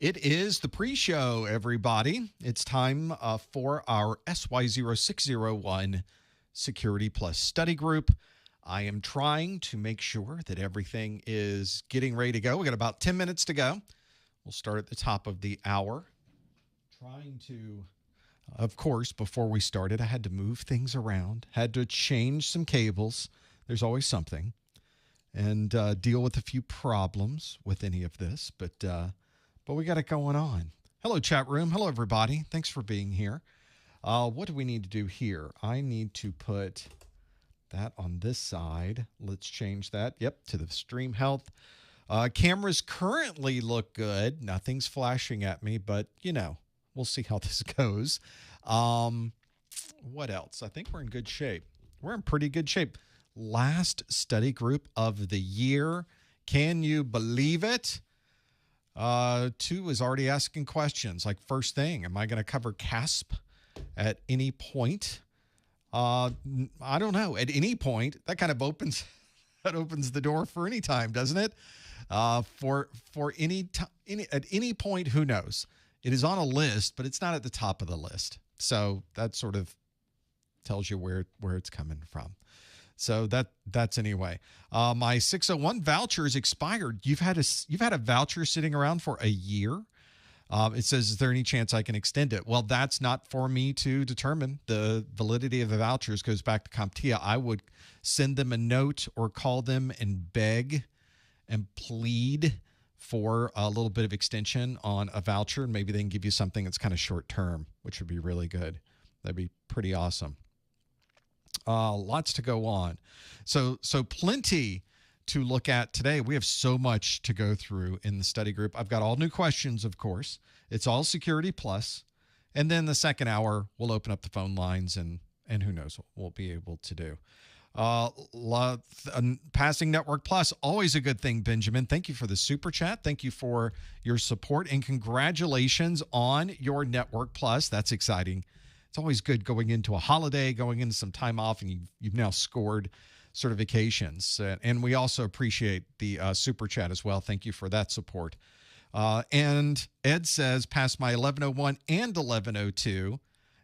It is the pre-show, everybody. It's time for our SY0-601 Security Plus Study Group. I am trying to make sure that everything is getting ready to go. We got about 10 minutes to go. We'll start at the top of the hour. Trying to, of course, before we started, I had to move things around, had to change some cables. There's always something. And deal with a few problems with any of this, but we got it going on. Hello, chat room. Hello, everybody. Thanks for being here. What do we need to do here? I need to put that on this side. Let's change that. Yep, to the stream health. Cameras currently look good. Nothing's flashing at me, but, you know, we'll see how this goes. What else? I think we're in good shape. We're in pretty good shape. Last study group of the year. Can you believe it? 2 is already asking questions. Like, first thing, am I going to cover CASP at any point? I don't know. At any point, that kind of opens the door for any time, doesn't it? For any at any point, who knows? It is on a list, but it's not at the top of the list. So that sort of tells you where it's coming from. So that's anyway. My 601 vouchers expired. You've had a voucher sitting around for a year. It says, is there any chance I can extend it? Well, that's not for me to determine. The validity of the vouchers goes back to CompTIA. I would send them a note or call them and beg and plead for a little bit of extension on a voucher, and maybe they can give you something that's kind of short term, which would be really good. That'd be pretty awesome. Lots to go on. So plenty to look at today. We have so much to go through in the study group. I've got all new questions, of course. It's all Security Plus. And then the second hour, we'll open up the phone lines and who knows what we'll be able to do. Passing Network Plus, always a good thing, Benjamin. Thank you for the super chat. Thank you for your support, and congratulations on your Network Plus. That's exciting. It's always good going into a holiday, going into some time off, and you've now scored certifications. And we also appreciate the super chat as well. Thank you for that support. And Ed says, passed my 1101 and 1102.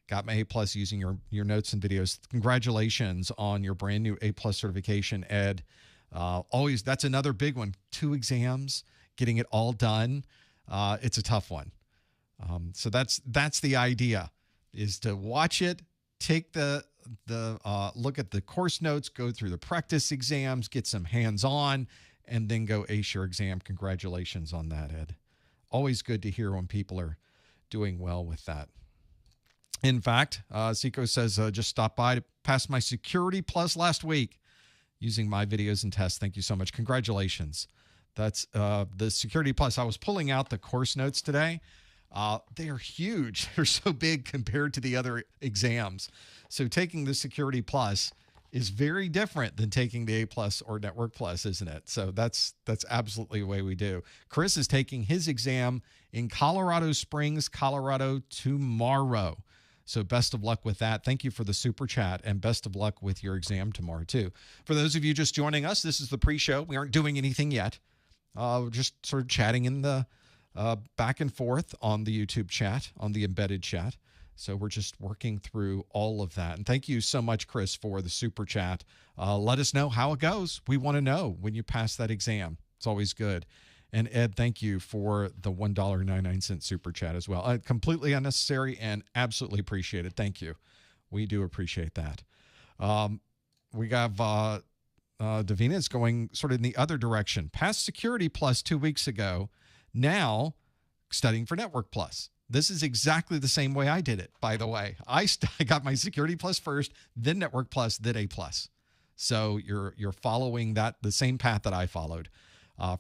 Got my A+ using your notes and videos. Congratulations on your brand new A+ certification, Ed. Always, that's another big one. 2 exams, getting it all done. It's a tough one. So that's the idea, is to watch it, take the look at the course notes, go through the practice exams, get some hands-on, and then go ace your exam. Congratulations on that, Ed. Always good to hear when people are doing well with that. In fact, Seco says, just stopped by to pass my Security Plus last week using my videos and tests. Thank you so much. Congratulations. That's the Security Plus. I was pulling out the course notes today. They are huge. They're so big compared to the other exams. So taking the Security Plus is very different than taking the A+ or Network Plus, isn't it? So that's absolutely the way we do. Chris is taking his exam in Colorado Springs, Colorado tomorrow. So best of luck with that. Thank you for the super chat, and best of luck with your exam tomorrow too. For those of you just joining us, this is the pre-show. We aren't doing anything yet. We're just sort of chatting in the back and forth on the YouTube chat, on the embedded chat. So we're just working through all of that. And thank you so much, Chris, for the super chat. Let us know how it goes. We want to know when you pass that exam. It's always good. And Ed, thank you for the $1.99 super chat as well. Completely unnecessary and absolutely appreciate it. Thank you. We do appreciate that. We got Davina is going sort of in the other direction. Passed Security Plus 2 weeks ago. Now studying for Network Plus. This is exactly the same way I did it, by the way. I got my Security Plus first, then Network Plus, then A+. So you're following the same path that I followed.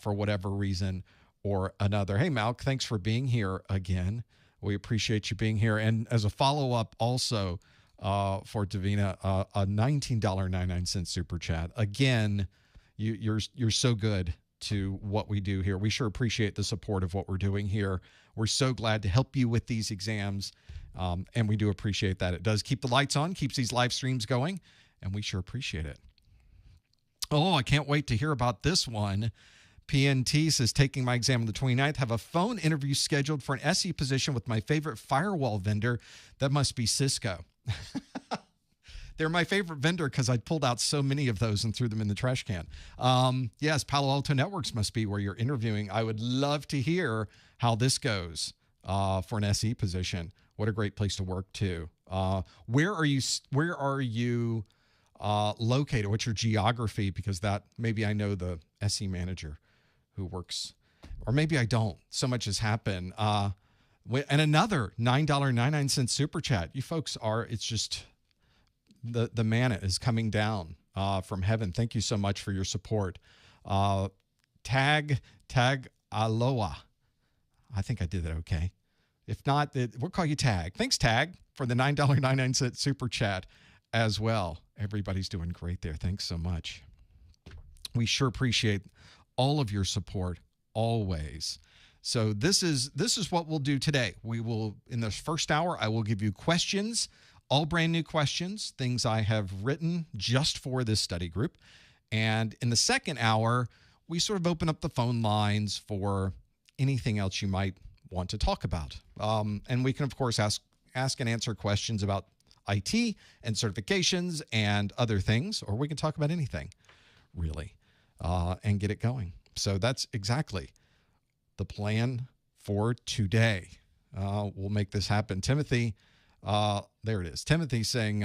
For whatever reason or another. Hey, Malk, thanks for being here again. We appreciate you being here. And as a follow-up also for Davina, a $19.99 super chat. Again, you're so good to what we do here. We sure appreciate the support of what we're doing here. We're so glad to help you with these exams, and we do appreciate that. It does keep the lights on, keeps these live streams going, and we sure appreciate it. Oh, I can't wait to hear about this one. PNT says, taking my exam on the 29th, have a phone interview scheduled for an SE position with my favorite firewall vendor. That must be Cisco. They're my favorite vendor because I pulled out so many of those and threw them in the trash can. Yes, Palo Alto Networks must be where you're interviewing. I would love to hear how this goes for an SE position. What a great place to work too. Where are you located? What's your geography? Because that maybe I know the SE manager who works, or maybe I don't. So much has happened. And another $9.99 super chat. You folks are, it's just the manna is coming down from heaven. Thank you so much for your support. Tag Aloha. I think I did that okay. If not, we'll call you Tag. Thanks, Tag, for the $9.99 super chat as well. Everybody's doing great there. Thanks so much. We sure appreciate all of your support always. So this is what we'll do today. We will, in this first hour, I will give you questions, all brand new questions, things I have written just for this study group. And in the second hour, we sort of open up the phone lines for anything else you might want to talk about. And we can, of course, ask and answer questions about IT and certifications and other things, or we can talk about anything, really, and get it going. So that's exactly the plan for today. We'll make this happen. Timothy, there it is. Timothy saying,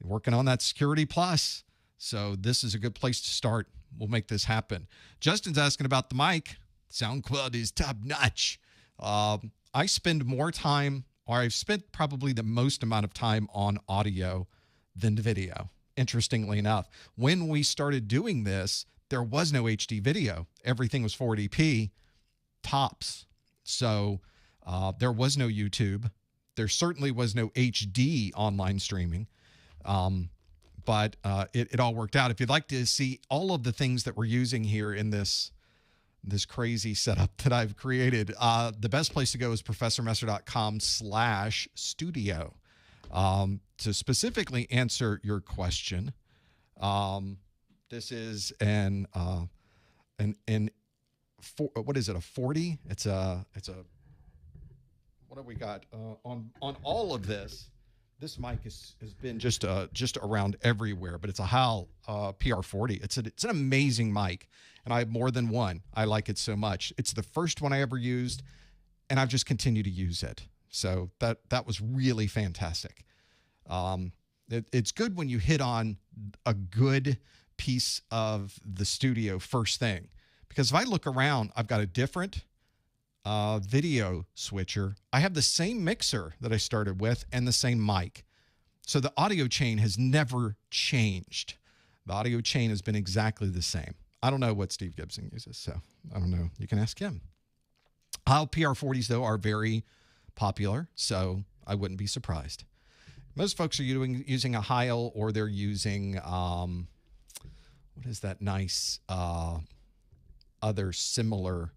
working on that Security Plus. So this is a good place to start. We'll make this happen. Justin's asking about the mic. Sound quality is top notch. I spend more time, or I've spent probably the most amount of time on audio than video, interestingly enough. When we started doing this, there was no HD video. Everything was 480p tops. So there was no YouTube. There certainly was no HD online streaming. But it all worked out. If you'd like to see all of the things that we're using here in this crazy setup that I've created, the best place to go is professormesser.com/studio to specifically answer your question. This is what is it? A 40? It's a what have we got on all of this? This mic has been just around everywhere, but it's a HAL PR40. It's an amazing mic, and I have more than one. I like it so much. It's the first one I ever used, and I've just continued to use it. So that was really fantastic. It's good when you hit on a good piece of the studio first thing, because if I look around, I've got a different video switcher. I have the same mixer that I started with and the same mic. So the audio chain has never changed. The audio chain has been exactly the same. I don't know what Steve Gibson uses, so I don't know. You can ask him. HAL PR40s, though, are very popular, so I wouldn't be surprised. Most folks are using a HAL, or they're using, what is that nice other similar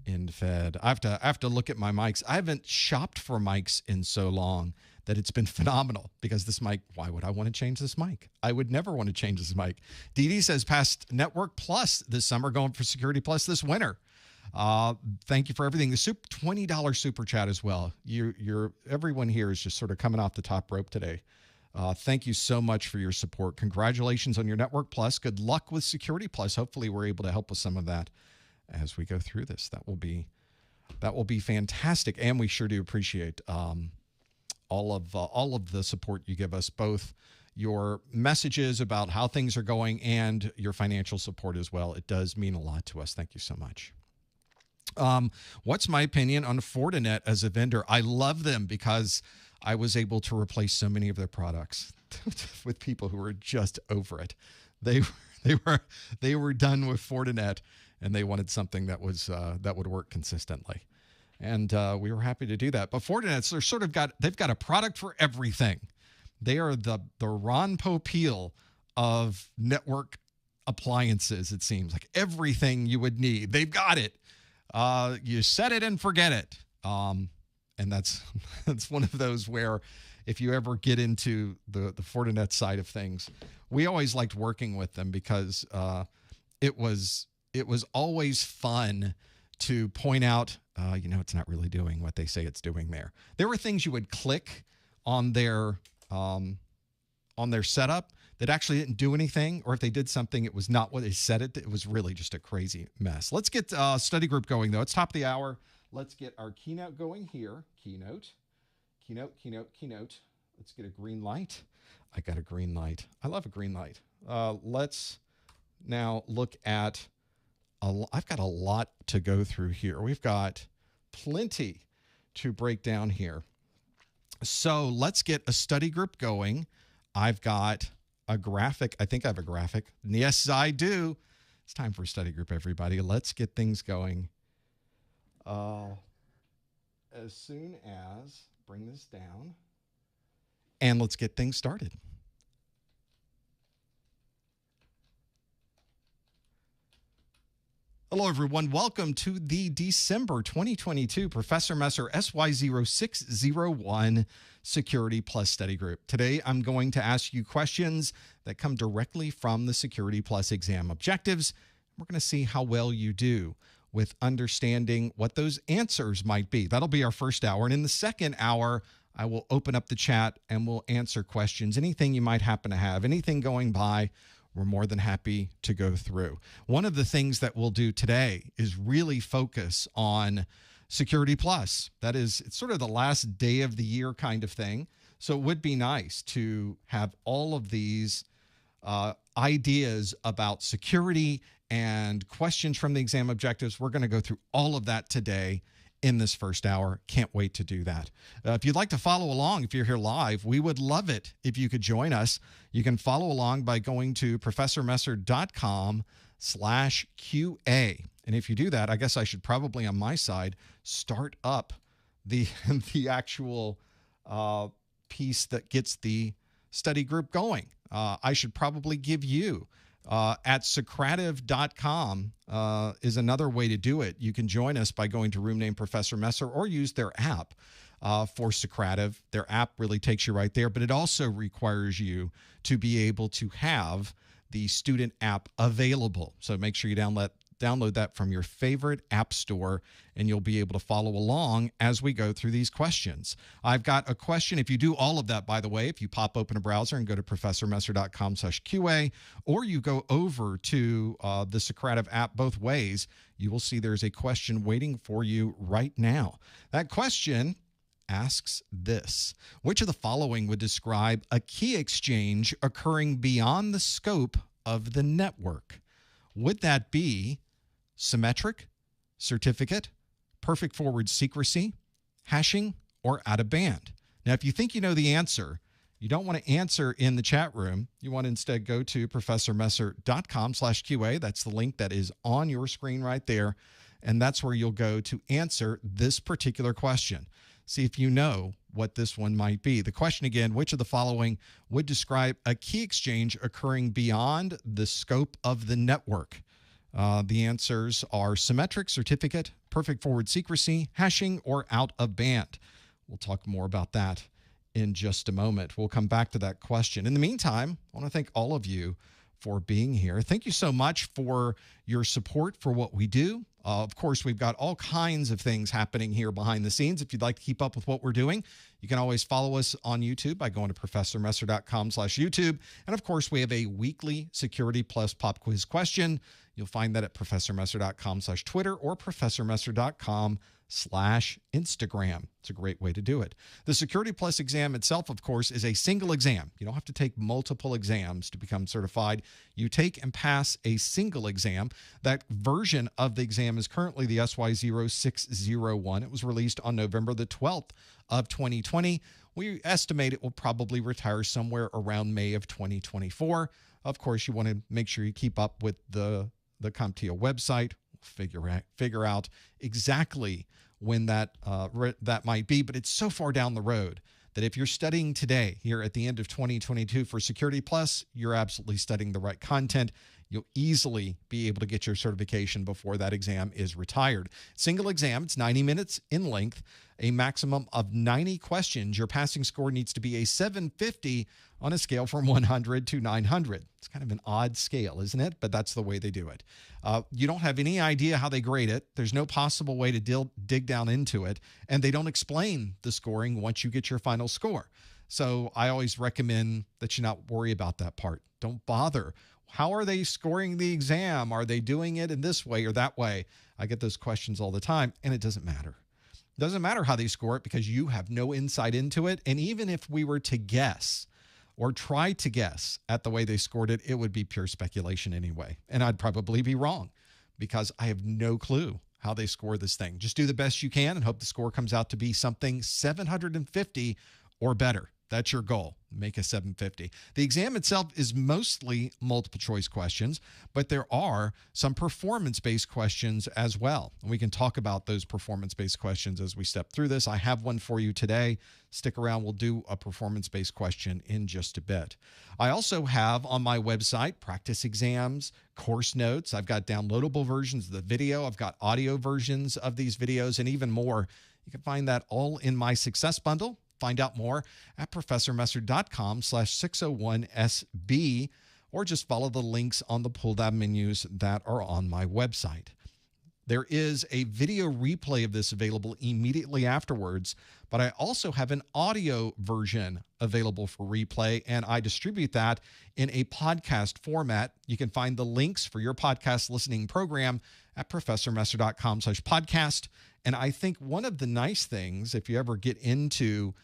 end fed. I have to look at my mics. I haven't shopped for mics in so long that it's been phenomenal, because this mic, why would I want to change this mic? I would never want to change this mic. DD says, past Network Plus this summer, going for Security Plus this winter. Thank you for everything. The $20 super chat as well. Everyone here is just sort of coming off the top rope today. Thank you so much for your support. Congratulations on your Network Plus. Good luck with Security Plus. Hopefully we're able to help with some of that as we go through this. That will be fantastic, and we sure do appreciate all of the support you give us, both your messages about how things are going and your financial support as well. It does mean a lot to us. Thank you so much. What's my opinion on Fortinet as a vendor? I love them because I was able to replace so many of their products with people who were just over it. They were done with Fortinet, and they wanted something that was that would work consistently, and we were happy to do that. But Fortinet's they've got a product for everything. They are the Ron Popeil of network appliances. It seems like everything you would need, they've got it. You set it and forget it, and that's one of those where if you ever get into the Fortinet side of things, we always liked working with them because it was it was always fun to point out, it's not really doing what they say it's doing there. There were things you would click on their setup that actually didn't do anything, or if they did something, it was not what they said it. It was really just a crazy mess. Let's get study group going, though. It's top of the hour. Let's get our keynote going here. Keynote. Let's get a green light. I got a green light. I love a green light. Let's now look at, I've got a lot to go through here. We've got plenty to break down here. So let's get a study group going. I've got a graphic. I think I have a graphic. Yes, I do. It's time for a study group, everybody. Let's get things going. As soon as, bring this down, and let's get things started. Hello, everyone. Welcome to the December 2022 Professor Messer SY0-601 Security Plus Study Group. Today, I'm going to ask you questions that come directly from the Security Plus exam objectives. We're going to see how well you do with understanding what those answers might be. That'll be our first hour. And in the second hour, I will open up the chat and we'll answer questions. Anything you might happen to have, anything going by, we're more than happy to go through. One of the things that we'll do today is really focus on Security Plus. That is, it's sort of the last day of the year kind of thing. So it would be nice to have all of these ideas about security and questions from the exam objectives. We're going to go through all of that today in this first hour. Can't wait to do that. If you'd like to follow along, if you're here live, we would love it if you could join us. You can follow along by going to professormesser.com/QA. And if you do that, I guess I should probably on my side start up the actual piece that gets the study group going. I should probably give you at Socrative.com is another way to do it. You can join us by going to room name Professor Messer or use their app for Socrative. Their app really takes you right there, but it also requires you to be able to have the student app available. So make sure you download that from your favorite app store, and you'll be able to follow along as we go through these questions. I've got a question. If you do all of that, by the way, if you pop open a browser and go to professormesser.com/QA, or you go over to the Socrative app, both ways, you will see there's a question waiting for you right now. That question asks this: which of the following would describe a key exchange occurring beyond the scope of the network? Would that be symmetric, certificate, perfect forward secrecy, hashing, or out of band? Now, if you think you know the answer, you don't want to answer in the chat room. You want to instead go to professormesser.com/QA. That's the link that is on your screen right there. And that's where you'll go to answer this particular question. See if you know what this one might be. The question again: which of the following would describe a key exchange occurring beyond the scope of the network? The answers are symmetric, certificate, perfect forward secrecy, hashing, or out of band. We'll talk more about that in just a moment. We'll come back to that question. In the meantime, I want to thank all of you for being here. Thank you so much for your support for what we do. Of course, we've got all kinds of things happening here behind the scenes. If you'd like to keep up with what we're doing, you can always follow us on YouTube by going to professormesser.com/YouTube. And of course, we have a weekly Security Plus pop quiz question. You'll find that at professormesser.com/Twitter or professormesser.com/Instagram. It's a great way to do it. The Security Plus exam itself, of course, is a single exam. You don't have to take multiple exams to become certified. You take and pass a single exam. That version of the exam is currently the SY0-601. It was released on November the 12th of 2020. We estimate it will probably retire somewhere around May of 2024. Of course, you want to make sure you keep up with the CompTIA website. Figure out exactly when that might be, but it's so far down the road that if you're studying today here at the end of 2022 for Security Plus, you're absolutely studying the right content. you'll easily be able to get your certification before that exam is retired. Single exam, it's 90 minutes in length, a maximum of 90 questions. Your passing score needs to be a 750 on a scale from 100 to 900. It's kind of an odd scale, isn't it? But that's the way they do it. You don't have any idea how they grade it. There's no possible way to dig down into it. And they don't explain the scoring once you get your final score. So I always recommend that you not worry about that part. Don't bother. How are they scoring the exam? Are they doing it in this way or that way? I get those questions all the time, and it doesn't matter. It doesn't matter how they score it because you have no insight into it. And even if we were to guess or try to guess at the way they scored it, it would be pure speculation anyway. And I'd probably be wrong because I have no clue how they score this thing. Just do the best you can and hope the score comes out to be something 750 or better. That's your goal. Make a 750. The exam itself is mostly multiple choice questions, but there are some performance-based questions as well. And we can talk about those performance-based questions as we step through this. I have one for you today. Stick around. We'll do a performance-based question in just a bit. I also have on my website practice exams, course notes. I've got downloadable versions of the video. I've got audio versions of these videos and even more. You can find that all in my Success Bundle. Find out more at professormesser.com/601SB, or just follow the links on the pull-down menus that are on my website. There is a video replay of this available immediately afterwards, but I also have an audio version available for replay, and I distribute that in a podcast format. You can find the links for your podcast listening program at professormesser.com/podcast. And I think one of the nice things, if you ever get into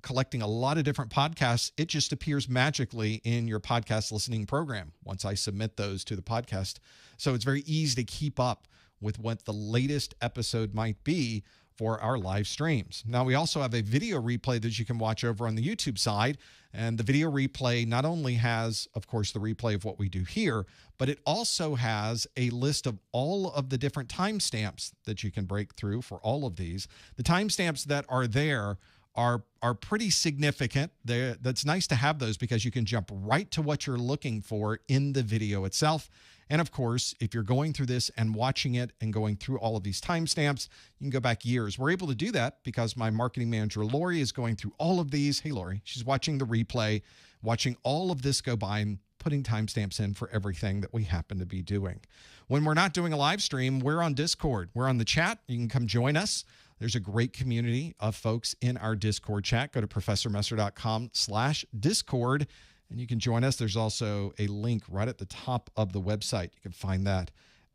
collecting a lot of different podcasts, it just appears magically in your podcast listening program once I submit those to the podcast. So it's very easy to keep up with what the latest episode might be for our live streams. Now, we also have a video replay that you can watch over on the YouTube side. And the video replay not only has, of course, the replay of what we do here, but it also has a list of all of the different timestamps that you can break through for all of these. The timestamps that are there are pretty significant. That's nice to have those because you can jump right to what you're looking for in the video itself. And of course, if you're going through this and watching it and going through all of these timestamps, you can go back years. We're able to do that because my marketing manager, Lori, is going through all of these. Hey, Lori, she's watching the replay, watching all of this go by and putting timestamps in for everything that we happen to be doing. When we're not doing a live stream, we're on Discord. We're on the chat. You can come join us. There's a great community of folks in our Discord chat. Go to professormesser.com/Discord. And you can join us. There's also a link right at the top of the website. You can find that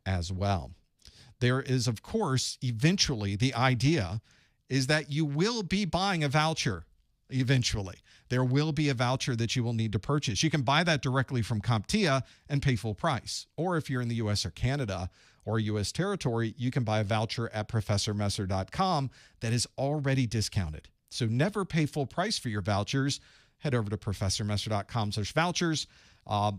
as well. There is, of course, eventually the idea is that you will be buying a voucher eventually. There will be a voucher that you will need to purchase. You can buy that directly from CompTIA and pay full price. Or if you're in the U.S. or Canada or U.S. territory, you can buy a voucher at professormesser.com that is already discounted. So never pay full price for your vouchers. Head over to professormesser.com/vouchers.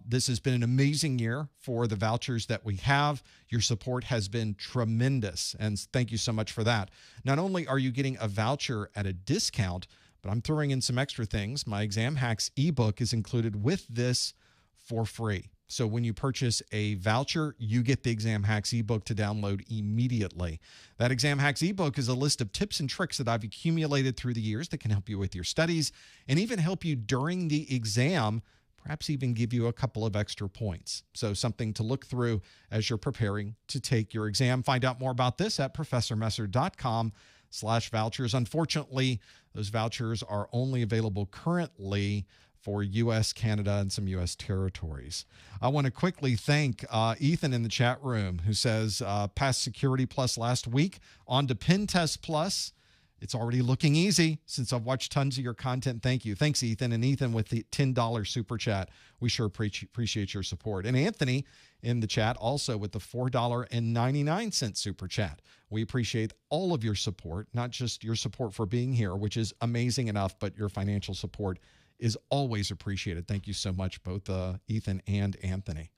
This has been an amazing year for the vouchers that we have. Your support has been tremendous, and thank you so much for that. Not only are you getting a voucher at a discount, but I'm throwing in some extra things. My Exam Hacks ebook is included with this for free. So when you purchase a voucher, you get the Exam Hacks ebook to download immediately. That Exam Hacks ebook is a list of tips and tricks that I've accumulated through the years that can help you with your studies and even help you during the exam, perhaps even give you a couple of extra points. So something to look through as you're preparing to take your exam. Find out more about this at professormesser.com/vouchers. Unfortunately, those vouchers are only available currently for U.S., Canada, and some U.S. territories. I want to quickly thank Ethan in the chat room who says, passed Security Plus last week, on to Pen Test Plus. It's already looking easy since I've watched tons of your content. Thank you. Thanks, Ethan. And Ethan with the $10 super chat. We sure appreciate your support. And Anthony in the chat also with the $4.99 super chat. We appreciate all of your support, not just your support for being here, which is amazing enough, but your financial support is always appreciated. Thank you so much, both Ethan and Anthony.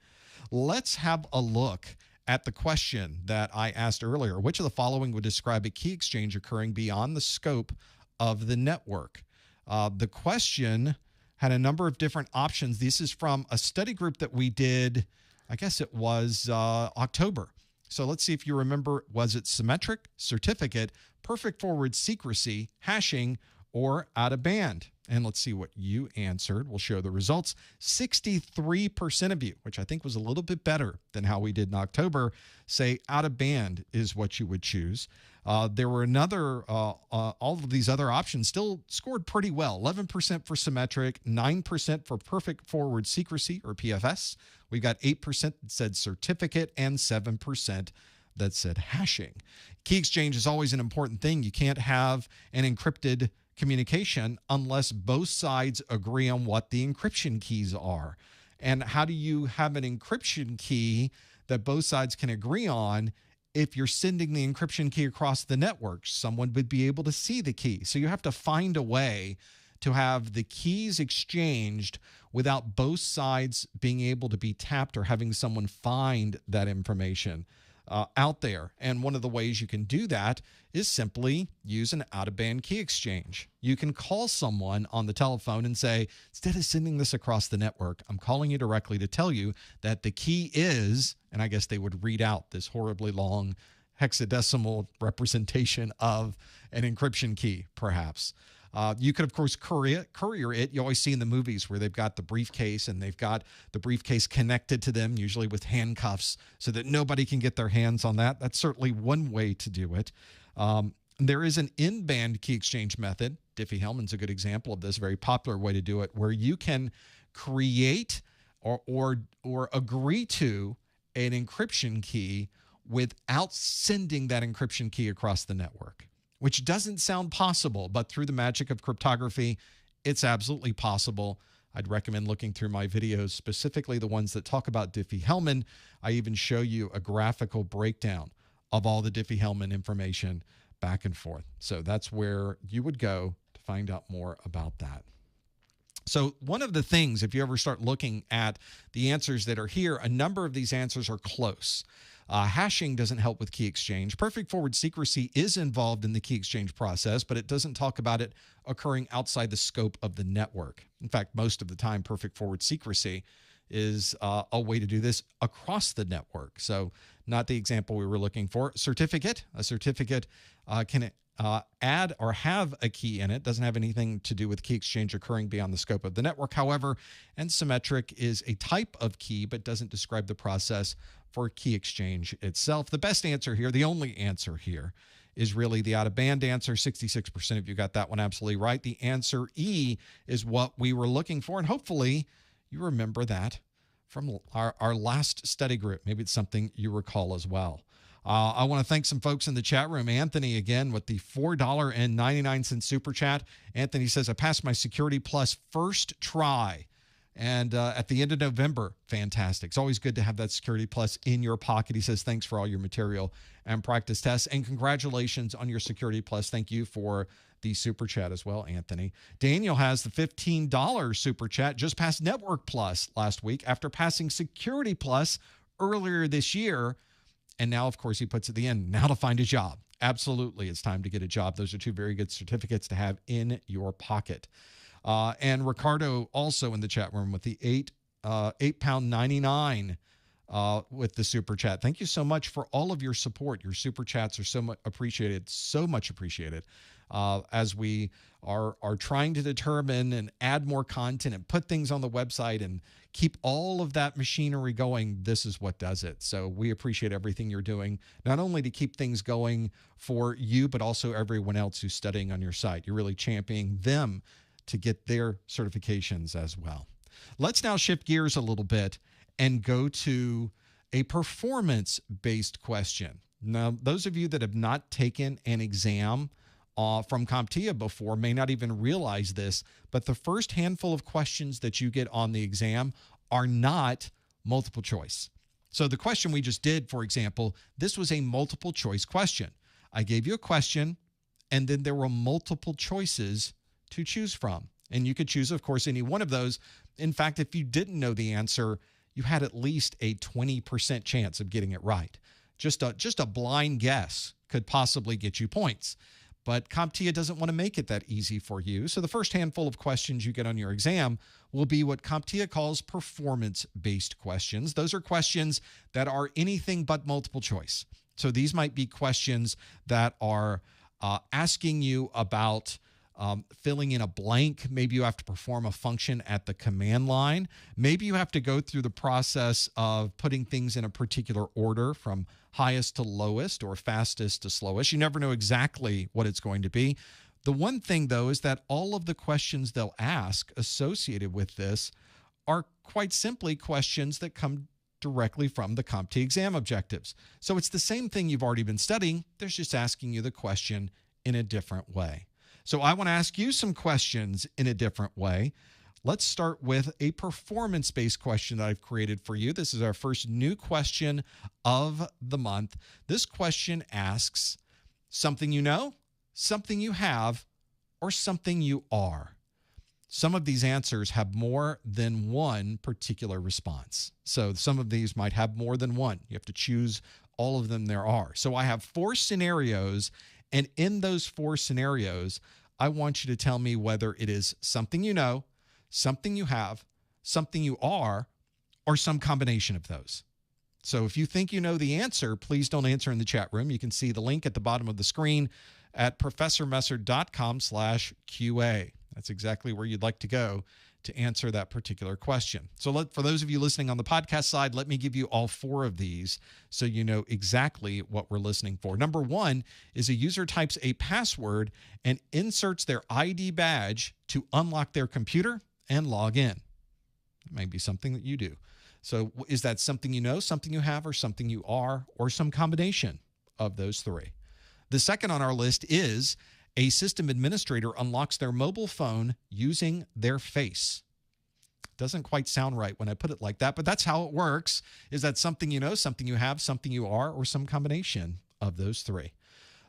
Let's have a look at the question that I asked earlier. Which of the following would describe a key exchange occurring beyond the scope of the network? The question had a number of different options. This is from a study group that we did I guess it was October. So let's see if you remember, was it symmetric, certificate, perfect forward secrecy, hashing, or out of band? And let's see what you answered. We'll show the results. 63% of you, which I think was a little bit better than how we did in October, say out of band is what you would choose. There were all of these other options still scored pretty well. 11% for symmetric, 9% for perfect forward secrecy or PFS. We got 8% that said certificate and 7% that said hashing. Key exchange is always an important thing. You can't have an encrypted communication unless both sides agree on what the encryption keys are. And how do you have an encryption key that both sides can agree on if you're sending the encryption key across the network? Someone would be able to see the key. So you have to find a way to have the keys exchanged without both sides being able to be tapped or having someone find that information out there. And one of the ways you can do that is simply use an out-of-band key exchange. You can call someone on the telephone and say, instead of sending this across the network, I'm calling you directly to tell you that the key is, and I guess they would read out this horribly long hexadecimal representation of an encryption key, perhaps. You could, of course, courier it. You always see in the movies where they've got the briefcase and they've got the briefcase connected to them, usually with handcuffs, so that nobody can get their hands on that. That's certainly one way to do it. There is an in-band key exchange method. Diffie-Hellman's a good example of this, very popular way to do it, where you can create or agree to an encryption key without sending that encryption key across the network, which doesn't sound possible, but through the magic of cryptography, it's absolutely possible. I'd recommend looking through my videos, specifically the ones that talk about Diffie-Hellman. I even show you a graphical breakdown of all the Diffie-Hellman information back and forth. So that's where you would go to find out more about that. So one of the things, if you ever start looking at the answers that are here, a number of these answers are close. Hashing doesn't help with key exchange. Perfect forward secrecy is involved in the key exchange process, but it doesn't talk about it occurring outside the scope of the network. In fact, most of the time, perfect forward secrecy is a way to do this across the network. So not the example we were looking for. Certificate. A certificate can add or have a key in it. Doesn't have anything to do with key exchange occurring beyond the scope of the network. However, and symmetric is a type of key, but doesn't describe the process for key exchange itself. The best answer here, the only answer here, is really the out-of-band answer. 66% of you got that one absolutely right. The answer E is what we were looking for, and hopefully you remember that from our last study group. Maybe it's something you recall as well. I want to thank some folks in the chat room. Anthony, again, with the $4.99 super chat. Anthony says, I passed my Security Plus first try. And at the end of November, fantastic. It's always good to have that Security Plus in your pocket. He says, thanks for all your material and practice tests. And congratulations on your Security Plus. Thank you for the super chat as well, Anthony. Daniel has the $15 super chat, just passed Network Plus last week after passing Security Plus earlier this year. And now, of course, he puts at the end, now to find a job. Absolutely, it's time to get a job. Those are two very good certificates to have in your pocket. And Ricardo also in the chat room with the £8.99 with the super chat. Thank you so much for all of your support. Your super chats are so much appreciated, as we are trying to determine and add more content and put things on the website and keep all of that machinery going. This is what does it. So we appreciate everything you're doing, not only to keep things going for you, but also everyone else who's studying on your site. You're really championing them to get their certifications as well. Let's now shift gears a little bit and go to a performance-based question. Now, those of you that have not taken an exam from CompTIA before may not even realize this, but the first handful of questions that you get on the exam are not multiple choice. So the question we just did, for example, this was a multiple choice question. I gave you a question, and then there were multiple choices to choose from. And you could choose, of course, any one of those. In fact, if you didn't know the answer, you had at least a 20% chance of getting it right. Just a blind guess could possibly get you points. But CompTIA doesn't want to make it that easy for you. So the first handful of questions you get on your exam will be what CompTIA calls performance-based questions. Those are questions that are anything but multiple choice. So these might be questions that are asking you about filling in a blank. Maybe you have to perform a function at the command line. Maybe you have to go through the process of putting things in a particular order from highest to lowest or fastest to slowest. You never know exactly what it's going to be. The one thing, though, is that all of the questions they'll ask associated with this are quite simply questions that come directly from the CompTIA exam objectives. So it's the same thing you've already been studying. They're just asking you the question in a different way. So I want to ask you some questions in a different way. Let's start with a performance-based question that I've created for you. This is our first new question of the month. This question asks something you know, something you have, or something you are. Some of these answers have more than one particular response. So some of these might have more than one. You have to choose all of them there are. So I have 4 scenarios, and in those 4 scenarios, I want you to tell me whether it is something you know, something you have, something you are, or some combination of those. So if you think you know the answer, please don't answer in the chat room. You can see the link at the bottom of the screen at professormesser.com/QA. That's exactly where you'd like to go to answer that particular question. So for those of you listening on the podcast side, let me give you all 4 of these so you know exactly what we're listening for. Number 1 is a user types a password and inserts their ID badge to unlock their computer and log in. It may be something that you do. So is that something you know, something you have, or something you are, or some combination of those 3? The second on our list is a system administrator unlocks their mobile phone using their face. Doesn't quite sound right when I put it like that, but that's how it works. Is that something you know, something you have, something you are, or some combination of those 3?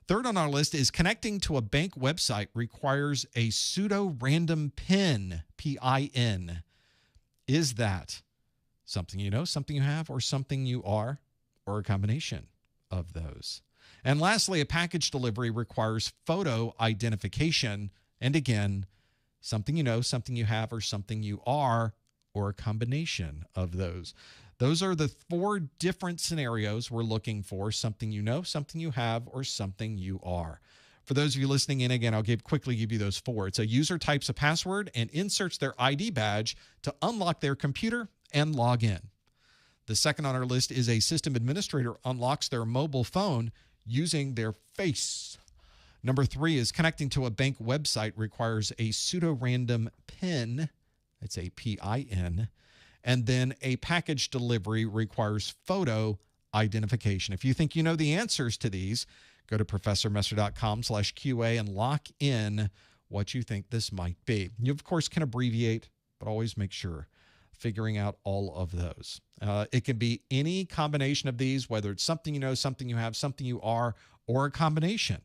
Third on our list is connecting to a bank website requires a pseudo-random PIN, P-I-N. Is that something you know, something you have, or something you are, or a combination of those? And lastly, a package delivery requires photo identification. And again, something you know, something you have, or something you are, or a combination of those. Those are the 4 different scenarios we're looking for: something you know, something you have, or something you are. For those of you listening in, again, I'll quickly give you those 4. It's a user types a password and inserts their ID badge to unlock their computer and log in. The second on our list is a system administrator unlocks their mobile phone using their face. Number 3 is connecting to a bank website requires a pseudo-random PIN. It's a P-I-N. And then a package delivery requires photo identification. If you think you know the answers to these, go to professormesser.com/QA and lock in what you think this might be. You, of course, can abbreviate, but always make sure figuring out all of those. It can be any combination of these, whether it's something you know, something you have, something you are, or a combination.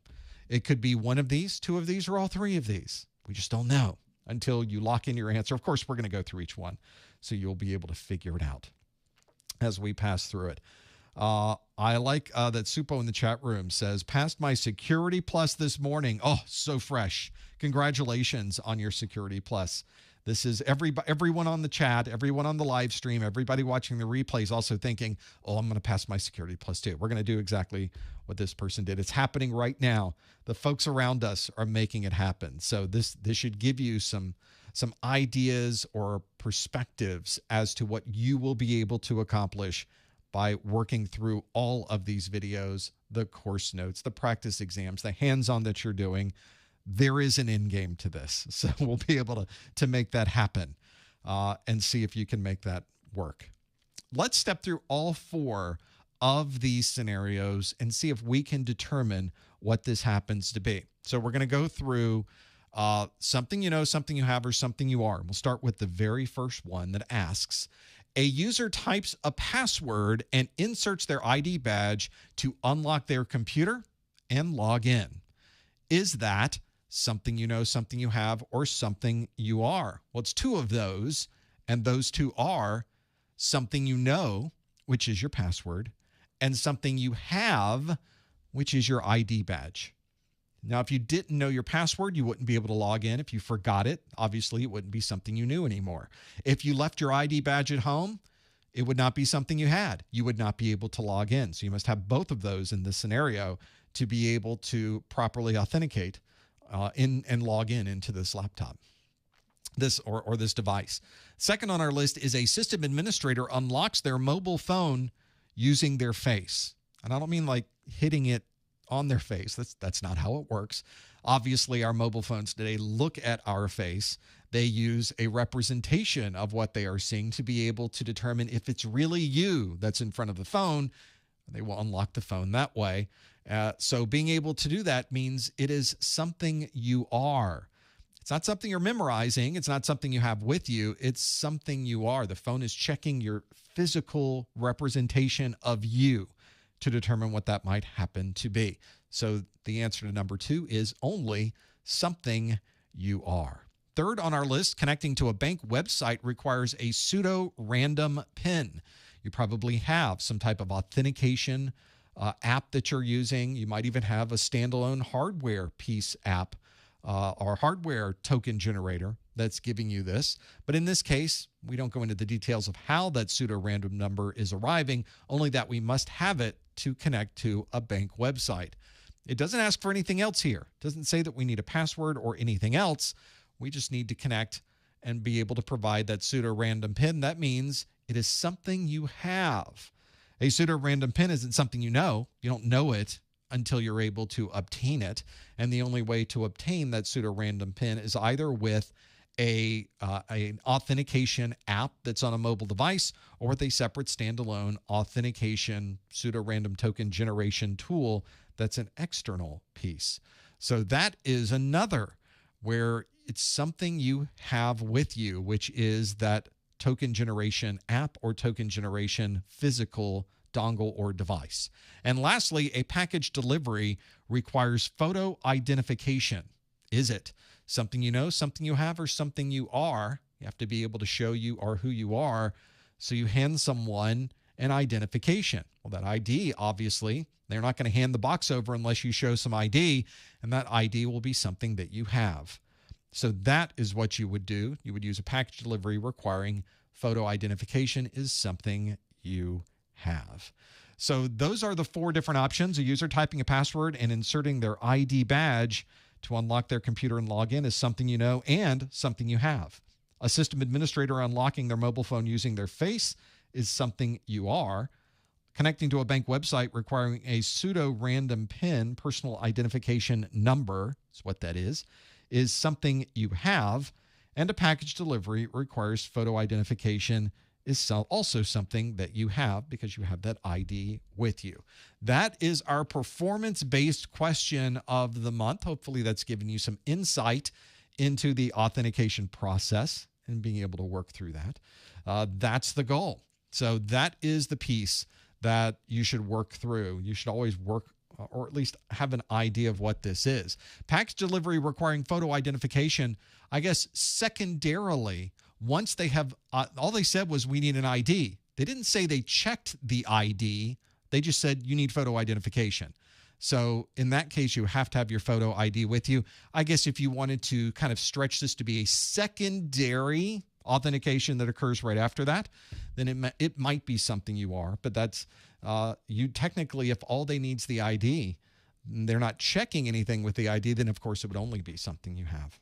It could be one of these, 2 of these, or all 3 of these. We just don't know until you lock in your answer. Of course, we're going to go through each one, so you'll be able to figure it out as we pass through it. I like that Supo in the chat room says, passed my Security Plus this morning. Oh, so fresh. Congratulations on your Security Plus. This is everyone on the chat, everyone on the live stream, everybody watching the replays also thinking, oh, I'm going to pass my Security Plus too. We're going to do exactly what this person did. It's happening right now. The folks around us are making it happen. So this should give you some ideas or perspectives as to what you will be able to accomplish by working through all of these videos, the course notes, the practice exams, the hands-on that you're doing. There is an end game to this. So we'll be able to make that happen and see if you can make that work. Let's step through all 4 of these scenarios and see if we can determine what this happens to be. So we're going to go through something you know, something you have, or something you are. We'll start with the very first one that asks, a user types a password and inserts their ID badge to unlock their computer and log in. Is that something you know, something you have, or something you are? Well, it's 2 of those, and those 2 are something you know, which is your password, and something you have, which is your ID badge. Now, if you didn't know your password, you wouldn't be able to log in. If you forgot it, obviously it wouldn't be something you knew anymore. If you left your ID badge at home, it would not be something you had. You would not be able to log in. So you must have both of those in this scenario to be able to properly authenticate and log in into this laptop, this or this device. Second on our list is a system administrator unlocks their mobile phone using their face. And I don't mean like hitting it on their face. That's not how it works. Obviously, our mobile phones today look at our face. They use a representation of what they are seeing to be able to determine if it's really you that's in front of the phone. They will unlock the phone that way. So being able to do that means it is something you are. It's not something you're memorizing. It's not something you have with you. It's something you are. The phone is checking your physical representation of you to determine what that might happen to be. So the answer to number 2 is only something you are. Third on our list, connecting to a bank website requires a pseudo-random PIN. You probably have some type of authentication app that you're using. You might even have a standalone hardware piece app or hardware token generator that's giving you this. But in this case, we don't go into the details of how that pseudo-random number is arriving, only that we must have it to connect to a bank website. It doesn't ask for anything else here. It doesn't say that we need a password or anything else. We just need to connect and be able to provide that pseudo-random PIN. That means it is something you have. A pseudo-random PIN isn't something you know. You don't know it until you're able to obtain it. And the only way to obtain that pseudo-random PIN is either with an authentication app that's on a mobile device or with a separate standalone authentication pseudo-random token generation tool that's an external piece. So that is another where it's something you have with you, which is that token generation app or token generation physical dongle or device. And lastly, a package delivery requires photo identification. Is it something you know, something you have, or something you are? You have to be able to show you are who you are. So you hand someone an identification. Well, that ID, obviously, they're not going to hand the box over unless you show some ID, and that ID will be something that you have. So that is what you would do. You would use a package delivery requiring photo identification is something you have. So those are the 4 different options. A user typing a password and inserting their ID badge to unlock their computer and log in is something you know and something you have. A system administrator unlocking their mobile phone using their face is something you are. Connecting to a bank website requiring a pseudo-random PIN, personal identification number, is what that is something you have. And a package delivery requires photo identification is also something that you have because you have that ID with you. That is our performance-based question of the month. Hopefully that's given you some insight into the authentication process and being able to work through that. That's the goal. So that is the piece that you should work through. You should always work or at least have an idea of what this is. Package delivery requiring photo identification, I guess secondarily, once they have, all they said was we need an ID. They didn't say they checked the ID. They just said you need photo identification. So in that case, you have to have your photo ID with you. I guess if you wanted to kind of stretch this to be a secondary authentication that occurs right after that, then it might be something you are. But that's, you technically, if all they need is the ID, they're not checking anything with the ID, then of course it would only be something you have.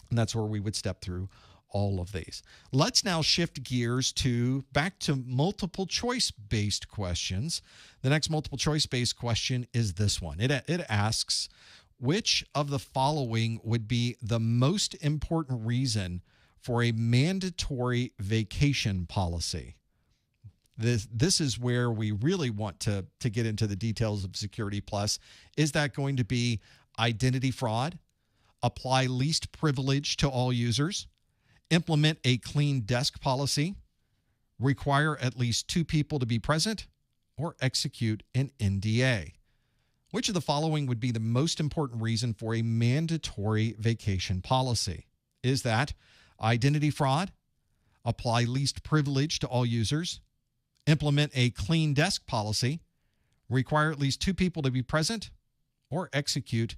And that's where we would step through all of these. Let's now shift gears back to multiple choice-based questions. The next multiple choice-based question is this one. It asks, which of the following would be the most important reason for a mandatory vacation policy? This is where we really want to get into the details of Security Plus. Is that going to be identity fraud, apply least privilege to all users, implement a clean desk policy, require at least 2 people to be present, or execute an NDA? Which of the following would be the most important reason for a mandatory vacation policy? Is that identity fraud, apply least privilege to all users, implement a clean desk policy, require at least 2 people to be present, or execute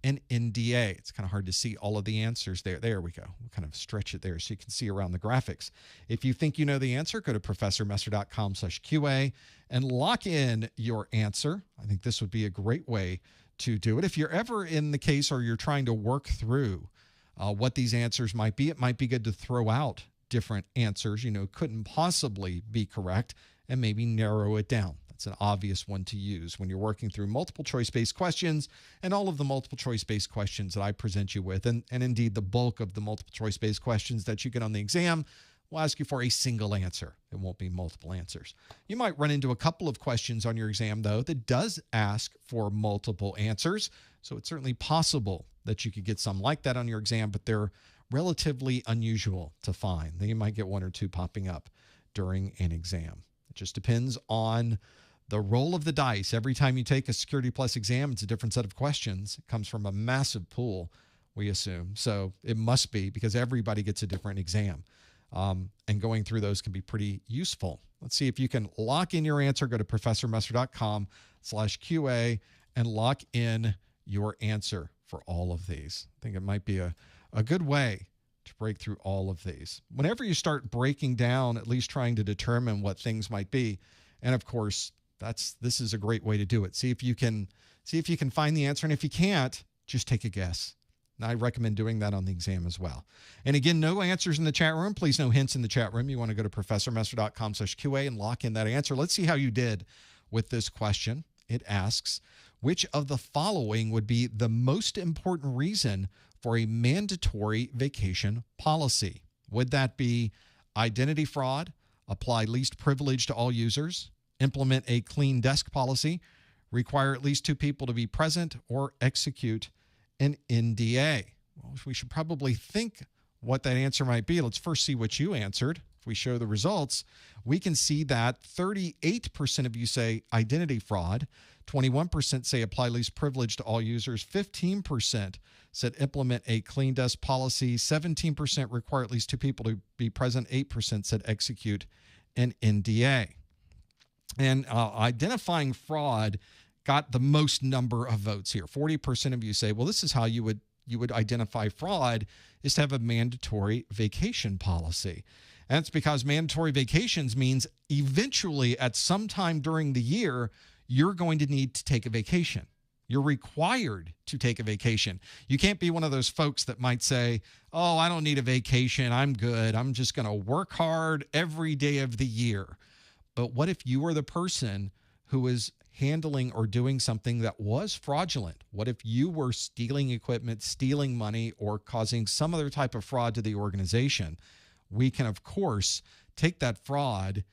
an NDA. It's kind of hard to see all of the answers there. There we go. We'll kind of stretch it there so you can see around the graphics. If you think you know the answer, go to professormesser.com/QA and lock in your answer. I think this would be a great way to do it. If you're ever in the case or you're trying to work through what these answers might be, it might be good to throw out different answers, couldn't possibly be correct, and maybe narrow it down. It's an obvious one to use when you're working through multiple choice-based questions, and all of the multiple choice-based questions that I present you with, and indeed the bulk of the multiple choice-based questions that you get on the exam will ask you for a single answer. It won't be multiple answers. You might run into a couple of questions on your exam, though, that does ask for multiple answers. So it's certainly possible that you could get some like that on your exam, but they're relatively unusual to find. Then you might get one or two popping up during an exam. It just depends on the roll of the dice. Every time you take a Security Plus exam, it's a different set of questions. It comes from a massive pool, we assume. So it must be, because everybody gets a different exam. And going through those can be pretty useful. Let's see if you can lock in your answer. Go to professormesser.com/QA and lock in your answer for all of these. I think it might be a good way to break through all of these. Whenever you start breaking down, at least trying to determine what things might be, and of course, this is a great way to do it. See if you can find the answer, and if you can't, just take a guess. And I recommend doing that on the exam as well. And again, no answers in the chat room. Please, no hints in the chat room. You want to go to professormesser.com/QA and lock in that answer. Let's see how you did with this question. It asks, which of the following would be the most important reason for a mandatory vacation policy? Would that be identity fraud, apply least privilege to all users, implement a clean desk policy, require at least 2 people to be present, or execute an NDA? Well, we should probably think what that answer might be. Let's first see what you answered. If we show the results, we can see that 38% of you say identity fraud, 21% say apply least privilege to all users, 15% said implement a clean desk policy, 17% require at least 2 people to be present, 8% said execute an NDA. And identifying fraud got the most number of votes here. 40% of you say, well, this is how you would identify fraud, is to have a mandatory vacation policy. And it's because mandatory vacations means eventually at some time during the year, you're going to need to take a vacation. You're required to take a vacation. You can't be one of those folks that might say, oh, I don't need a vacation. I'm good. I'm just going to work hard every day of the year. But what if you were the person who is handling or doing something that was fraudulent? What if you were stealing equipment, stealing money, or causing some other type of fraud to the organization? We can, of course, take that fraud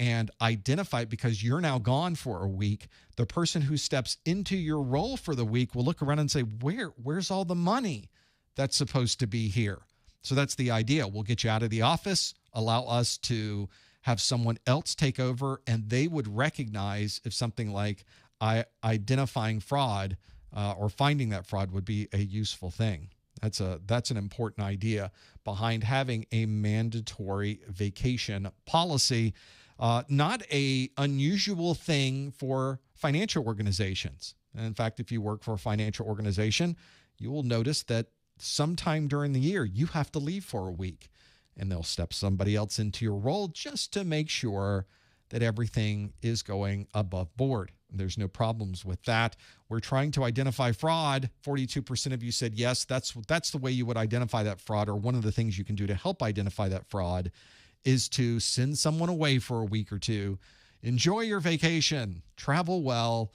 and identify it because you're now gone for a week. The person who steps into your role for the week will look around and say, where's all the money that's supposed to be here? So that's the idea. We'll get you out of the office, allow us to have someone else take over, and they would recognize if something like identifying fraud or finding that fraud would be a useful thing. That's an important idea behind having a mandatory vacation policy. Not a unusual thing for financial organizations. And in fact, if you work for a financial organization, you will notice that sometime during the year, you have to leave for a week, and they'll step somebody else into your role just to make sure that everything is going above board. There's no problems with that. We're trying to identify fraud. 42% of you said yes, that's the way you would identify that fraud, or one of the things you can do to help identify that fraud is to send someone away for a week or two. Enjoy your vacation. Travel well.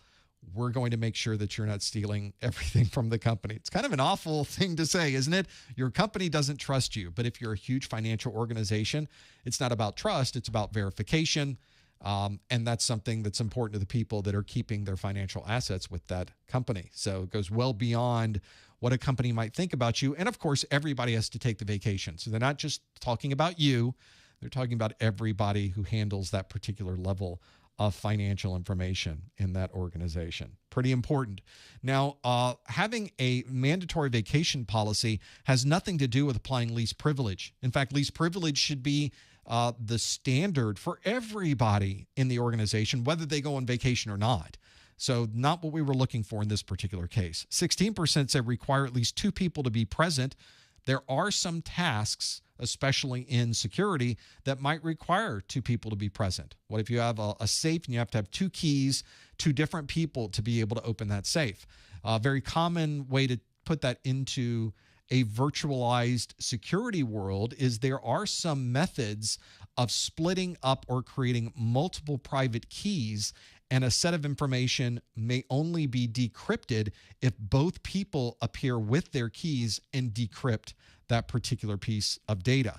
We're going to make sure that you're not stealing everything from the company. It's kind of an awful thing to say, isn't it? Your company doesn't trust you. But if you're a huge financial organization, it's not about trust. It's about verification. And that's something that's important to the people that are keeping their financial assets with that company. So it goes well beyond what a company might think about you. And of course, everybody has to take the vacation. So they're not just talking about you. They're talking about everybody who handles that particular level of financial information in that organization. Pretty important. Now, having a mandatory vacation policy has nothing to do with applying least privilege. In fact, least privilege should be the standard for everybody in the organization, whether they go on vacation or not. So not what we were looking for in this particular case. 16% said require at least 2 people to be present. There are some tasks, especially in security, that might require 2 people to be present. What if you have a safe and you have to have 2 keys, 2 different people to be able to open that safe? A very common way to put that into a virtualized security world is there are some methods of splitting up or creating multiple private keys, and a set of information may only be decrypted if both people appear with their keys and decrypt that particular piece of data.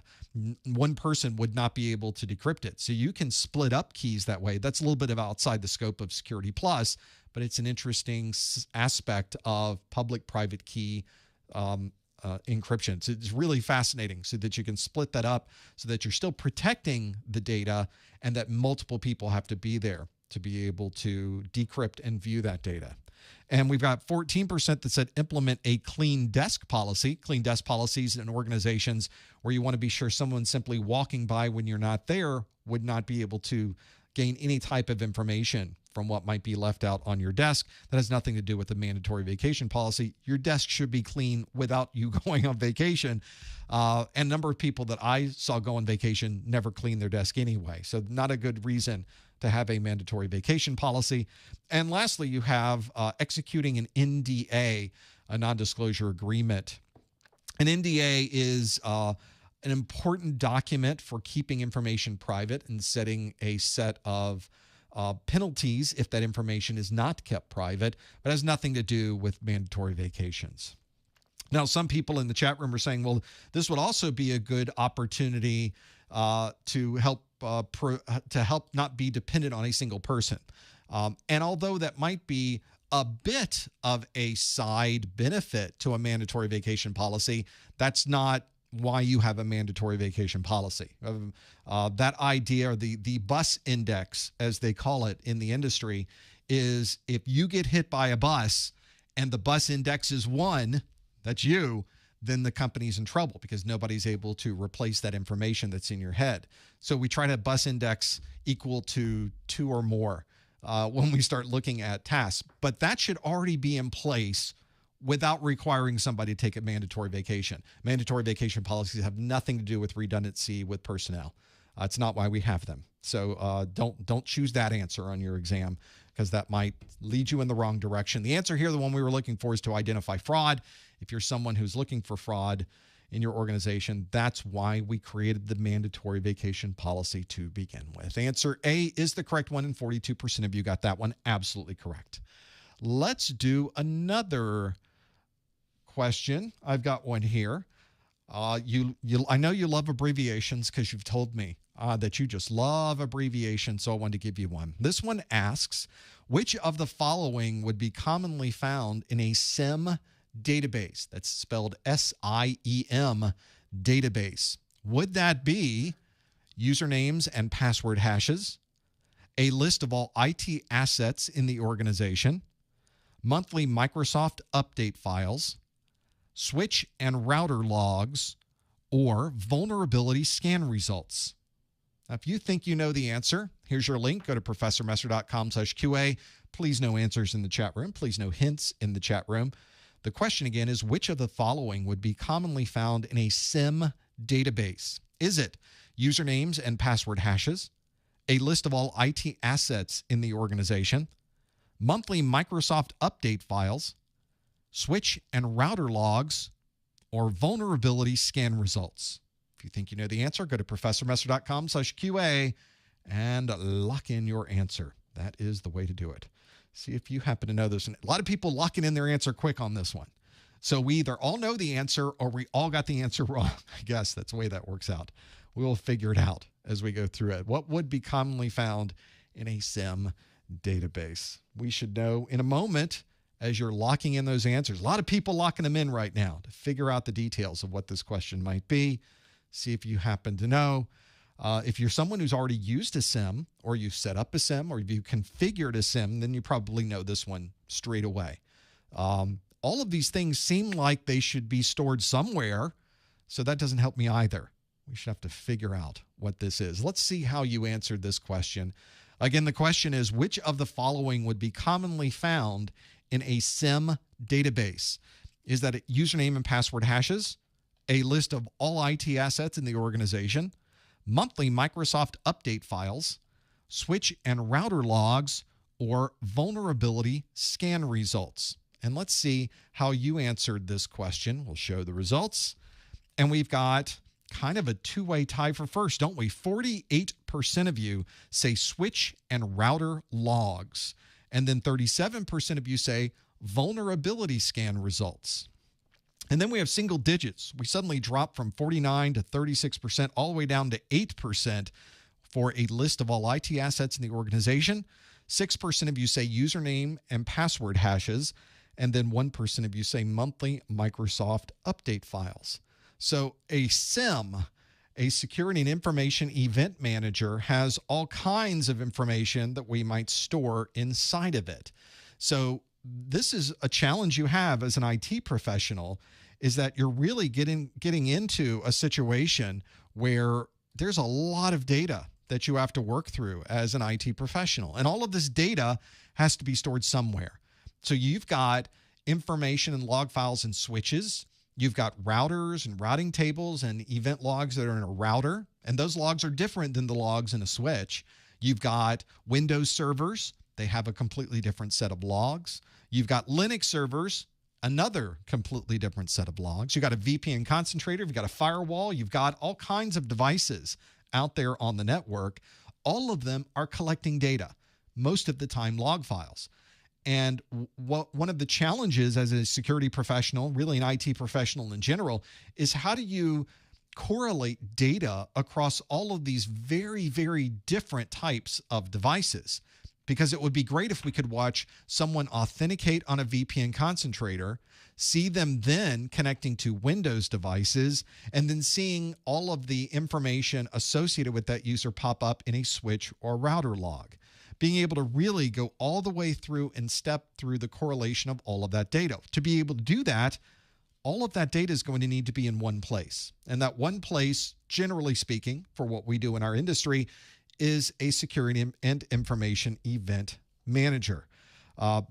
One person would not be able to decrypt it. So you can split up keys that way. That's a little bit of outside the scope of Security Plus, but it's an interesting aspect of public-private key encryption. So it's really fascinating so that you can split that up so that you're still protecting the data and that multiple people have to be there to be able to decrypt and view that data. And we've got 14% that said implement a clean desk policy. Clean desk policies in organizations where you want to be sure someone simply walking by when you're not there would not be able to gain any type of information from what might be left out on your desk. That has nothing to do with the mandatory vacation policy. Your desk should be clean without you going on vacation. And a number of people that I saw go on vacation never clean their desk anyway. So not a good reason to have a mandatory vacation policy. And lastly, you have executing an NDA, a non-disclosure agreement. An NDA is an important document for keeping information private and setting a set of penalties if that information is not kept private, but has nothing to do with mandatory vacations. Now, some people in the chat room are saying, well, this would also be a good opportunity to help not be dependent on a single person. And although that might be a bit of a side benefit to a mandatory vacation policy, that's not why you have a mandatory vacation policy. That idea, or the bus index, as they call it in the industry, is if you get hit by a bus and the bus index is 1, that's you, then the company's in trouble because nobody's able to replace that information that's in your head. So we try to have bus index equal to 2 or more when we start looking at tasks. But that should already be in place without requiring somebody to take a mandatory vacation. Mandatory vacation policies have nothing to do with redundancy with personnel. It's not why we have them. So don't choose that answer on your exam because that might lead you in the wrong direction. The answer here, the one we were looking for, is to identify fraud. If you're someone who's looking for fraud in your organization, that's why we created the mandatory vacation policy to begin with. Answer A is the correct one, and 42% of you got that one absolutely correct. Let's do another question. I've got one here. I know you love abbreviations because you've told me that you just love abbreviations, so I wanted to give you one. This one asks, which of the following would be commonly found in a SIEM database? That's spelled SIEM database. Would that be usernames and password hashes, a list of all IT assets in the organization, monthly Microsoft update files, switch and router logs, or vulnerability scan results? Now, if you think you know the answer, here's your link. Go to professormesser.com/QA. Please no answers in the chat room. Please no hints in the chat room. The question again is, which of the following would be commonly found in a SIEM database? Is it usernames and password hashes, a list of all IT assets in the organization, monthly Microsoft update files, switch and router logs, or vulnerability scan results? If you think you know the answer, go to professormesser.com/QA and lock in your answer. That is the way to do it. See if you happen to know this. And a lot of people locking in their answer quick on this one. So we either all know the answer or we all got the answer wrong. I guess that's the way that works out. We'll figure it out as we go through it. What would be commonly found in a SIEM database? We should know in a moment as you're locking in those answers. A lot of people locking them in right now to figure out the details of what this question might be. See if you happen to know. If you're someone who's already used a SIEM, or you've set up a SIEM, or you configured a SIEM, then you probably know this one straight away. All of these things seem like they should be stored somewhere, so that doesn't help me either. We should have to figure out what this is. Let's see how you answered this question. Again, the question is, which of the following would be commonly found in a SIM database? Is that username and password hashes, a list of all IT assets in the organization, monthly Microsoft update files, switch and router logs, or vulnerability scan results? And let's see how you answered this question. We'll show the results. And we've got kind of a two-way tie for first, don't we? 48% of you say switch and router logs. And then 37% of you say vulnerability scan results. And then we have single digits. We suddenly drop from 49 to 36%, all the way down to 8% for a list of all IT assets in the organization. 6% of you say username and password hashes. And then 1% of you say monthly Microsoft update files. So a SIM, a security and information event manager, has all kinds of information that we might store inside of it. So this is a challenge you have as an IT professional, is that you're really getting into a situation where there's a lot of data that you have to work through as an IT professional. And all of this data has to be stored somewhere. So you've got information and log files and switches. You've got routers and routing tables and event logs that are in a router, and those logs are different than the logs in a switch. You've got Windows servers. They have a completely different set of logs. You've got Linux servers, another completely different set of logs. You've got a VPN concentrator. You've got a firewall. You've got all kinds of devices out there on the network. All of them are collecting data, most of the time log files. And one of the challenges as a security professional, really an IT professional in general, is how do you correlate data across all of these very, very different types of devices? Because it would be great if we could watch someone authenticate on a VPN concentrator, see them then connecting to Windows devices, and then seeing all of the information associated with that user pop up in a switch or router log. Being able to really go all the way through and step through the correlation of all of that data. To be able to do that, all of that data is going to need to be in one place. And that one place, generally speaking, for what we do in our industry, is a security and information event manager.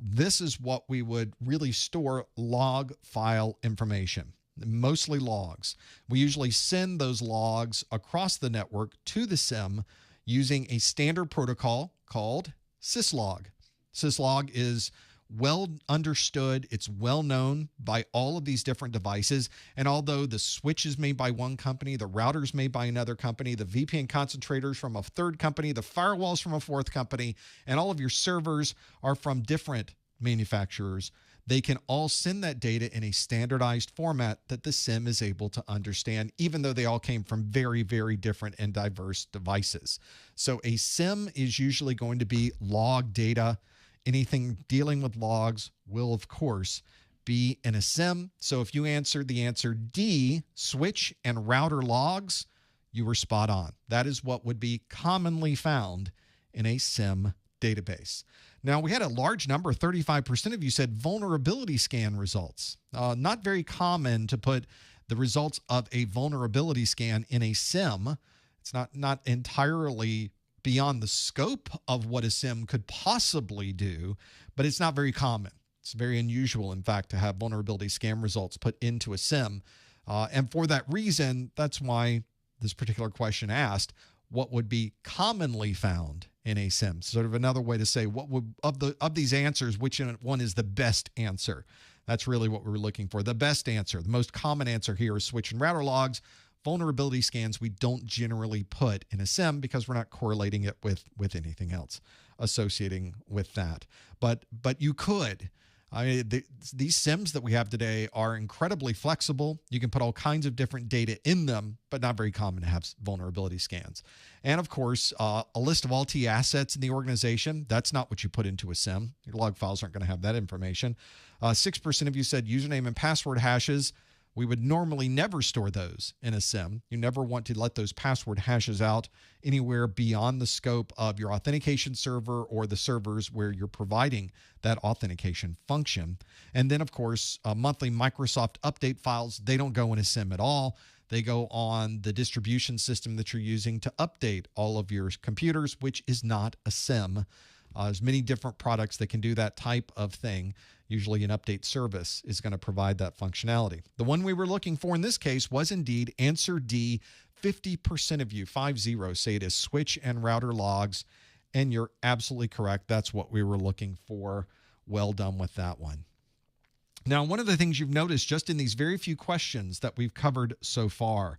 This is what we would really store log file information, mostly logs. We usually send those logs across the network to the SIM using a standard protocol called syslog. Syslog is well understood. It's well known by all of these different devices. And although the switch is made by one company, the router is made by another company, the VPN concentrators from a third company, the firewalls from a fourth company, and all of your servers are from different manufacturers, they can all send that data in a standardized format that the SIM is able to understand, even though they all came from very, very different and diverse devices. So a SIM is usually going to be log data. Anything dealing with logs will, of course, be in a SIM. So if you answered the answer D, switch and router logs, you were spot on. That is what would be commonly found in a SIM database. Now, we had a large number, 35% of you said vulnerability scan results. Not very common to put the results of a vulnerability scan in a SIM. It's not entirely beyond the scope of what a SIM could possibly do, but it's not very common. It's very unusual, in fact, to have vulnerability scan results put into a SIM. And for that reason, that's why this particular question asked, what would be commonly found in a SIM? Sort of another way to say, what would of these answers, which one is the best answer? That's really what we were looking for. The best answer, the most common answer here is switch and router logs. Vulnerability scans we don't generally put in a SIM because we're not correlating it with anything else associating with that. But you could. These SIMs that we have today are incredibly flexible. You can put all kinds of different data in them, but not very common to have vulnerability scans. And of course, a list of all IT assets in the organization, that's not what you put into a SIM. Your log files aren't going to have that information. 6% of you said username and password hashes. We would normally never store those in a SIM. You never want to let those password hashes out anywhere beyond the scope of your authentication server or the servers where you're providing that authentication function. And then, of course, monthly Microsoft update files, they don't go in a SIM at all. They go on the distribution system that you're using to update all of your computers, which is not a SIM. There's many different products that can do that type of thing. Usually an update service is going to provide that functionality. The one we were looking for in this case was indeed answer D. 50% of you, 50, say it is switch and router logs. And you're absolutely correct. That's what we were looking for. Well done with that one. Now, one of the things you've noticed just in these very few questions that we've covered so far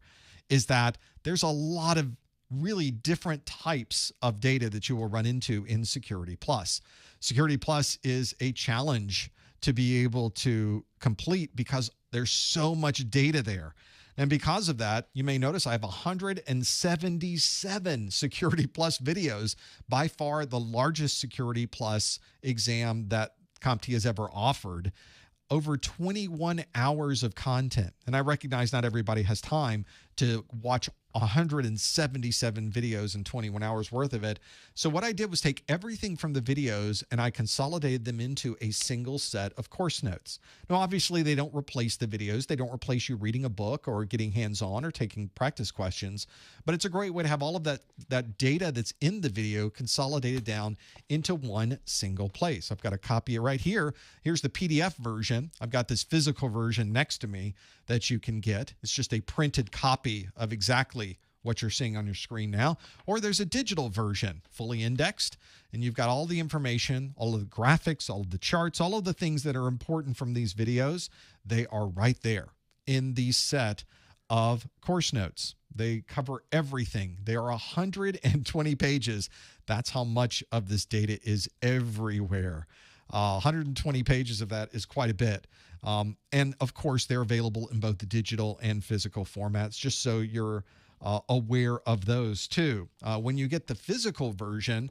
is that there's a lot of really different types of data that you will run into in Security Plus. Security Plus is a challenge to be able to complete because there's so much data there. And because of that, you may notice I have 177 Security Plus videos, by far the largest Security Plus exam that CompTIA has ever offered. Over 21 hours of content. And I recognize not everybody has time to watch 177 videos and 21 hours worth of it. So what I did was take everything from the videos and I consolidated them into a single set of course notes. Now, obviously, they don't replace the videos. They don't replace you reading a book or getting hands-on or taking practice questions. But it's a great way to have all of that data that's in the video consolidated down into one single place. I've got a copy right here. Here's the PDF version. I've got this physical version next to me that you can get. It's just a printed copy of exactly what you're seeing on your screen now. Or there's a digital version, fully indexed, and you've got all the information, all of the graphics, all of the charts, all of the things that are important from these videos. They are right there in the set of course notes. They cover everything. They are 120 pages. That's how much of this data is everywhere. 120 pages of that is quite a bit. And of course, they're available in both the digital and physical formats, just so you're aware of those too. When you get the physical version,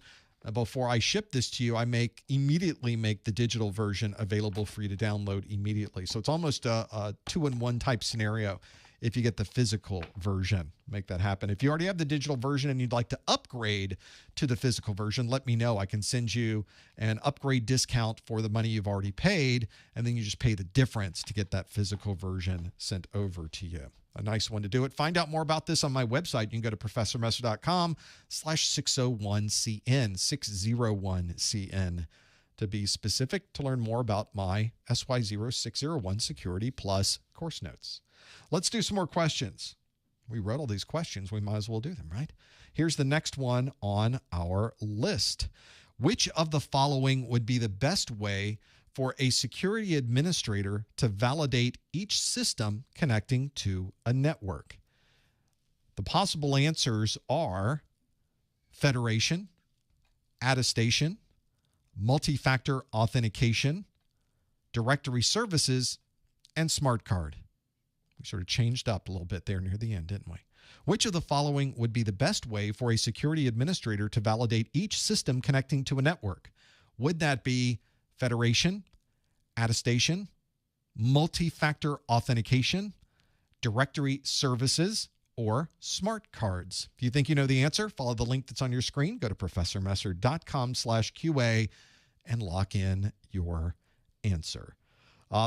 before I ship this to you, I immediately make the digital version available for you to download immediately. So it's almost a two-in-one type scenario. If you get the physical version, make that happen. If you already have the digital version and you'd like to upgrade to the physical version, let me know. I can send you an upgrade discount for the money you've already paid, and then you just pay the difference to get that physical version sent over to you. A nice one to do it. Find out more about this on my website. You can go to professormesser.com/601CN, 601CN. To be specific, to learn more about my SY0-601 Security Plus course notes. Let's do some more questions. We wrote all these questions. We might as well do them, right? Here's the next one on our list. Which of the following would be the best way for a security administrator to validate each system connecting to a network? The possible answers are federation, attestation, multi-factor authentication, directory services, and smart card. We sort of changed up a little bit there near the end, didn't we? Which of the following would be the best way for a security administrator to validate each system connecting to a network? Would that be federation, attestation, multi-factor authentication, directory services, or smart cards? If you think you know the answer, follow the link that's on your screen. Go to professormesser.com/QA and lock in your answer.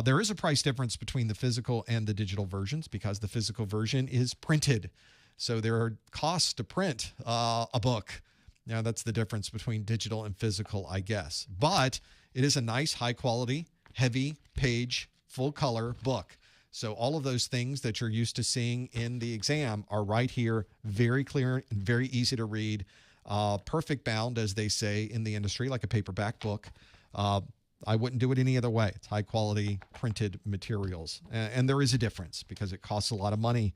There is a price difference between the physical and the digital versions because the physical version is printed. So there are costs to print a book. Now, that's the difference between digital and physical, I guess. But it is a nice, high-quality, heavy page, full-color book. So all of those things that you're used to seeing in the exam are right here, very clear and very easy to read. Perfect bound, as they say in the industry, like a paperback book. I wouldn't do it any other way. It's high-quality printed materials. And there is a difference because it costs a lot of money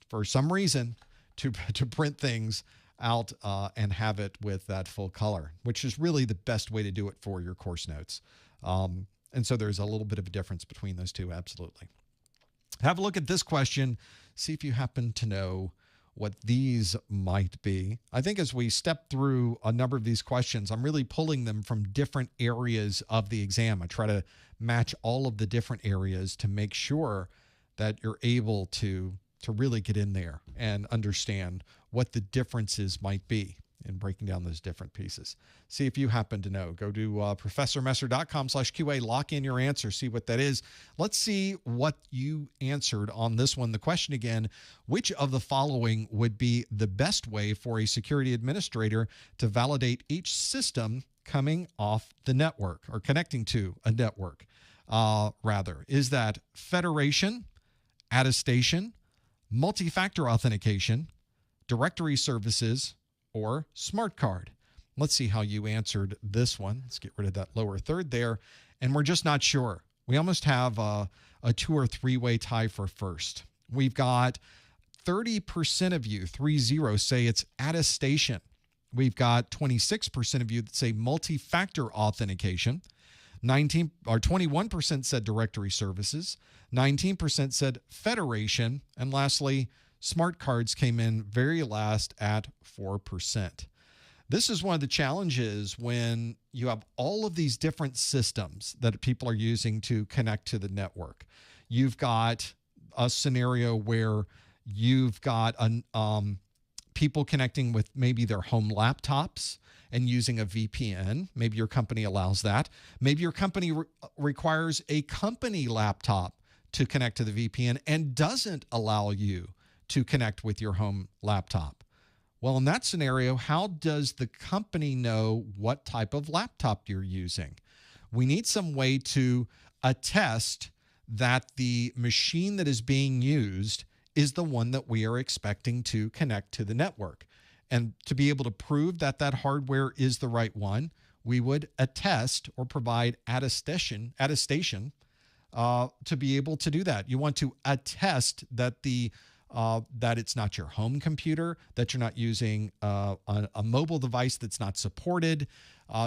for some reason to print things out and have it with that full color, which is really the best way to do it for your course notes. And so there's a little bit of a difference between those two, absolutely. Have a look at this question. See if you happen to know what these might be. I think as we step through a number of these questions, I'm really pulling them from different areas of the exam. I try to match all of the different areas to make sure that you're able to really get in there and understand what the differences might be. in breaking down those different pieces. See if you happen to know. Go to professormesser.com/QA, lock in your answer, see what that is. Let's see what you answered on this one. The question again, which of the following would be the best way for a security administrator to validate each system coming off the network or connecting to a network? Rather, is that federation, attestation, multi-factor authentication, directory services, or smart card? Let's see how you answered this one. Let's get rid of that lower third there. And we're just not sure. We almost have a 2 or 3-way tie for first. We've got 30% of you, 30, say it's attestation. We've got 26% of you that say multi-factor authentication. 21% said directory services. 19% said federation. And lastly, smart cards came in very last at 4%. This is one of the challenges when you have all of these different systems that people are using to connect to the network. You've got a scenario where you've got people connecting with maybe their home laptops and using a VPN. Maybe your company allows that. Maybe your company requires a company laptop to connect to the VPN and doesn't allow you to connect with your home laptop. Well, in that scenario, how does the company know what type of laptop you're using? We need some way to attest that the machine that is being used is the one that we are expecting to connect to the network. And to be able to prove that that hardware is the right one, we would attest or provide attestation to be able to do that. You want to attest that that it's not your home computer, that you're not using a mobile device that's not supported.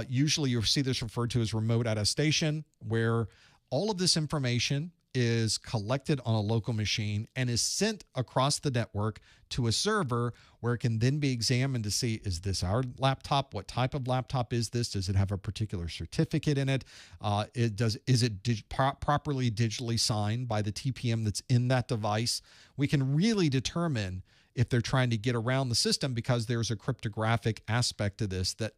Usually you'll see this referred to as remote attestation, where all of this information is collected on a local machine and is sent across the network to a server where it can then be examined to see, is this our laptop? What type of laptop is this? Does it have a particular certificate in it? Is it properly digitally signed by the TPM that's in that device? We can really determine if they're trying to get around the system, because there's a cryptographic aspect to this that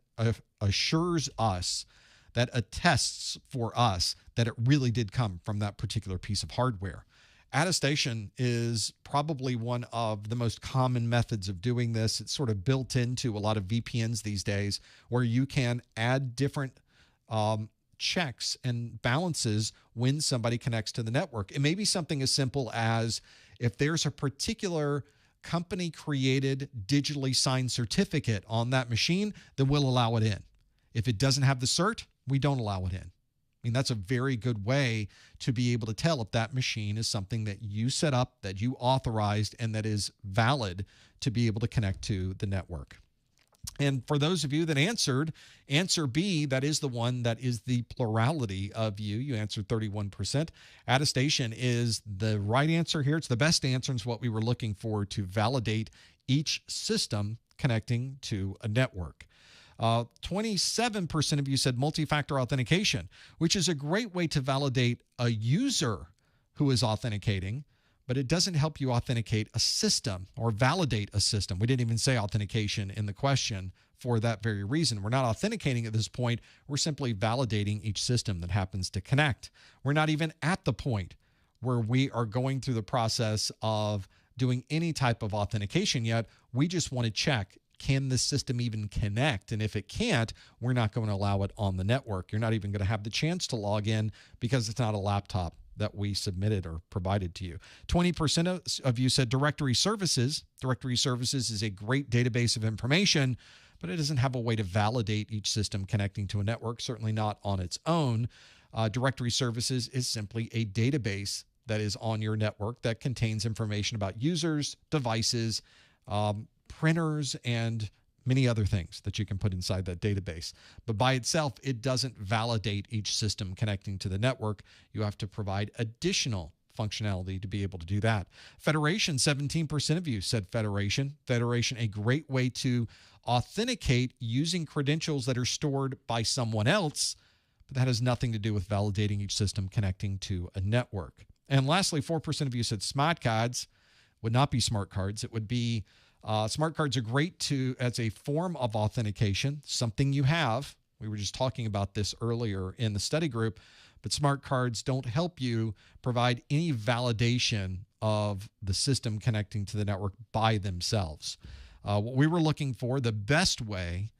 assures us, that attests for us that it really did come from that particular piece of hardware. Attestation is probably one of the most common methods of doing this. It's sort of built into a lot of VPNs these days, where you can add different checks and balances when somebody connects to the network. It may be something as simple as, if there's a particular company-created digitally signed certificate on that machine, then we'll allow it in. If it doesn't have the cert, we don't allow it in. I mean, that's a very good way to be able to tell if that machine is something that you set up, that you authorized, and that is valid to be able to connect to the network. And for those of you that answered, answer B, that is the one that is the plurality of you. You answered 31%. Attestation is the right answer here. It's the best answer. It's what we were looking for to validate each system connecting to a network. 27% of you said multi-factor authentication, which is a great way to validate a user who is authenticating, but it doesn't help you authenticate a system or validate a system. We didn't even say authentication in the question for that very reason. We're not authenticating at this point. We're simply validating each system that happens to connect. We're not even at the point where we are going through the process of doing any type of authentication yet. We just want to check, can this system even connect? And if it can't, we're not going to allow it on the network. You're not even going to have the chance to log in because it's not a laptop that we submitted or provided to you. 20% of you said directory services. Directory services is a great database of information, but it doesn't have a way to validate each system connecting to a network, certainly not on its own. Directory services is simply a database that is on your network that contains information about users, devices, printers, and many other things that you can put inside that database. But by itself, it doesn't validate each system connecting to the network. You have to provide additional functionality to be able to do that. Federation, 17% of you said federation. Federation, a great way to authenticate using credentials that are stored by someone else, but that has nothing to do with validating each system connecting to a network. And lastly, 4% of you said smart cards. Would not be smart cards. It would be Smart cards are great as a form of authentication, something you have. We were just talking about this earlier in the study group, but smart cards don't help you provide any validation of the system connecting to the network by themselves. What we were looking for, the best way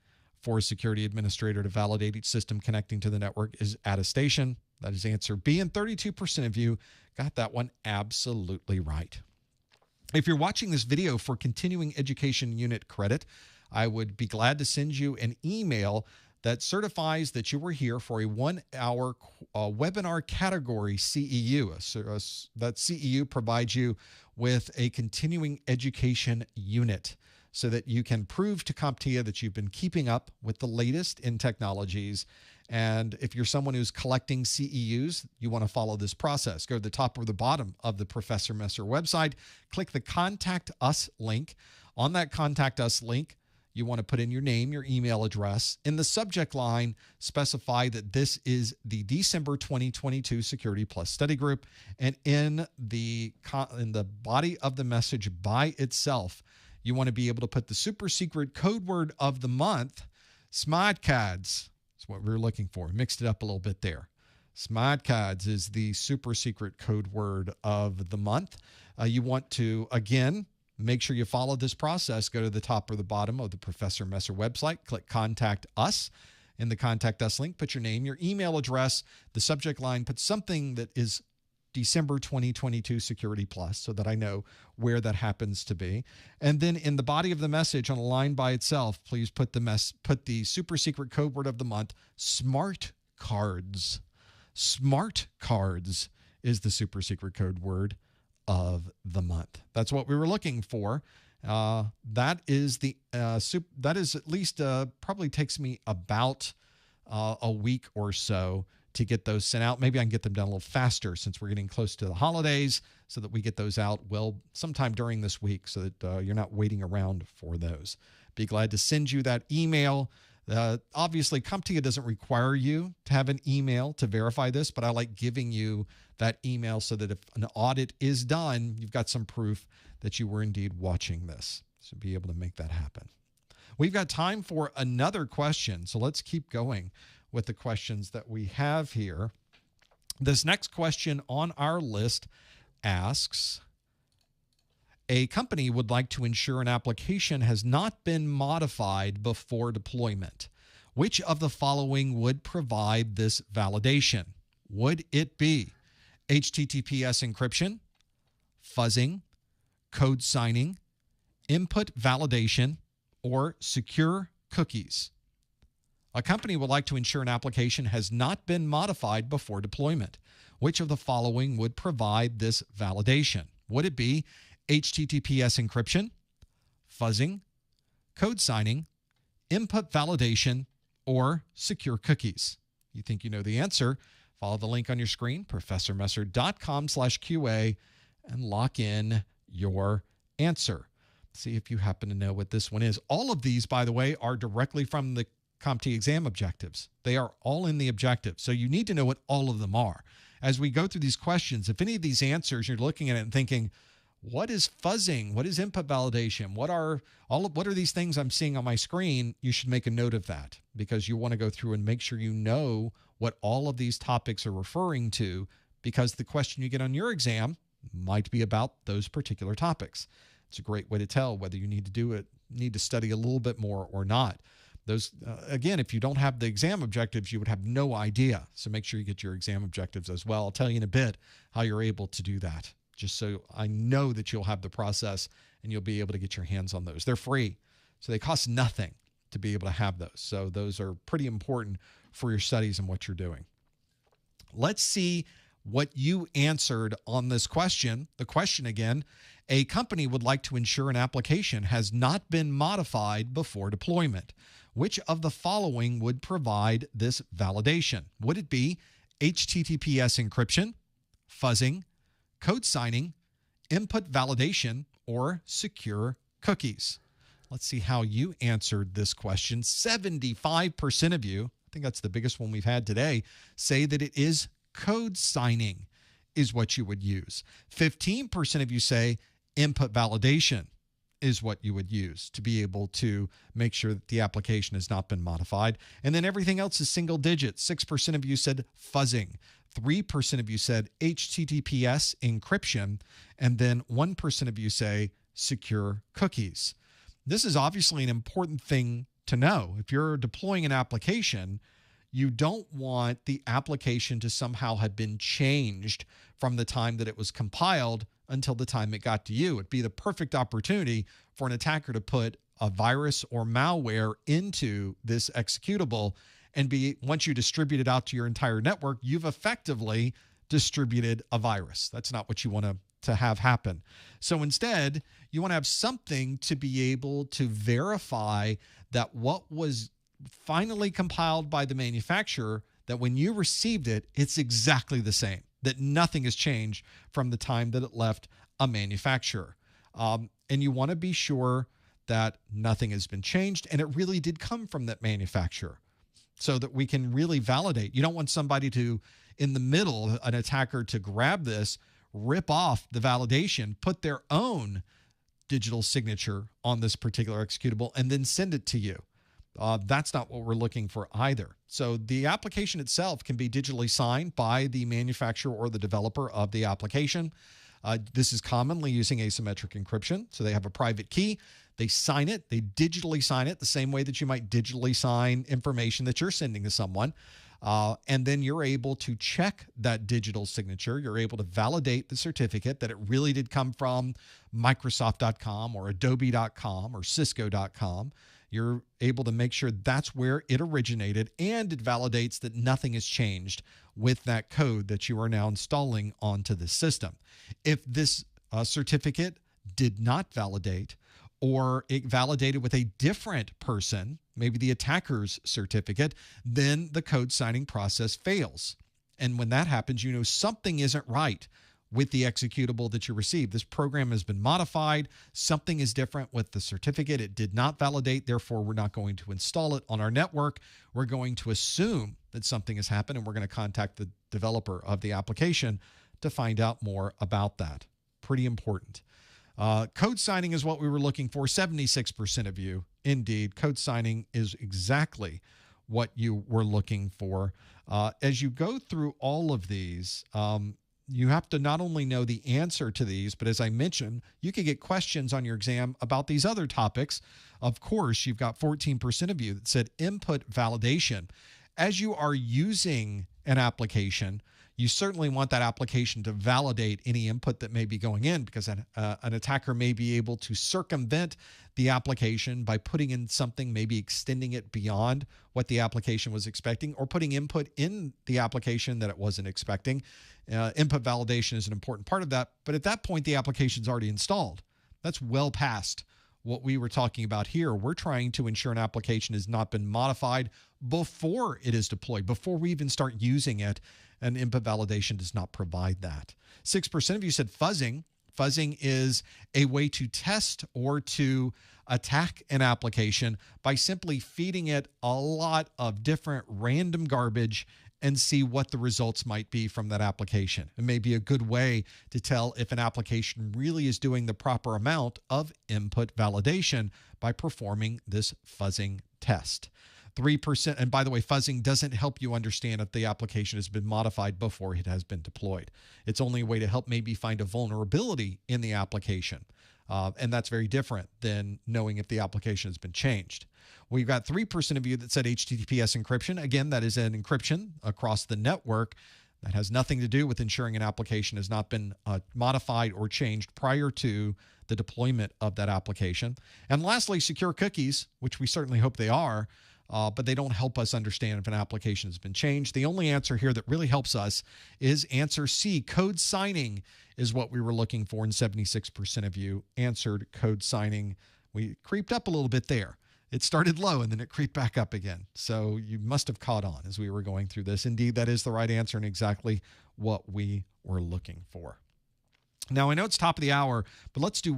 for a security administrator to validate each system connecting to the network is attestation. That is answer B, and 32% of you got that one absolutely right. If you're watching this video for continuing education unit credit, I would be glad to send you an email that certifies that you were here for a 1-hour webinar category CEU. That CEU provides you with a continuing education unit so that you can prove to CompTIA that you've been keeping up with the latest in technologies. And if you're someone who's collecting CEUs, you want to follow this process. Go to the top or the bottom of the Professor Messer website, click the Contact Us link. On that Contact Us link, you want to put in your name, your email address. In the subject line, specify that this is the December 2022 Security Plus Study Group. And in the body of the message by itself, you want to be able to put the super secret code word of the month, SModCADs. That's what we were looking for. Mixed it up a little bit there. SModCADs is the super secret code word of the month. You want to, again, make sure you follow this process. Go to the top or the bottom of the Professor Messer website. Click Contact Us. In the Contact Us link, put your name, your email address, the subject line, put something that is December 2022 Security Plus so that I know where that happens to be. And then in the body of the message on a line by itself, please put the super secret code word of the month, Smart Cards. Smart Cards is the super secret code word of the month. That's what we were looking for. That is at least probably takes me about a week or so to get those sent out. Maybe I can get them done a little faster since we're getting close to the holidays so that we get those out sometime during this week so that you're not waiting around for those. Be glad to send you that email. Obviously, CompTIA doesn't require you to have an email to verify this, but I like giving you that email so that if an audit is done, you've got some proof that you were indeed watching this. So be able to make that happen. We've got time for another question, so let's keep going with the questions that we have here. This next question on our list asks, a company would like to ensure an application has not been modified before deployment. Which of the following would provide this validation? Would it be HTTPS encryption, fuzzing, code signing, input validation, or secure cookies? A company would like to ensure an application has not been modified before deployment. Which of the following would provide this validation? Would it be HTTPS encryption, fuzzing, code signing, input validation, or secure cookies? You think you know the answer? Follow the link on your screen, professormesser.com/QA, and lock in your answer. See if you happen to know what this one is. All of these, by the way, are directly from the CompTIA exam objectives. They are all in the objectives. So you need to know what all of them are. As we go through these questions, if any of these answers, you're looking at it and thinking, what is fuzzing? What is input validation? What are these things I'm seeing on my screen? You should make a note of that because you want to go through and make sure you know what all of these topics are referring to, because the question you get on your exam might be about those particular topics. It's a great way to tell whether you need to study a little bit more or not. Those, again, if you don't have the exam objectives, you would have no idea. So make sure you get your exam objectives as well. I'll tell you in a bit how you're able to do that, just so I know that you'll have the process and you'll be able to get your hands on those. They're free, so they cost nothing to be able to have those. So those are pretty important for your studies and what you're doing. Let's see what you answered on this question. The question again, a company would like to ensure an application has not been modified before deployment. Which of the following would provide this validation? Would it be HTTPS encryption, fuzzing, code signing, input validation, or secure cookies? Let's see how you answered this question. 75% of you, I think that's the biggest one we've had today, say that it is code signing is what you would use. 15% of you say input validation is what you would use to be able to make sure that the application has not been modified. And then everything else is single digits. 6% of you said fuzzing. 3% of you said HTTPS encryption. And then 1% of you say secure cookies. This is obviously an important thing to know. If you're deploying an application, you don't want the application to somehow have been changed from the time that it was compiled until the time it got to you. It'd be the perfect opportunity for an attacker to put a virus or malware into this executable and once you distribute it out to your entire network, you've effectively distributed a virus. That's not what you want to have happen. So instead, you want to have something to be able to verify that what was finally compiled by the manufacturer, that when you received it, it's exactly the same, that nothing has changed from the time that it left a manufacturer. And you want to be sure that nothing has been changed and it really did come from that manufacturer so that we can really validate. You don't want somebody to, in the middle, an attacker to grab this, rip off the validation, put their own digital signature on this particular executable, and then send it to you. That's not what we're looking for either. So the application itself can be digitally signed by the manufacturer or the developer of the application. This is commonly using asymmetric encryption. So they have a private key. They sign it. They digitally sign it the same way that you might digitally sign information that you're sending to someone. And then you're able to check that digital signature. You're able to validate the certificate that it really did come from Microsoft.com or Adobe.com or Cisco.com. You're able to make sure that's where it originated, and it validates that nothing has changed with that code that you are now installing onto the system. If this certificate did not validate, or it validated with a different person, maybe the attacker's certificate, then the code signing process fails. And when that happens, you know something isn't right with the executable that you received. This program has been modified. Something is different with the certificate. It did not validate. Therefore, we're not going to install it on our network. We're going to assume that something has happened, and we're going to contact the developer of the application to find out more about that. Pretty important. Code signing is what we were looking for. 76% of you, indeed. Code signing is exactly what you were looking for. As you go through all of these, you have to not only know the answer to these, but as I mentioned, you could get questions on your exam about these other topics. Of course, you've got 14% of you that said input validation. As you are using an application, you certainly want that application to validate any input that may be going in, because an attacker may be able to circumvent the application by putting in something, maybe extending it beyond what the application was expecting, or putting input in the application that it wasn't expecting. Input validation is an important part of that, but at that point, the application's already installed. That's well past what we were talking about here. We're trying to ensure an application has not been modified before it is deployed, before we even start using it, and input validation does not provide that. 6% of you said fuzzing. Fuzzing is a way to test or to attack an application by simply feeding it a lot of different random garbage and see what the results might be from that application. It may be a good way to tell if an application really is doing the proper amount of input validation by performing this fuzzing test. 3%, and by the way, fuzzing doesn't help you understand if the application has been modified before it has been deployed. It's only a way to help maybe find a vulnerability in the application. And that's very different than knowing if the application has been changed. We've got 3% of you that said HTTPS encryption. Again, that is an encryption across the network. That has nothing to do with ensuring an application has not been modified or changed prior to the deployment of that application. And lastly, secure cookies, which we certainly hope they are, but they don't help us understand if an application has been changed. The only answer here that really helps us is answer C. Code signing is what we were looking for, and 76% of you answered code signing. We creeped up a little bit there. It started low and then it creeped back up again. So you must have caught on as we were going through this. Indeed, that is the right answer and exactly what we were looking for. Now, I know it's top of the hour, but let's do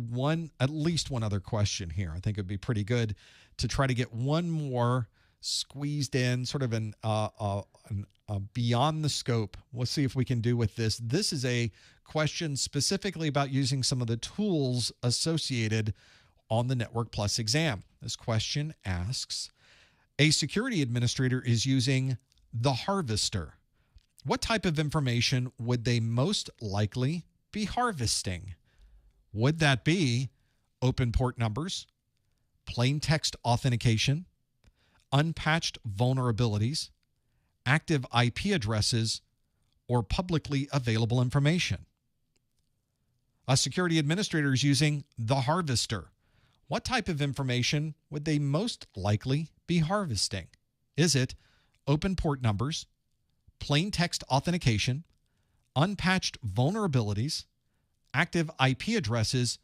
at least one other question here. I think it'd be pretty good to try to get one more squeezed in, sort of an beyond the scope. We'll see if we can do with this. This is a question specifically about using some of the tools associated on the Network Plus exam. This question asks, a security administrator is using the harvester. What type of information would they most likely be harvesting? Would that be open port numbers, plain text authentication, unpatched vulnerabilities, active IP addresses, or publicly available information? A security administrator is using the harvester. What type of information would they most likely be harvesting? Is it open port numbers, plain text authentication, unpatched vulnerabilities, active IP addresses,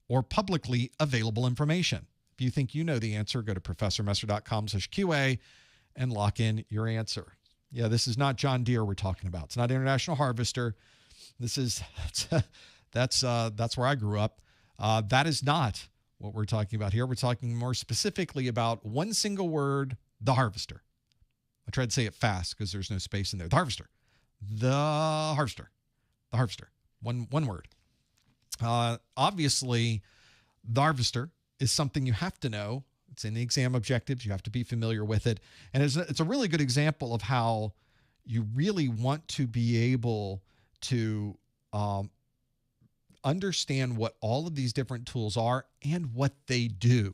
or publicly available information? If you think you know the answer, go to professormesser.com/QA and lock in your answer. Yeah, this is not John Deere we're talking about. It's not International Harvester. This is that's where I grew up. That is not what we're talking about here. We're talking more specifically about one single word, the harvester. I tried to say it fast because there's no space in there. The harvester. The harvester. The harvester. One word. Obviously, the harvester is something you have to know. It's in the exam objectives. You have to be familiar with it. And it's a really good example of how you really want to be able to understand what all of these different tools are and what they do.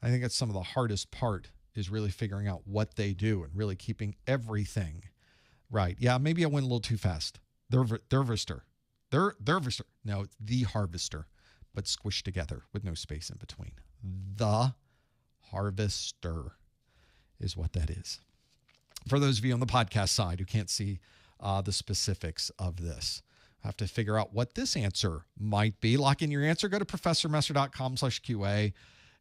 I think that's some of the hardest part, is really figuring out what they do and really keeping everything right. Yeah, maybe I went a little too fast. The harvester. No, it's the harvester, but squished together with no space in between. The harvester is what that is. For those of you on the podcast side who can't see the specifics of this, have to figure out what this answer might be. Lock in your answer. Go to professormesser.com/QA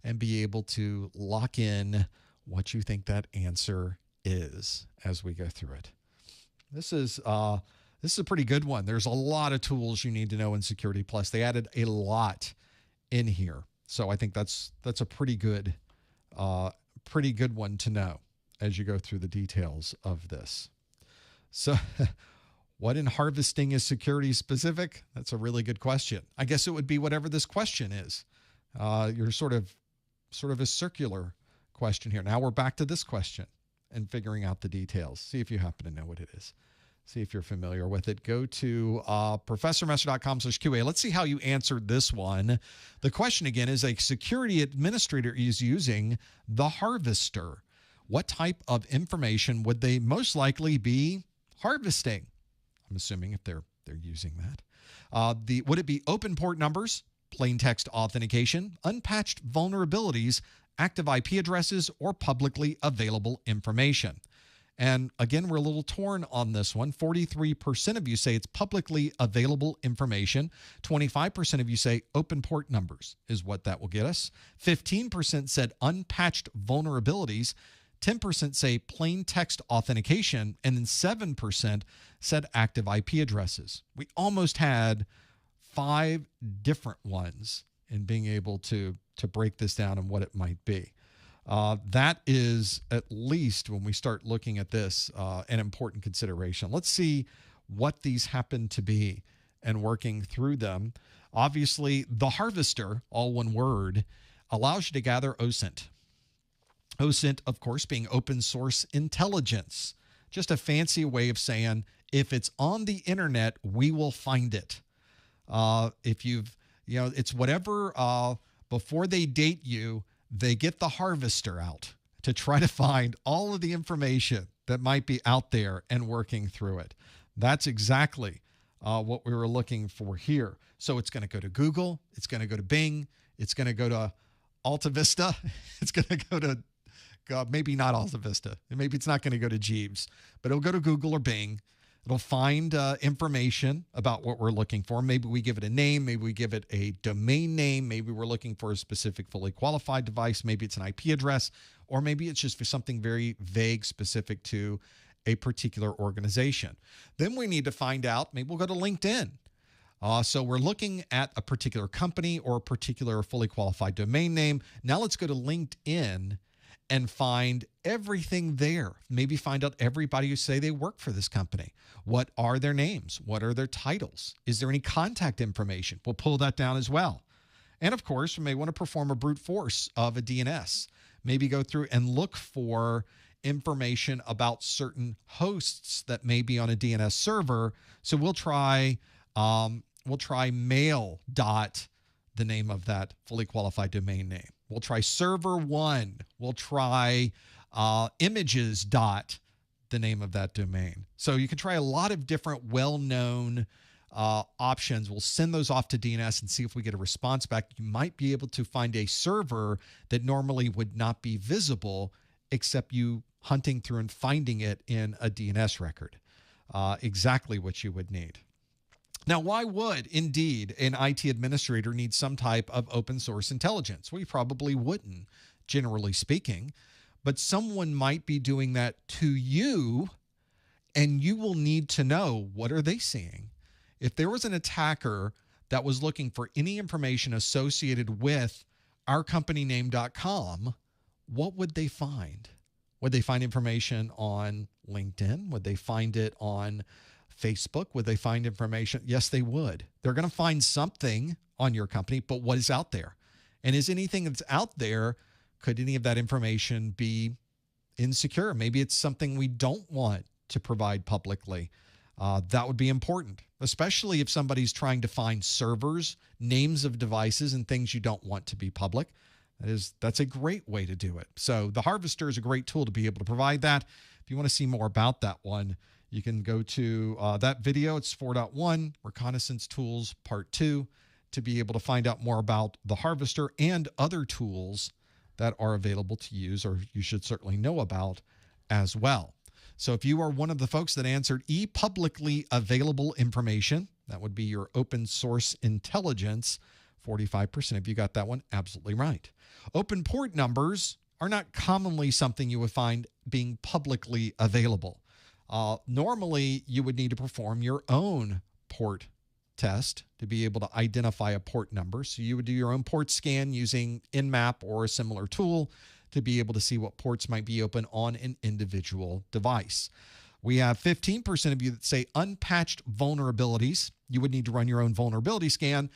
and be able to lock in what you think that answer is as we go through it. This is a pretty good one. There's a lot of tools you need to know in Security Plus. They added a lot in here, so I think that's a pretty good one to know as you go through the details of this. So, what in harvesting is security specific? That's a really good question. I guess it would be whatever this question is. You're sort of a circular question here. Now we're back to this question and figuring out the details. See if you happen to know what it is. See if you're familiar with it. Go to professormesser.com/QA. Let's see how you answered this one. The question again is, a security administrator is using the harvester. What type of information would they most likely be harvesting? I'm assuming if they're using that. Would it be open port numbers, plain text authentication, unpatched vulnerabilities, active IP addresses, or publicly available information? And again, we're a little torn on this one. 43% of you say it's publicly available information. 25% of you say open port numbers is what that will get us. 15% said unpatched vulnerabilities. 10% say plain text authentication. And then 7% said active IP addresses. We almost had 5 different ones in being able to break this down and what it might be. That is, at least when we start looking at this, an important consideration. Let's see what these happen to be and working through them. Obviously, the harvester, all one word, allows you to gather OSINT. OSINT, of course, being open source intelligence. Just a fancy way of saying, if it's on the internet, we will find it. If you've, it's whatever, before they date you, they get the harvester out to try to find all of the information that might be out there and working through it. That's exactly what we were looking for here. So it's going to go to Google. It's going to go to Bing. It's going to go to Alta Vista. It's going to go to, maybe not Alta Vista. Maybe it's not going to go to Jeeves, but it'll go to Google or Bing. It'll find information about what we're looking for. Maybe we give it a name. Maybe we give it a domain name. Maybe we're looking for a specific fully qualified device. Maybe it's an IP address, or maybe it's just for something very vague, specific to a particular organization. Then we need to find out, maybe we'll go to LinkedIn. So we're looking at a particular company or a particular fully qualified domain name. Now let's go to LinkedIn and find everything there. Maybe find out everybody who say they work for this company. What are their names? What are their titles? Is there any contact information? We'll pull that down as well. And of course, we may want to perform a brute force of a DNS. Maybe go through and look for information about certain hosts that may be on a DNS server. So we'll try mail dot the name of that fully qualified domain name. We'll try server one. We'll try images dot the name of that domain. So you can try a lot of different well-known options. We'll send those off to DNS and see if we get a response back. You might be able to find a server that normally would not be visible, except you hunting through and finding it in a DNS record. Exactly what you would need. Now, why would indeed an IT administrator need some type of open source intelligence? Well, you probably wouldn't, generally speaking, but someone might be doing that to you, and you will need to know, what are they seeing? If there was an attacker that was looking for any information associated with ourcompanyname.com, what would they find? Would they find information on LinkedIn? Would they find it on Facebook? Would they find information? Yes, they would. They're going to find something on your company, but what is out there? And is anything that's out there, could any of that information be insecure? Maybe it's something we don't want to provide publicly. That would be important, especially if somebody's trying to find servers, names of devices, and things you don't want to be public. That's a great way to do it. So the Harvester is a great tool to be able to provide that. If you want to see more about that one, you can go to that video. It's 4.1, Reconnaissance Tools Part 2, to be able to find out more about the Harvester and other tools that are available to use, or you should certainly know about as well. So if you are one of the folks that answered publicly available information, that would be your open source intelligence, 45% of you got that one absolutely right. Open port numbers are not commonly something you would find being publicly available. Normally, you would need to perform your own port test to be able to identify a port number. So you would do your own port scan using Nmap or a similar tool to be able to see what ports might be open on an individual device. We have 15% of you that say unpatched vulnerabilities. You would need to run your own vulnerability scan.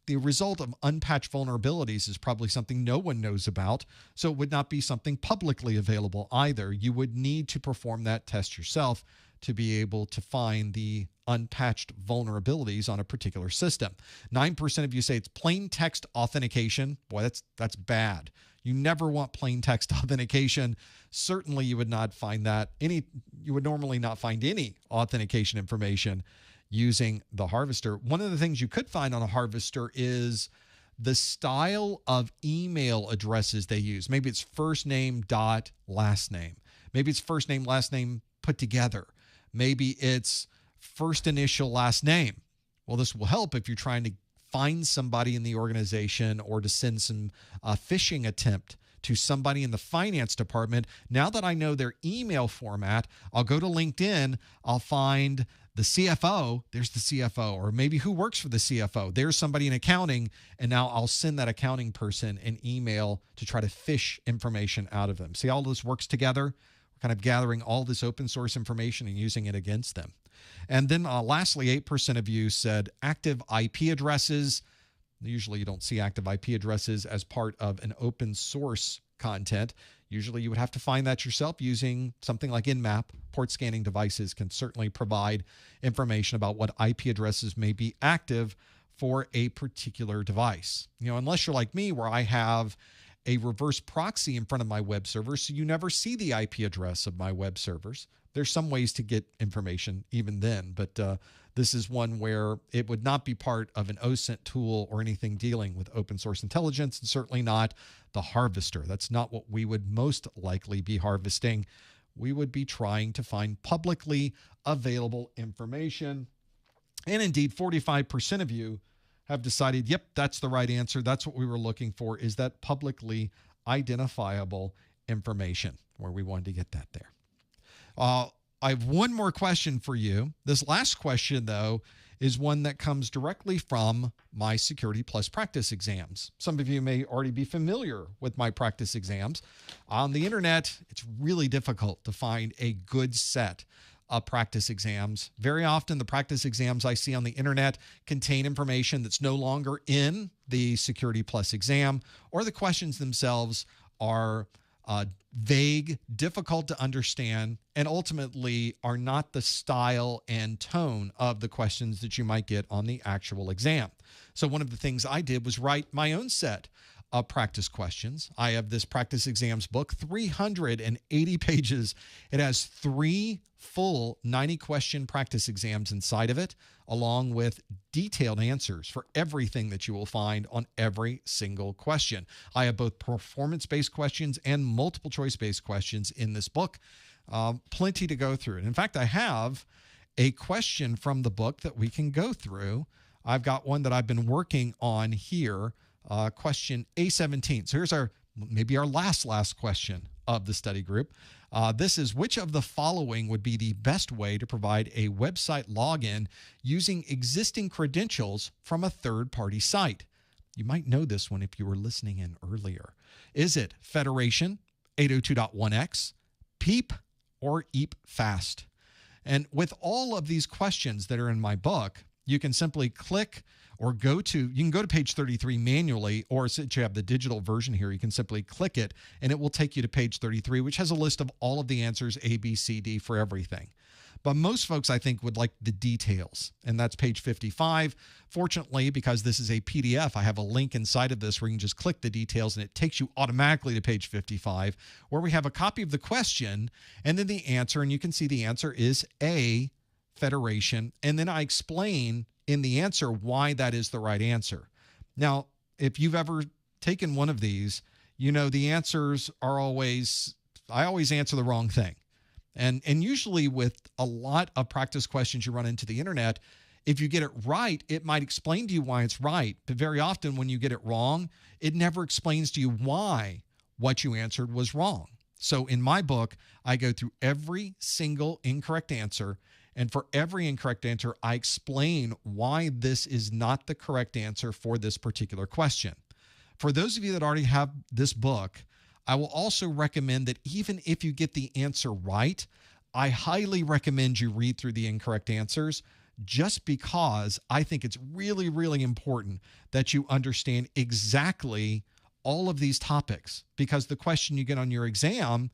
The result of unpatched vulnerabilities is probably something no one knows about, so it would not be something publicly available either. You would need to perform that test yourself to be able to find the unpatched vulnerabilities on a particular system. 9% of you say it's plain text authentication. Boy, that's bad. You never want plain text authentication. Certainly you would not find that. You would normally not find any authentication information using the Harvester. One of the things you could find on a Harvester is the style of email addresses they use. Maybe it's first name dot last name. Maybe it's first name, last name put together. Maybe it's first initial, last name. Well, this will help if you're trying to find somebody in the organization or to send some phishing attempt to somebody in the finance department. Now that I know their email format, I'll go to LinkedIn, I'll find the CFO, there's the CFO, or maybe who works for the CFO. There's somebody in accounting, and now I'll send that accounting person an email to try to fish information out of them. See, all this works together. We're kind of gathering all this open source information and using it against them. And then lastly, 8% of you said active IP addresses. Usually you don't see active IP addresses as part of an open source content. Usually you would have to find that yourself using something like Nmap. Port scanning devices can certainly provide information about what IP addresses may be active for a particular device. You know, unless you're like me, where I have a reverse proxy in front of my web server, so you never see the IP address of my web servers. There's some ways to get information even then, but this is one where it would not be part of an OSINT tool or anything dealing with open source intelligence, and certainly not the Harvester. That's not what we would most likely be harvesting. We would be trying to find publicly available information. And indeed, 45% of you have decided, yep, that's the right answer. That's what we were looking for, is that publicly identifiable information, where we wanted to get that there. I have one more question for you. This last question, though, is one that comes directly from my Security Plus practice exams. Some of you may already be familiar with my practice exams. On the internet, it's really difficult to find a good set practice exams. Very often, the practice exams I see on the internet contain information that's no longer in the Security Plus exam, or the questions themselves are vague, difficult to understand, and ultimately are not the style and tone of the questions that you might get on the actual exam. So one of the things I did was write my own set of practice questions. I have this practice exams book, 380 pages. It has 3 full 90-question practice exams inside of it, along with detailed answers for everything that you will find on every single question. I have both performance-based questions and multiple choice-based questions in this book. Plenty to go through. And in fact, I have a question from the book that we can go through. I've got one that I've been working on here, question A17. So here's maybe our last question of the study group. This is, which of the following would be the best way to provide a website login using existing credentials from a third-party site? You might know this one if you were listening in earlier. Is it Federation, 802.1x, PEEP, or EAP Fast? And with all of these questions that are in my book, you can simply click or you can go to page 33 manually, or since you have the digital version here, you can simply click it and it will take you to page 33, which has a list of all of the answers, A, B, C, D, for everything. But most folks, I think, would like the details, and that's page 55. Fortunately, because this is a PDF, I have a link inside of this where you can just click the details and it takes you automatically to page 55, where we have a copy of the question and then the answer, and you can see the answer is A, Federation, and then I explain in the answer why that is the right answer. Now, if you've ever taken one of these, you know the answers are I always answer the wrong thing. And usually with a lot of practice questions you run into the internet, if you get it right, it might explain to you why it's right. But very often when you get it wrong, it never explains to you why what you answered was wrong. So in my book, I go through every single incorrect answer, and for every incorrect answer, I explain why this is not the correct answer for this particular question. For those of you that already have this book, I will also recommend that even if you get the answer right, I highly recommend you read through the incorrect answers, just because I think it's really, really important that you understand exactly all of these topics, because the question you get on your exam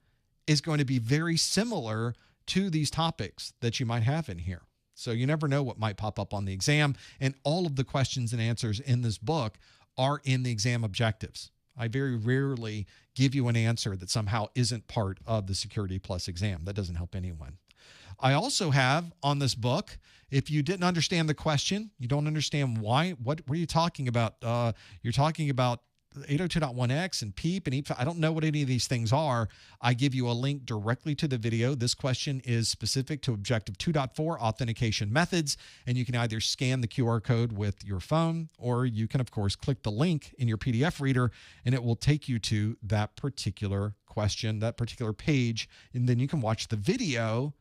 is going to be very similar to these topics that you might have in here. So you never know what might pop up on the exam, and all of the questions and answers in this book are in the exam objectives. I very rarely give you an answer that somehow isn't part of the Security Plus exam. That doesn't help anyone. I also have on this book, if you didn't understand the question, you don't understand why, what are you talking about? You're talking about 802.1x and PEEP and EAP. I don't know what any of these things are. I give you a link directly to the video. This question is specific to Objective 2.4 authentication methods, and you can either scan the QR code with your phone, or you can, of course, click the link in your PDF reader, and it will take you to that particular question, that particular page, and then you can watch the video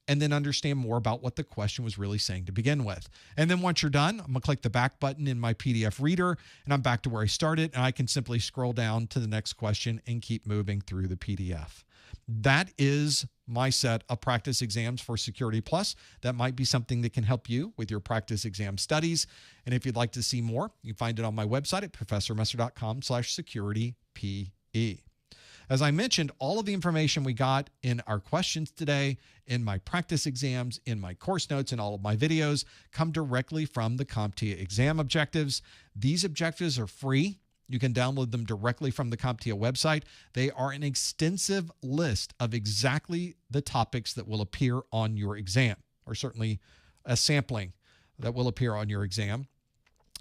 and then understand more about what the question was really saying to begin with. And then once you're done, I'm going to click the back button in my PDF reader, and I'm back to where I started, and I can simply scroll down to the next question and keep moving through the PDF. That is my set of practice exams for Security Plus. That might be something that can help you with your practice exam studies. And if you'd like to see more, you can find it on my website at professormesser.com/securitype. As I mentioned, all of the information we got in our questions today, in my practice exams, in my course notes, and all of my videos come directly from the CompTIA exam objectives. These objectives are free. You can download them directly from the CompTIA website. They are an extensive list of exactly the topics that will appear on your exam, or certainly a sampling that will appear on your exam.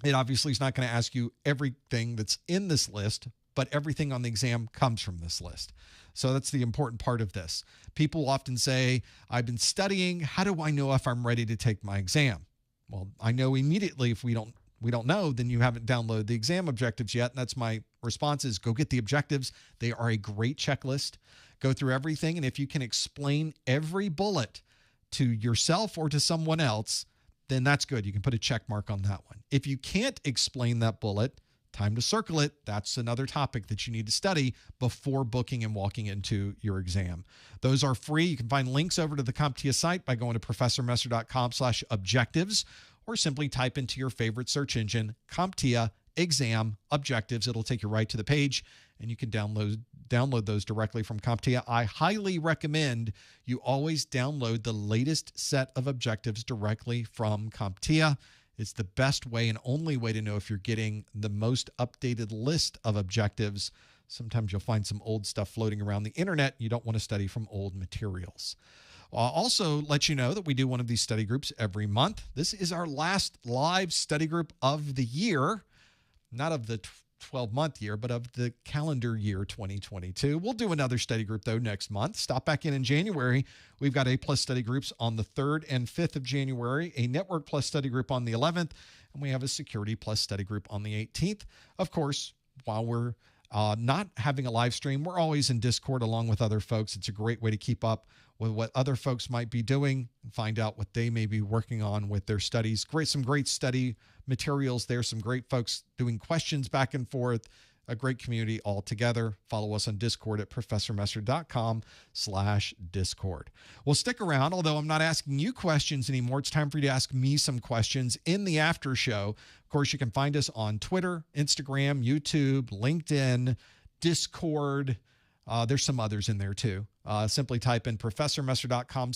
It obviously is not going to ask you everything that's in this list, but everything on the exam comes from this list. So that's the important part of this. People often say, I've been studying. How do I know if I'm ready to take my exam? Well, I know immediately if we don't know, then you haven't downloaded the exam objectives yet. And that's my response is go get the objectives. They are a great checklist. Go through everything. And if you can explain every bullet to yourself or to someone else, then that's good. You can put a check mark on that one. If you can't explain that bullet time to circle it. That's another topic that you need to study before booking and walking into your exam. Those are free. You can find links over to the CompTIA site by going to professormesser.com/objectives, or simply type into your favorite search engine, CompTIA Exam Objectives. It'll take you right to the page, and you can download those directly from CompTIA. I highly recommend you always download the latest set of objectives directly from CompTIA. It's the best way and only way to know if you're getting the most updated list of objectives. Sometimes you'll find some old stuff floating around the internet. You don't want to study from old materials. I'll also let you know that we do one of these study groups every month. This is our last live study group of the year, not of the 12-month year, but of the calendar year 2022. We'll do another study group, though, next month. Stop back in January. We've got A+ study groups on the 3rd and 5th of January, a Network Plus study group on the 11th, and we have a Security Plus study group on the 18th. Of course, while we're not having a live stream, we're always in Discord along with other folks. It's a great way to keep up with what other folks might be doing and find out what they may be working on with their studies. Some great study materials there, some great folks doing questions back and forth, a great community all together. Follow us on Discord at professormesser.com/Discord. Well, stick around, although I'm not asking you questions anymore. It's time for you to ask me some questions in the after show. Of course, you can find us on Twitter, Instagram, YouTube, LinkedIn, Discord. There's some others in there too. Simply type in professormesser.com/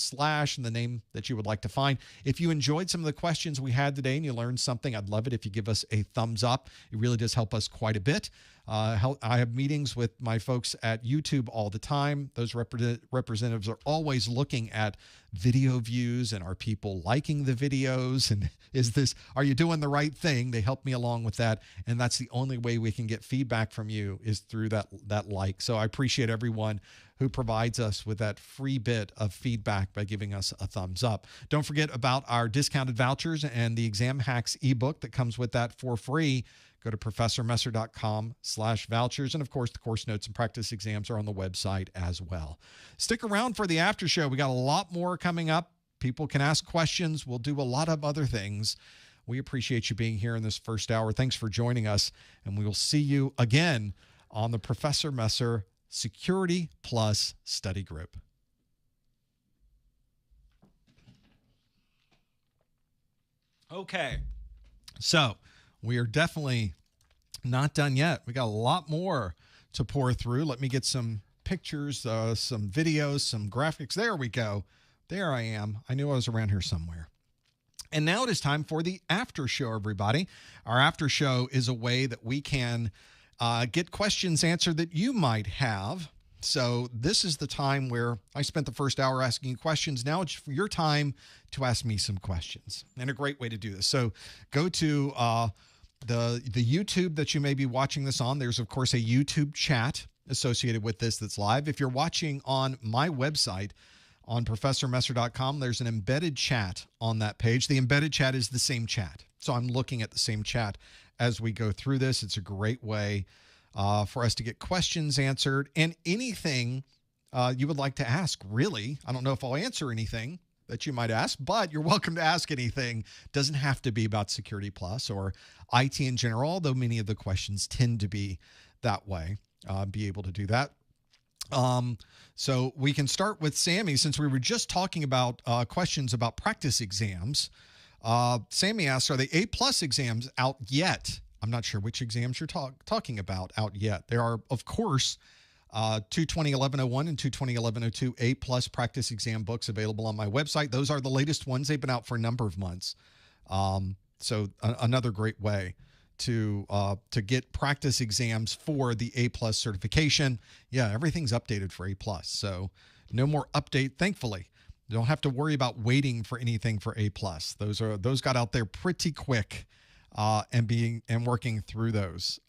and the name that you would like to find. If you enjoyed some of the questions we had today and you learned something, I'd love it if you give us a thumbs up. It really does help us quite a bit. I have meetings with my folks at YouTube all the time. Those representatives are always looking at video views and are people liking the videos, and are you doing the right thing? They help me along with that, and that's the only way we can get feedback from you is through that like. So I appreciate everyone who provides us with that free bit of feedback by giving us a thumbs up. Don't forget about our discounted vouchers and the Exam Hacks ebook that comes with that for free. Go to professormesser.com/vouchers. And of course, the course notes and practice exams are on the website as well. Stick around for the after show. We got a lot more coming up. People can ask questions. We'll do a lot of other things. We appreciate you being here in this first hour. Thanks for joining us. And we will see you again on the Professor Messer Security Plus Study Group. Okay, so we are definitely not done yet. We got a lot more to pour through. Let me get some pictures, some videos, some graphics. There we go. There I am. I knew I was around here somewhere. And now it is time for the after show, everybody. Our after show is a way that we can get questions answered that you might have. So this is the time where I spent the first hour asking you questions. Now it's your time to ask me some questions, and a great way to do this. So go to the YouTube that you may be watching this on. There's, of course, a YouTube chat associated with this that's live. If you're watching on my website on professormesser.com, there's an embedded chat on that page. The embedded chat is the same chat. So I'm looking at the same chat as we go through this. It's a great way for us to get questions answered and anything you would like to ask, really. I don't know if I'll answer anything that you might ask, but you're welcome to ask anything. Doesn't have to be about Security Plus or IT in general, although many of the questions tend to be that way. Be able to do that. So we can start with Sammy, since we were just talking about questions about practice exams. Sammy asks, are the A+ exams out yet? I'm not sure which exams you're talking about out yet. There are, of course, 2201101 and 2201102 A+ practice exam books available on my website. Those are the latest ones. They've been out for a number of months. So another great way to get practice exams for the A+ certification. Yeah, everything's updated for A+. So no more update, thankfully. You don't have to worry about waiting for anything for A+. Those got out there pretty quick, and working through those.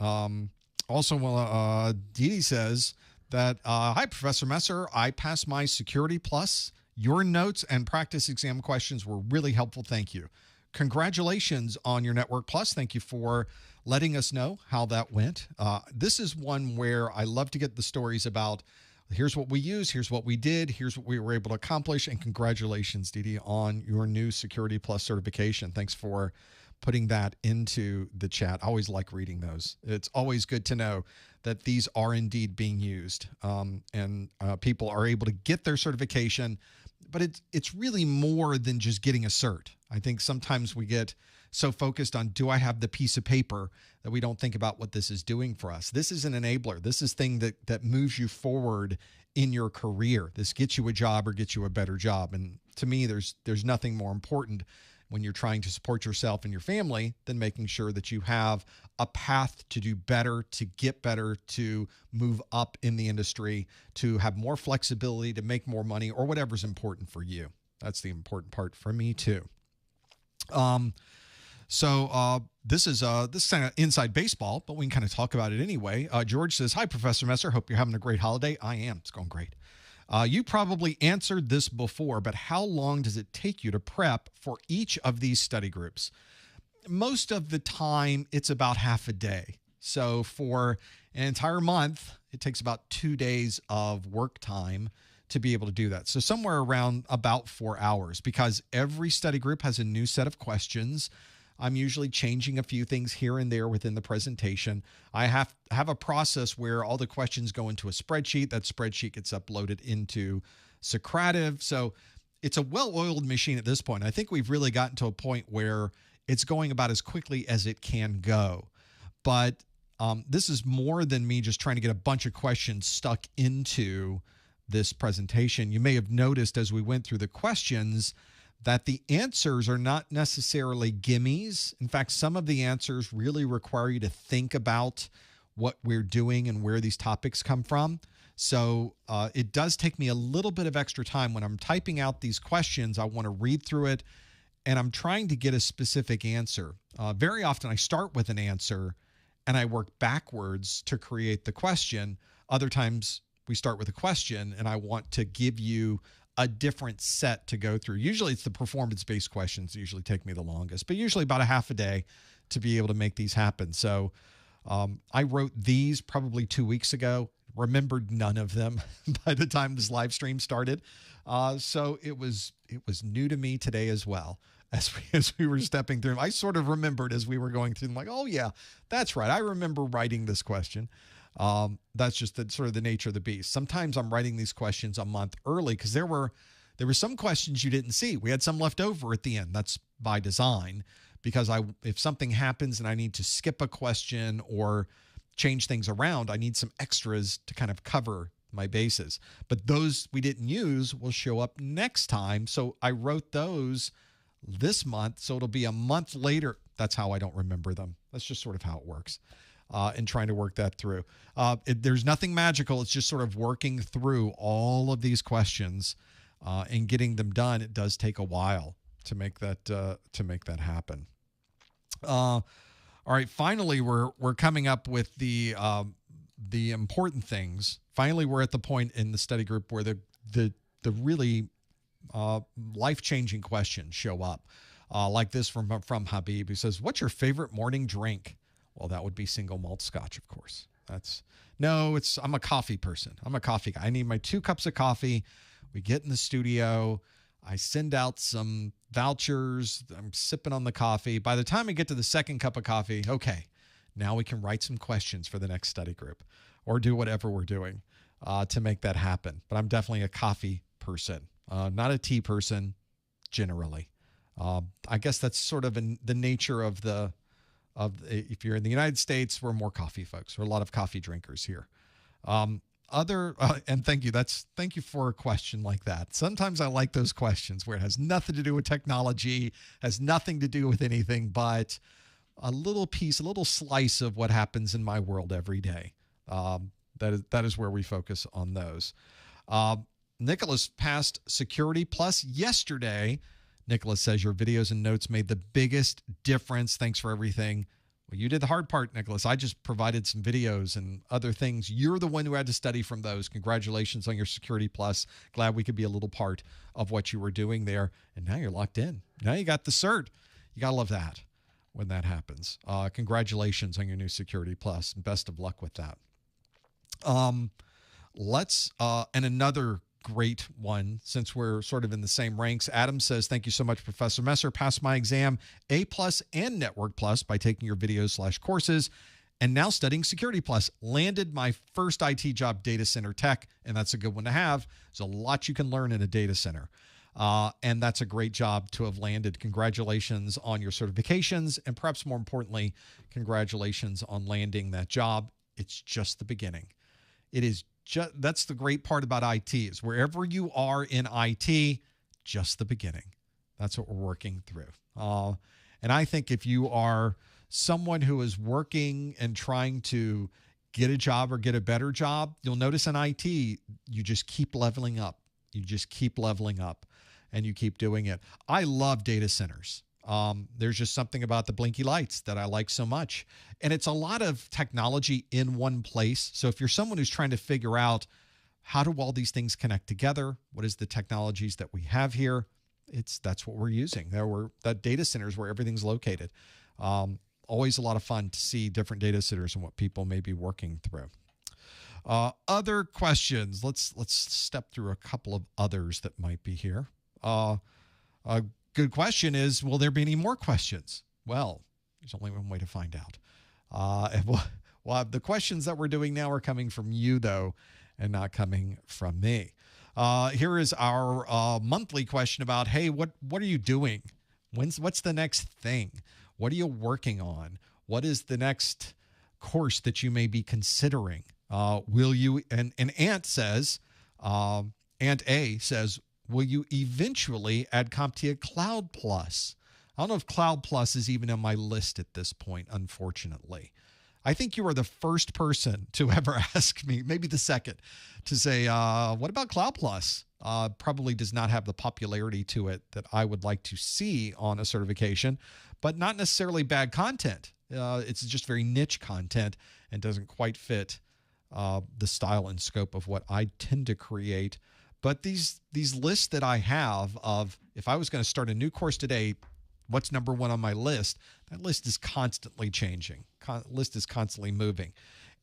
Also, Dee says that, hi, Professor Messer. I passed my Security Plus. Your notes and practice exam questions were really helpful. Thank you. Congratulations on your Network Plus. Thank you for letting us know how that went. This is one where I love to get the stories about here's what we use, here's what we did, here's what we were able to accomplish, and congratulations, Dee, on your new Security Plus certification. Thanks for putting that into the chat. I always like reading those. It's always good to know that these are indeed being used, and people are able to get their certification. But it's really more than just getting a cert. I think sometimes we get so focused on, do I have the piece of paper, that we don't think about what this is doing for us. This is an enabler. This is thing that moves you forward in your career. This gets you a job or gets you a better job. And to me, there's nothing more important when you're trying to support yourself and your family than making sure that you have a path to do better, to get better, to move up in the industry, to have more flexibility, to make more money, or whatever's important for you. That's the important part for me too. This is kind of inside baseball, but we can kind of talk about it anyway. George says, "Hi, Professor Messer. Hope you're having a great holiday." I am. It's going great. You probably answered this before, but how long does it take you to prep for each of these study groups? Most of the time, it's about half a day. So for an entire month, it takes about 2 days of work time to be able to do that. So somewhere around about 4 hours, because every study group has a new set of questions. I'm usually changing a few things here and there within the presentation. I have a process where all the questions go into a spreadsheet. That spreadsheet gets uploaded into Socrative. So it's a well-oiled machine at this point. I think we've really gotten to a point where it's going about as quickly as it can go. But this is more than me just trying to get a bunch of questions stuck into this presentation. You may have noticed as we went through the questions that the answers are not necessarily gimmies. In fact, some of the answers really require you to think about what we're doing and where these topics come from. So it does take me a little bit of extra time when I'm typing out these questions. I want to read through it, and I'm trying to get a specific answer. Very often I start with an answer and I work backwards to create the question. Other times we start with a question and I want to give you a different set to go through. Usually it's the performance-based questions that usually take me the longest, but usually about a half a day to be able to make these happen. So I wrote these probably 2 weeks ago, remembered none of them by the time this live stream started. So it was new to me today as well. As we were stepping through, I sort of remembered as we were going through them, like, oh yeah, that's right. I remember writing this question. That's just sort of the nature of the beast. Sometimes I'm writing these questions a month early because there were some questions you didn't see. We had some left over at the end. That's by design, because if something happens and I need to skip a question or change things around, I need some extras to kind of cover my bases. But those we didn't use will show up next time. So I wrote those this month, so it'll be a month later. That's how I don't remember them. That's just sort of how it works. And trying to work that through. There's nothing magical. It's just sort of working through all of these questions and getting them done. It does take a while to make that happen. All right. Finally, we're coming up with the important things. Finally, we're at the point in the study group where the really life-changing questions show up, like this from Habib, who says, "What's your favorite morning drink?" Well, that would be single malt scotch, of course. I'm a coffee person. I'm a coffee guy. I need my 2 cups of coffee. We get in the studio. I send out some vouchers. I'm sipping on the coffee. By the time I get to the second cup of coffee, okay, now we can write some questions for the next study group or do whatever we're doing to make that happen. But I'm definitely a coffee person, not a tea person generally. I guess that's sort of the nature of if you're in the United States, we're more coffee folks. We're a lot of coffee drinkers here. And thank you. Thank you for a question like that. Sometimes I like those questions where it has nothing to do with technology, has nothing to do with anything, but a little piece, a little slice of what happens in my world every day. That is where we focus on those. Nicholas passed Security Plus yesterday. Nicholas says your videos and notes made the biggest difference. Thanks for everything. Well, you did the hard part, Nicholas. I just provided some videos and other things. You're the one who had to study from those. Congratulations on your Security Plus. Glad we could be a little part of what you were doing there. And now you're locked in. Now you got the cert. You got to love that when that happens. Congratulations on your new Security Plus. And best of luck with that. And another great one since we're sort of in the same ranks. Adam says, thank you so much, Professor Messer. Passed my exam A+ and Network Plus by taking your videos/courses and now studying Security Plus. Landed my first IT job, data center tech, and that's a good one to have. There's a lot you can learn in a data center. And that's a great job to have landed. Congratulations on your certifications, and perhaps more importantly, congratulations on landing that job. It's just the beginning. It is just, that's the great part about IT, is wherever you are in IT, just the beginning. That's what we're working through. And I think if you are someone who is working and trying to get a job or get a better job, you'll notice in IT, you just keep leveling up. You just keep leveling up and you keep doing it. I love data centers. There's just something about the blinky lights that I like so much. And it's a lot of technology in one place. So if you're someone who's trying to figure out how do all these things connect together, what is the technologies that we have here, that's what we're using. That data centers where everything's located. Always a lot of fun to see different data centers and what people may be working through. Other questions. Let's step through a couple of others that might be here. A good question is, will there be any more questions? Well, there's only one way to find out. Well, the questions that we're doing now are coming from you, though, and not coming from me. Here is our monthly question about, hey, what are you doing? What's the next thing? What are you working on? What is the next course that you may be considering? Will you, and Ant says, Ant A says, will you eventually add CompTIA Cloud Plus? I don't know if Cloud Plus is even on my list at this point, unfortunately. I think you are the first person to ever ask me, maybe the second, to say, what about Cloud Plus? Probably does not have the popularity to it that I would like to see on a certification, but not necessarily bad content. It's just very niche content and doesn't quite fit the style and scope of what I tend to create. But these lists that I have of, if I was going to start a new course today, what's number one on my list? That list is constantly changing. List is constantly moving.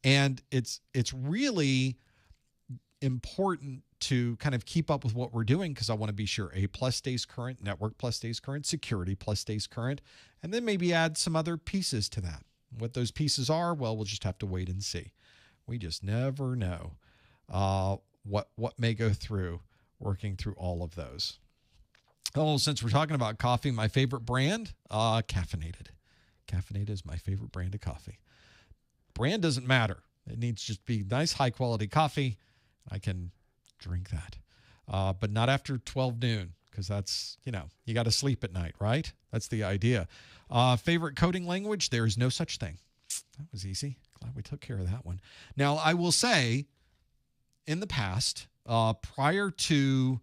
And it's really important to kind of keep up with what we're doing, because I want to be sure A+ stays current, Network Plus stays current, Security Plus stays current, and then maybe add some other pieces to that. What those pieces are, well, we'll just have to wait and see. We just never know what may go through working through all of those. Oh, since we're talking about coffee, my favorite brand, Caffeinated. Caffeinated is my favorite brand of coffee. Brand doesn't matter. It needs to just be nice, high-quality coffee. I can drink that. But not after 12 noon, because that's, you got to sleep at night, right? That's the idea. Favorite coding language? There is no such thing. That was easy. Glad we took care of that one. Now, I will say, in the past, prior to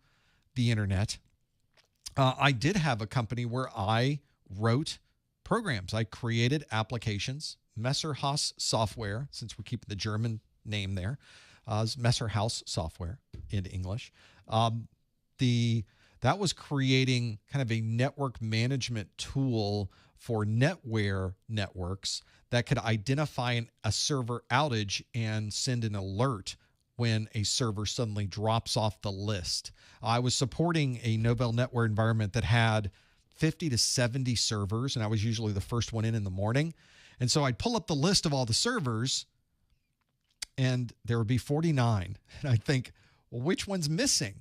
the internet, I did have a company where I wrote programs. I created applications, Messerhaus Software, since we're keeping the German name there, Messerhaus Software in English. That was creating kind of a network management tool for NetWare networks that could identify a server outage and send an alert when a server suddenly drops off the list. I was supporting a Novell NetWare environment that had 50 to 70 servers, and I was usually the first one in the morning. And so I'd pull up the list of all the servers, and there would be 49. And I'd think, well, which one's missing?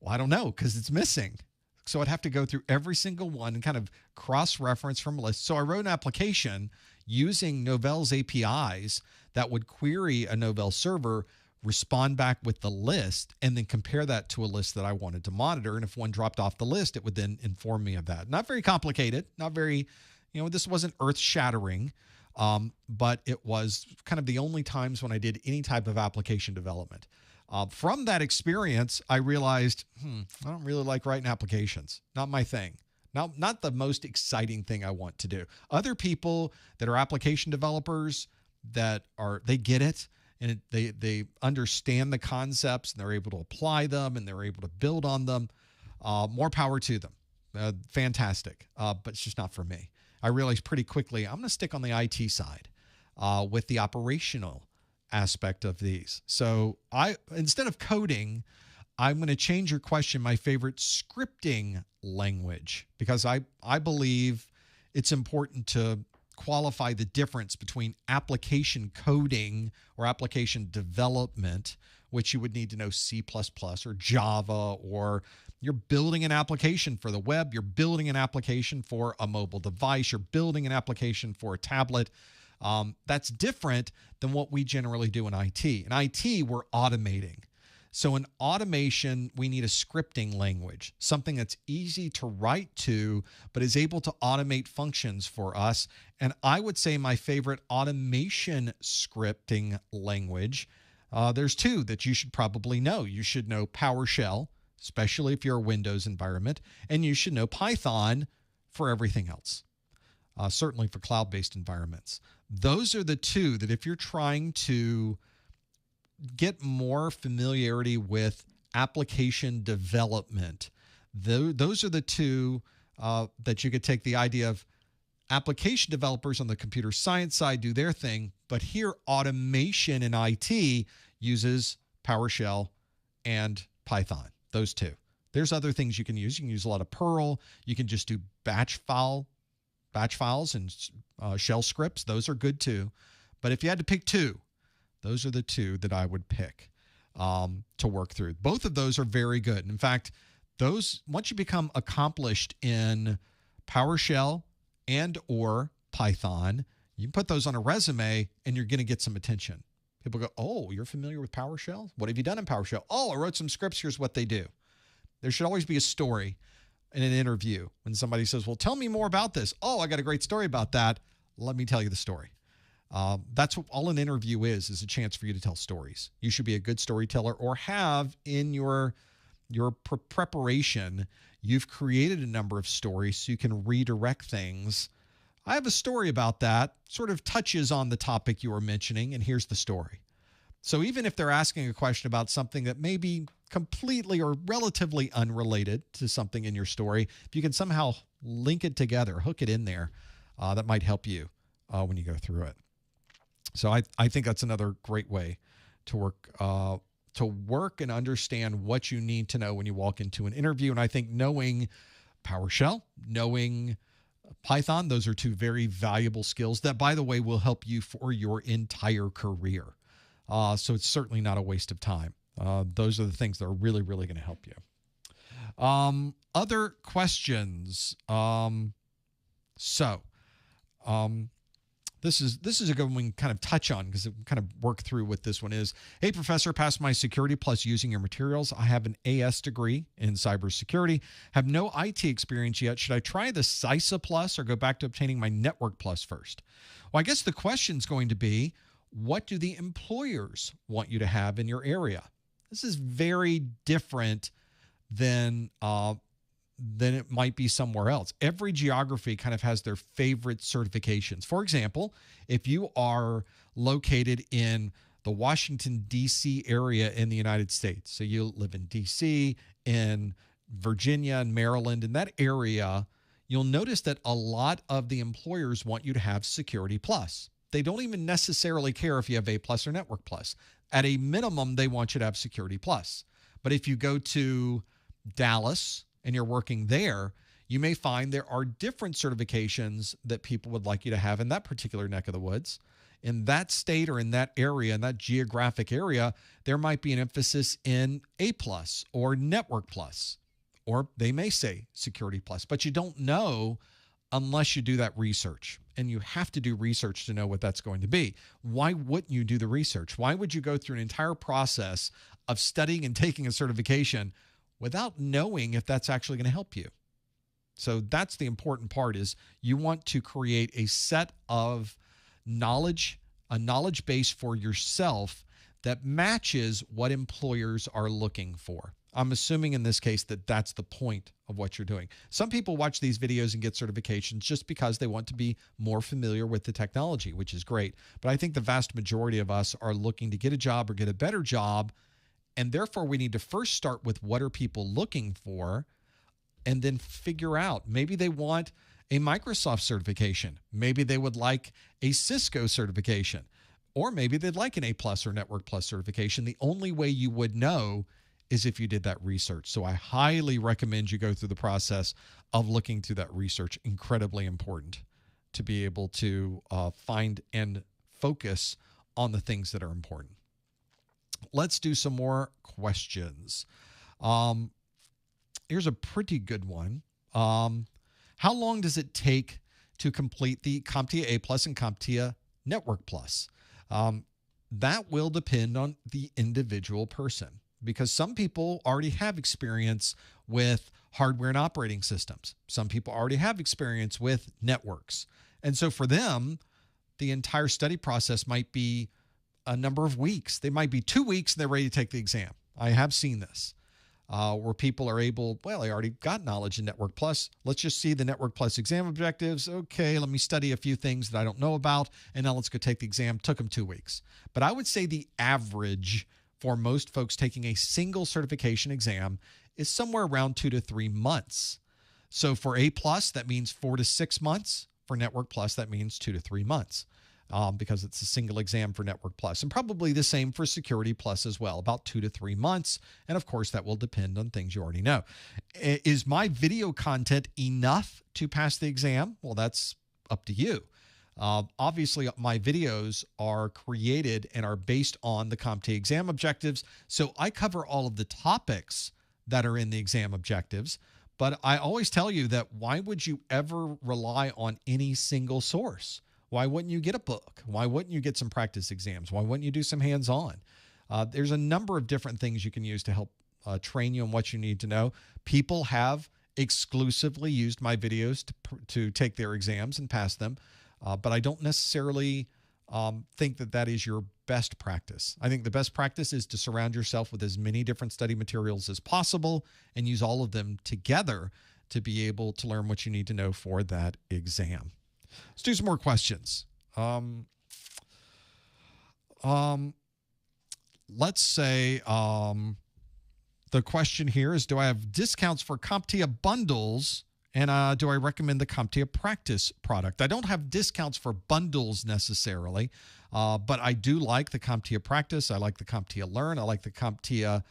Well, I don't know, because it's missing. So I'd have to go through every single one and kind of cross-reference from a list. So I wrote an application using Novell's APIs that would query a Novell server, respond back with the list, and then compare that to a list that I wanted to monitor. And if one dropped off the list, it would then inform me of that. Not very complicated, not very, this wasn't earth-shattering, but it was kind of the only times when I did any type of application development. From that experience, I realized, I don't really like writing applications. Not my thing. Not the most exciting thing I want to do. Other people that are application developers they get it, and they understand the concepts, and they're able to apply them, and they're able to build on them. More power to them. Fantastic. But it's just not for me. I realized pretty quickly I'm going to stick on the IT side with the operational aspect of these. So instead of coding, I'm going to change your question, my favorite scripting language, because I believe it's important to qualify the difference between application coding or application development, which you would need to know C++ or Java, or you're building an application for the web, you're building an application for a mobile device, you're building an application for a tablet. That's different than what we generally do in IT. In IT, we're automating. So in automation, we need a scripting language, something that's easy to write to, but is able to automate functions for us. And I would say my favorite automation scripting language, there's two that you should probably know. You should know PowerShell, especially if you're a Windows environment, and you should know Python for everything else, certainly for cloud-based environments. Those are the two that if you're trying to get more familiarity with application development, those are the two that you could take the idea of. Application developers on the computer science side do their thing, but here automation in IT uses PowerShell and Python, those two. There's other things you can use. You can use a lot of Perl. You can just do batch files and shell scripts. Those are good too. But if you had to pick two, those are the two that I would pick to work through. Both of those are very good. In fact, those, once you become accomplished in PowerShell and or Python, you can put those on a resume and you're going to get some attention. People go, oh, you're familiar with PowerShell? What have you done in PowerShell? Oh, I wrote some scripts. Here's what they do. There should always be a story in an interview. When somebody says, well, tell me more about this. Oh, I got a great story about that. Let me tell you the story. That's what all an interview is a chance for you to tell stories. You should be a good storyteller, or have in your preparation, you've created a number of stories so you can redirect things. I have a story about that, sort of touches on the topic you were mentioning, and here's the story. So even if they're asking a question about something that may be completely or relatively unrelated to something in your story, if you can somehow link it together, hook it in there, that might help you when you go through it. So I think that's another great way to work and understand what you need to know when you walk into an interview. And I think knowing PowerShell, knowing Python, those are two very valuable skills that, by the way, will help you for your entire career. So it's certainly not a waste of time. Those are the things that are really, really going to help you. Other questions. This is a good one we can kind of touch on, because it kind of work through what this one is. Hey, professor, passed my security plus using your materials. I have an AS degree in cybersecurity. Have no IT experience yet. Should I try the CySa plus or go back to obtaining my network plus first? Well, I guess the question is going to be, what do the employers want you to have in your area? This is very different than it might be somewhere else. Every geography kind of has their favorite certifications. For example, if you are located in the Washington, D.C. area in the United States, so you live in D.C., in Virginia, and Maryland, in that area, you'll notice that a lot of the employers want you to have Security Plus. They don't even necessarily care if you have A plus or Network plus. At a minimum, they want you to have Security Plus. But if you go to Dallas and you're working there, you may find there are different certifications that people would like you to have in that particular neck of the woods. In that state or in that area, in that geographic area, there might be an emphasis in A plus or Network plus, or they may say Security Plus, but you don't know unless you do that research. And you have to do research to know what that's going to be. Why wouldn't you do the research? Why would you go through an entire process of studying and taking a certification without knowing if that's actually going to help you? So that's the important part, is you want to create a set of knowledge, a knowledge base for yourself that matches what employers are looking for. I'm assuming in this case that that's the point of what you're doing. Some people watch these videos and get certifications just because they want to be more familiar with the technology, which is great. But I think the vast majority of us are looking to get a job or get a better job. And therefore, we need to first start with what are people looking for, and then figure out, maybe they want a Microsoft certification. Maybe they would like a Cisco certification, or maybe they'd like an A plus or Network plus certification. The only way you would know is if you did that research. So I highly recommend you go through the process of looking through that research. Incredibly important to be able to find and focus on the things that are important. Let's do some more questions. Here's a pretty good one. How long does it take to complete the CompTIA A Plus and CompTIA Network Plus? That will depend on the individual person, because some people already have experience with hardware and operating systems. Some people already have experience with networks. And so for them, the entire study process might be a number of weeks. They might be 2 weeks and they're ready to take the exam. I have seen this where people are able, well, I already got knowledge in Network Plus. Let's just see the Network Plus exam objectives. Okay, let me study a few things that I don't know about, and now let's go take the exam. Took them 2 weeks. But I would say the average for most folks taking a single certification exam is somewhere around 2 to 3 months. So for A Plus, that means 4 to 6 months. For Network Plus, that means 2 to 3 months. Because it's a single exam for Network Plus, and probably the same for Security Plus as well, about 2 to 3 months. And of course, that will depend on things you already know. Is my video content enough to pass the exam? Well, that's up to you. Obviously, my videos are created and are based on the CompTIA exam objectives. So I cover all of the topics that are in the exam objectives. But I always tell you that why would you ever rely on any single source? Why wouldn't you get a book? Why wouldn't you get some practice exams? Why wouldn't you do some hands-on? There's a number of different things you can use to help train you on what you need to know. People have exclusively used my videos to take their exams and pass them, but I don't necessarily think that that is your best practice. I think the best practice is to surround yourself with as many different study materials as possible and use all of them together to be able to learn what you need to know for that exam. Let's do some more questions. Let's say the question here is, do I have discounts for CompTIA bundles, and do I recommend the CompTIA practice product? I don't have discounts for bundles necessarily, but I do like the CompTIA practice. I like the CompTIA learn. I like the CompTIA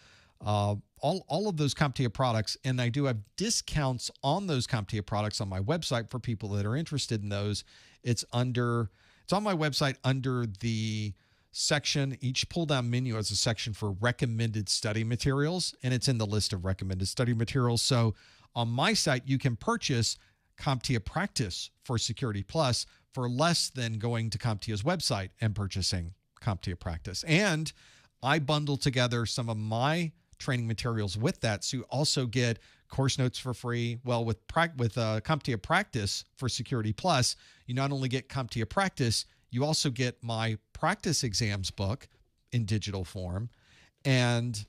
all of those CompTIA products, and I do have discounts on those CompTIA products on my website for people that are interested in those. It's on my website under the section. Each pull-down menu has a section for recommended study materials, and it's in the list of recommended study materials. So on my site, you can purchase CompTIA Practice for Security Plus for less than going to CompTIA's website and purchasing CompTIA Practice. And I bundle together some of my training materials with that, so you also get course notes for free. Well, with CompTIA Practice for Security Plus, you not only get CompTIA Practice, you also get my practice exams book in digital form, and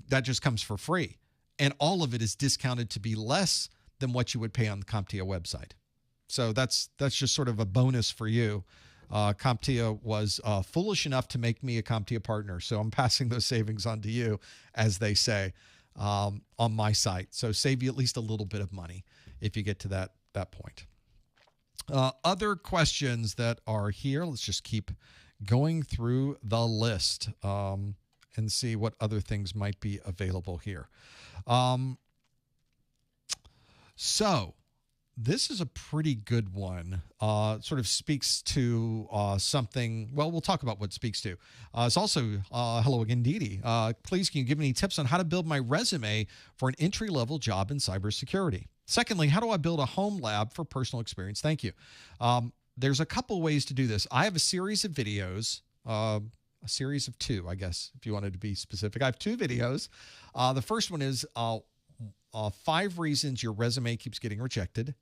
that just comes for free. And all of it is discounted to be less than what you would pay on the CompTIA website. So that's just sort of a bonus for you. CompTIA was foolish enough to make me a CompTIA partner, so I'm passing those savings on to you, as they say, on my site. So save you at least a little bit of money if you get to that point. Other questions that are here. Let's just keep going through the list and see what other things might be available here. So this is a pretty good one. Sort of speaks to something. Well, we'll talk about what it speaks to. It's also, hello again, Dee. Please, can you give me any tips on how to build my resume for an entry-level job in cybersecurity? Secondly, how do I build a home lab for personal experience? Thank you. There's a couple ways to do this. I have a series of videos, a series of 2, I guess, if you wanted to be specific. I have 2 videos. The first one is 5 reasons your resume keeps getting rejected.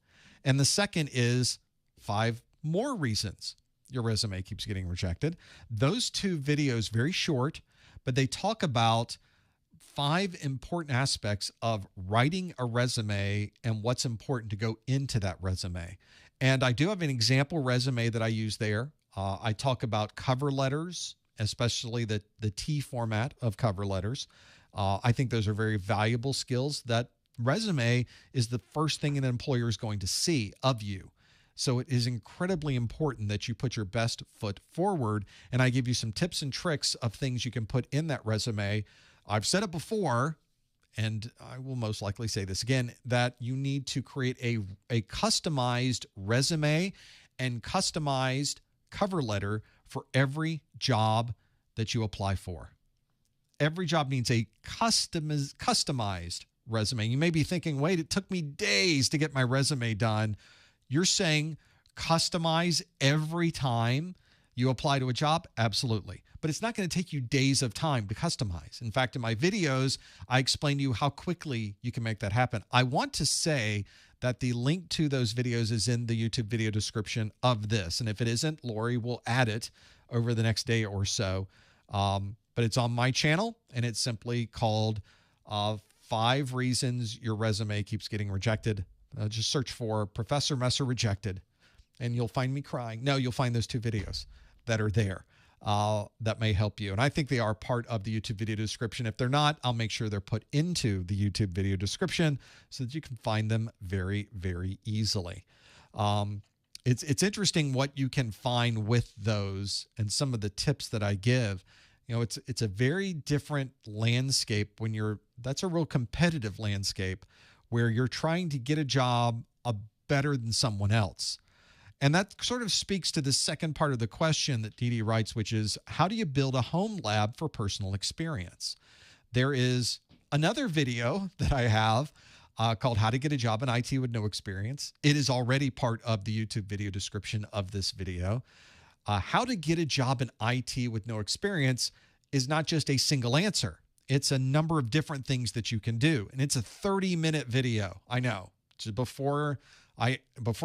And the second is 5 more reasons your resume keeps getting rejected. Those 2 videos, very short, but they talk about 5 important aspects of writing a resume and what's important to go into that resume. And I do have an example resume that I use there. I talk about cover letters, especially the T format of cover letters. I think those are very valuable skills. That resume is the first thing an employer is going to see of you. So it is incredibly important that you put your best foot forward. And I give you some tips and tricks of things you can put in that resume I've said it before, and I will most likely say this again, that you need to create a customized resume and customized cover letter for every job that you apply for. Every job needs a customized resume. You may be thinking, wait, it took me days to get my resume done. You're saying customize every time you apply to a job? Absolutely. But it's not going to take you days of time to customize. In fact, in my videos, I explain to you how quickly you can make that happen. I want to say that the link to those videos is in the YouTube video description of this. And if it isn't, Lori will add it over the next day or so. But it's on my channel, and it's simply called 5 Reasons Your Resume Keeps Getting Rejected. Just search for Professor Messer Rejected, and you'll find me crying. No, you'll find those 2 videos that are there that may help you. And I think they are part of the YouTube video description. If they're not, I'll make sure they're put into the YouTube video description so that you can find them very, very easily. It's interesting what you can find with those and some of the tips that I give. You know, it's a very different landscape when that's a real competitive landscape where you're trying to get a job better than someone else. And that sort of speaks to the second part of the question that Dee Dee writes, which is, how do you build a home lab for personal experience? There is another video that I have called How to Get a Job in IT with No Experience. It is already part of the YouTube video description of this video. How to get a job in IT with no experience is not just a single answer. It's a number of different things that you can do. And it's a 30-minute video. I know. So before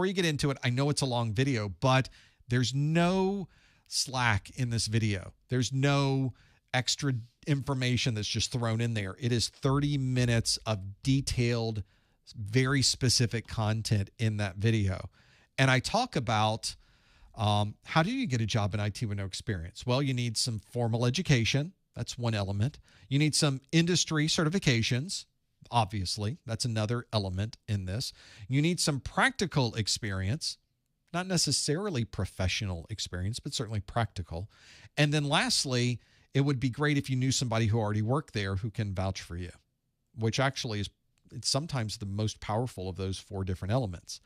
you get into it, I know it's a long video, but there's no slack in this video. There's no extra information that's just thrown in there. It is 30 minutes of detailed, very specific content in that video. And I talk about how do you get a job in IT with no experience? Well, you need some formal education. That's one element. You need some industry certifications. Obviously, that's another element in this. You need some practical experience, not necessarily professional experience, but certainly practical. And then lastly, it would be great if you knew somebody who already worked there who can vouch for you, which actually it's sometimes the most powerful of those 4 different elements.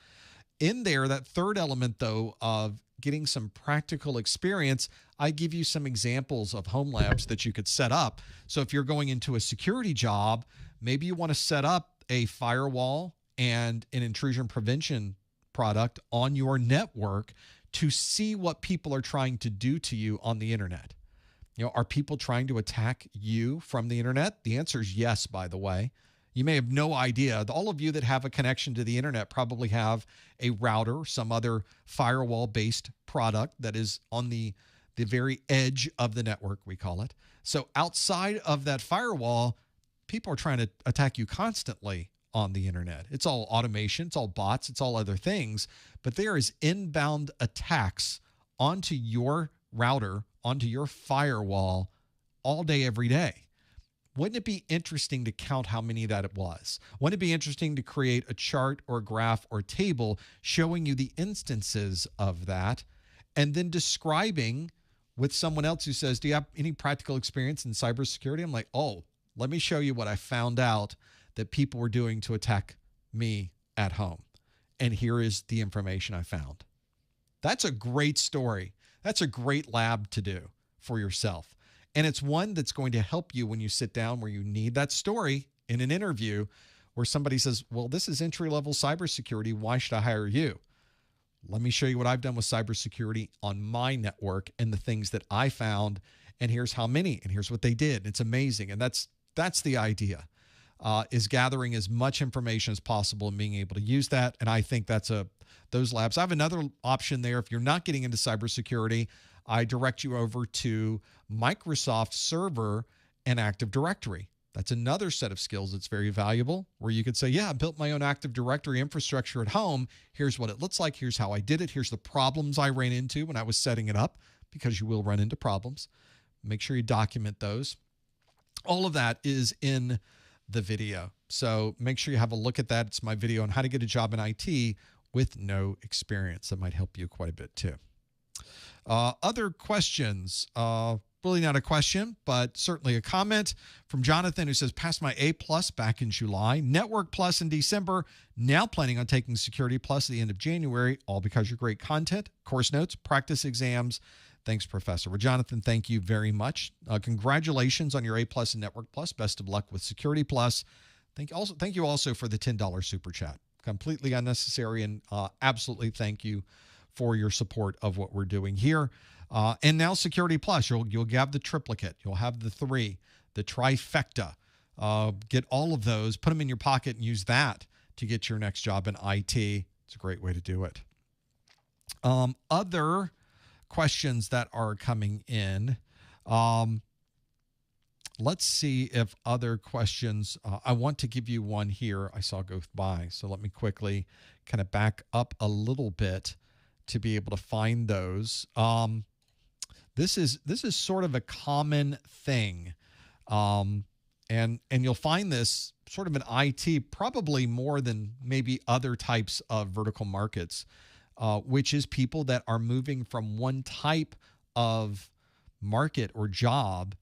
In there, that third element, though, of getting some practical experience, I give you some examples of home labs that you could set up. So if you're going into a security job, maybe you want to set up a firewall and an intrusion prevention product on your network to see what people are trying to do to you on the internet. You know, are people trying to attack you from the internet? The answer is yes, by the way. You may have no idea. All of you that have a connection to the internet probably have a router, some other firewall-based product that is on the very edge of the network, we call it. So outside of that firewall, people are trying to attack you constantly on the internet. It's all automation, it's all bots, it's all other things, but there is inbound attacks onto your router, onto your firewall all day, every day. Wouldn't it be interesting to count how many that it was? Wouldn't it be interesting to create a chart or a graph or table showing you the instances of that and then describing with someone else who says, do you have any practical experience in cybersecurity? I'm like, oh, let me show you what I found out that people were doing to attack me at home. And here is the information I found. That's a great story. That's a great lab to do for yourself. And it's one that's going to help you when you sit down where you need that story in an interview where somebody says, well, this is entry-level cybersecurity. Why should I hire you? Let me show you what I've done with cybersecurity on my network and the things that I found. And here's how many, and here's what they did. It's amazing. And that's the idea, is gathering as much information as possible and being able to use that. And I think that's those labs. I have another option there. If you're not getting into cybersecurity, I direct you over to Microsoft Server and Active Directory. That's another set of skills that's very valuable, where you could say, yeah, I built my own Active Directory infrastructure at home. Here's what it looks like. Here's how I did it. Here's the problems I ran into when I was setting it up, because you will run into problems. Make sure you document those. All of that is in the video. So make sure you have a look at that. It's my video on how to get a job in IT with no experience. That might help you quite a bit too. Other questions. Really not a question, but certainly a comment from Jonathan, who says, passed my A+ back in July, Network Plus in December, now planning on taking Security Plus at the end of January, all because of your great content, course notes, practice exams. Thanks, Professor. Well, Jonathan, thank you very much. Congratulations on your A+ and Network Plus. Best of luck with Security Plus. Thank you also for the $10 super chat. Completely unnecessary, and absolutely thank you for your support of what we're doing here. And now Security Plus, you'll have the triplicate. You'll have the 3, the trifecta. Get all of those, put them in your pocket, and use that to get your next job in IT. It's a great way to do it. Other questions that are coming in. Let's see if other questions. I want to give you one here I saw go by. So let me quickly kind of back up a little bit to be able to find those. This is sort of a common thing, and you'll find this sort of in IT probably more than maybe other types of vertical markets, which is people that are moving from one type of market or job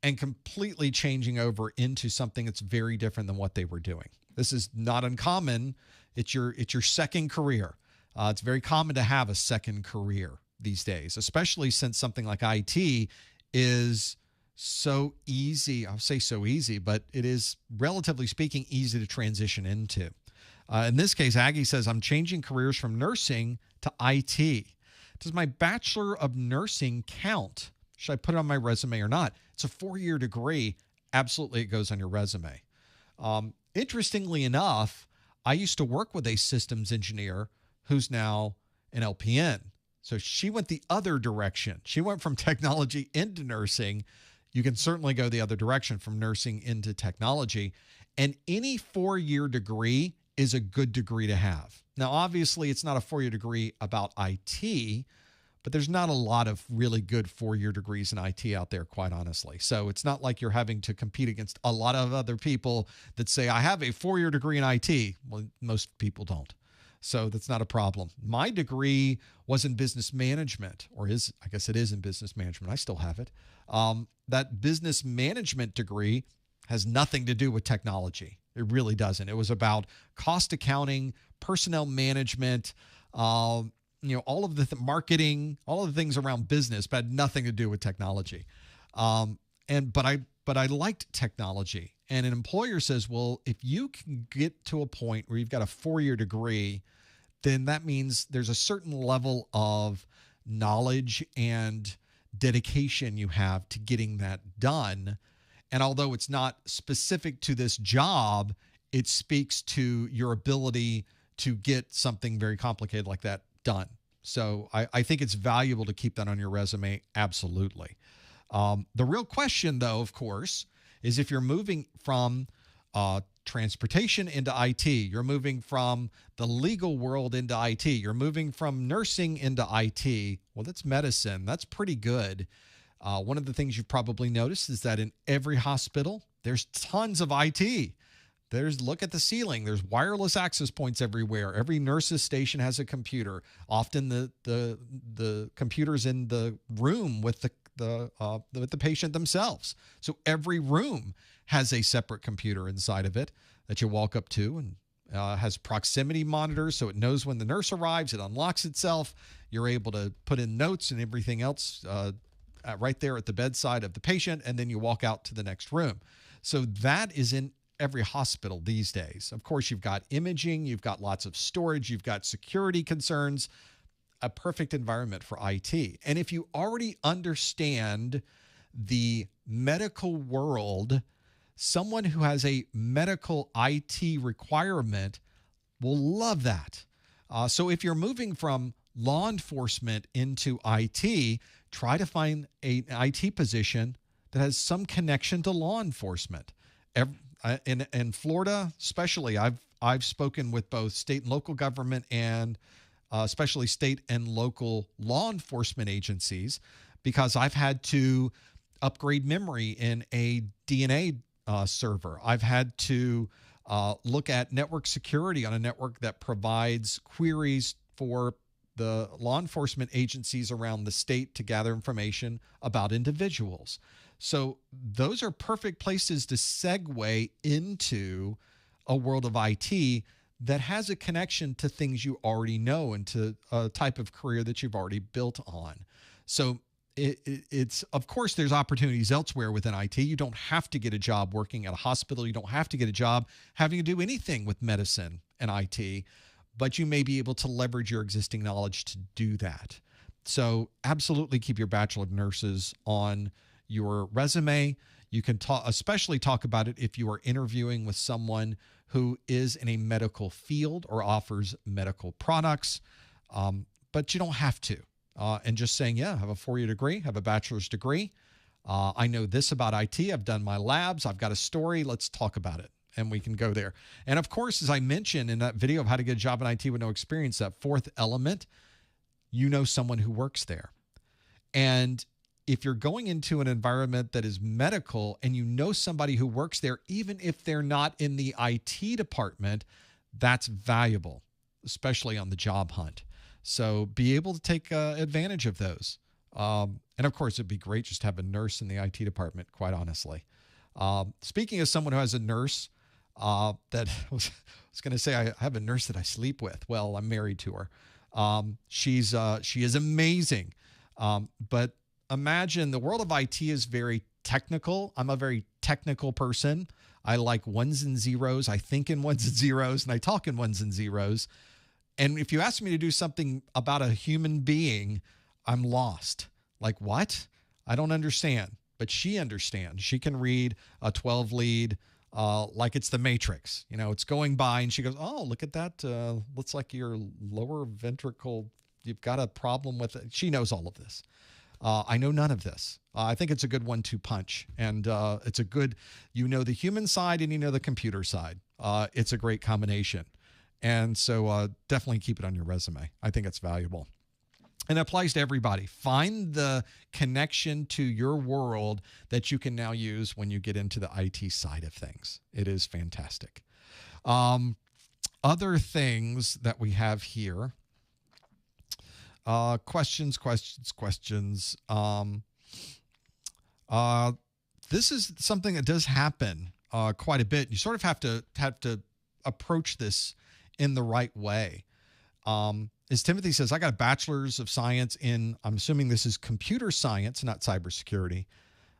and completely changing over into something that's very different than what they were doing. This is not uncommon. It's your second career. It's very common to have a second career these days, especially since something like IT is so easy. I'll say so easy, but it is, relatively speaking, easy to transition into. In this case, Aggie says, I'm changing careers from nursing to IT. Does my Bachelor of Nursing count? Should I put it on my resume or not? It's a 4-year degree. Absolutely, it goes on your resume. Interestingly enough, I used to work with a systems engineer who's now an LPN. So she went the other direction. She went from technology into nursing. You can certainly go the other direction from nursing into technology. And any 4-year degree is a good degree to have. Now, obviously, it's not a 4-year degree about IT, but there's not a lot of really good 4-year degrees in IT out there, quite honestly. So it's not like you're having to compete against a lot of other people that say, I have a 4-year degree in IT. Well, most people don't. So that's not a problem. My degree was in business management, or is, I guess it is in business management. I still have it. That business management degree has nothing to do with technology. It really doesn't. It was about cost accounting, personnel management, all of the marketing, all of the things around business, but had nothing to do with technology. But I liked technology. And an employer says, well, if you can get to a point where you've got a 4-year degree, then that means there's a certain level of knowledge and dedication you have to getting that done. And although it's not specific to this job, it speaks to your ability to get something very complicated like that done. So I think it's valuable to keep that on your resume. Absolutely. The real question, though, of course, is if you're moving from transportation into IT, you're moving from the legal world into IT, you're moving from nursing into IT. Well, that's medicine. That's pretty good. One of the things you've probably noticed is that in every hospital, there's tons of IT. Look at the ceiling. There's wireless access points everywhere. Every nurse's station has a computer. Often the computer's in the room with the patient themselves. So every room has a separate computer inside of it that you walk up to, and has proximity monitors, so it knows when the nurse arrives. It unlocks itself. You're able to put in notes and everything else right there at the bedside of the patient, and then you walk out to the next room. So that is in every hospital these days. Of course, you've got imaging, you've got lots of storage, you've got security concerns, a perfect environment for IT. And if you already understand the medical world, someone who has a medical IT requirement will love that. So if you're moving from law enforcement into IT, try to find an IT position that has some connection to law enforcement. In Florida, especially, I've spoken with both state and local government and especially state and local law enforcement agencies, because I've had to upgrade memory in a DNA server. I've had to look at network security on a network that provides queries for the law enforcement agencies around the state to gather information about individuals. So those are perfect places to segue into a world of IT that has a connection to things you already know and to a type of career that you've already built on. So it's, of course, there's opportunities elsewhere within IT. You don't have to get a job working at a hospital. You don't have to get a job having to do anything with medicine and IT, but you may be able to leverage your existing knowledge to do that. So absolutely keep your Bachelor of Nurses on your resume. You can especially talk about it if you are interviewing with someone who is in a medical field or offers medical products, but you don't have to. And just saying, yeah, I have a 4-year degree, have a bachelor's degree. I know this about IT. I've done my labs. I've got a story. Let's talk about it. And we can go there. And of course, as I mentioned in that video of how to get a job in IT with no experience, that fourth element, you know someone who works there. And if you're going into an environment that is medical and you know somebody who works there, even if they're not in the IT department, that's valuable, especially on the job hunt. So be able to take advantage of those. And of course, it'd be great just to have a nurse in the IT department, quite honestly. Speaking of someone who has a nurse, that I was going to say, I have a nurse that I sleep with. Well, I'm married to her. She is amazing. But imagine the world of IT is very technical. I'm a very technical person. I like ones and zeros. I think in ones and zeros, and I talk in ones and zeros. And if you ask me to do something about a human being, I'm lost. Like, what? I don't understand. But she understands. She can read a 12 lead like it's the Matrix. You know, it's going by and she goes, oh, look at that. Looks like your lower ventricle, you've got a problem with it. She knows all of this. I know none of this. I think it's a good 1-2 punch. And it's a good, you know, the human side and you know the computer side. It's a great combination. And so definitely keep it on your resume. I think it's valuable. And it applies to everybody. Find the connection to your world that you can now use when you get into the IT side of things. It is fantastic. Other things that we have here. Questions. This is something that does happen quite a bit. You sort of have to approach this in the right way. As Timothy says, I got a bachelor's of science in, I'm assuming this is computer science, not cybersecurity.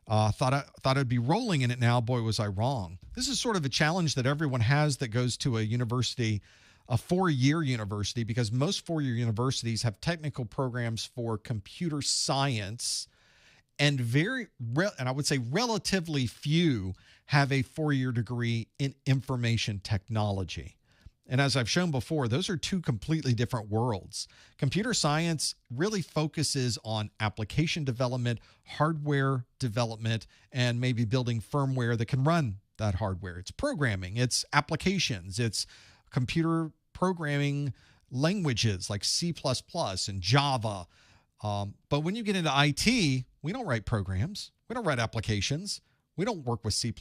Thought I'd be rolling in it now. Boy, was I wrong. This is sort of a challenge that everyone has that goes to a university, a 4-year university, because most 4-year universities have technical programs for computer science, and I would say relatively few have a 4-year degree in information technology. And as I've shown before, those are two completely different worlds. Computer science really focuses on application development, hardware development, and maybe building firmware that can run that hardware. It's programming, it's applications, it's computer programming languages like C++ and Java. But when you get into IT, we don't write programs. We don't write applications. We don't work with C++.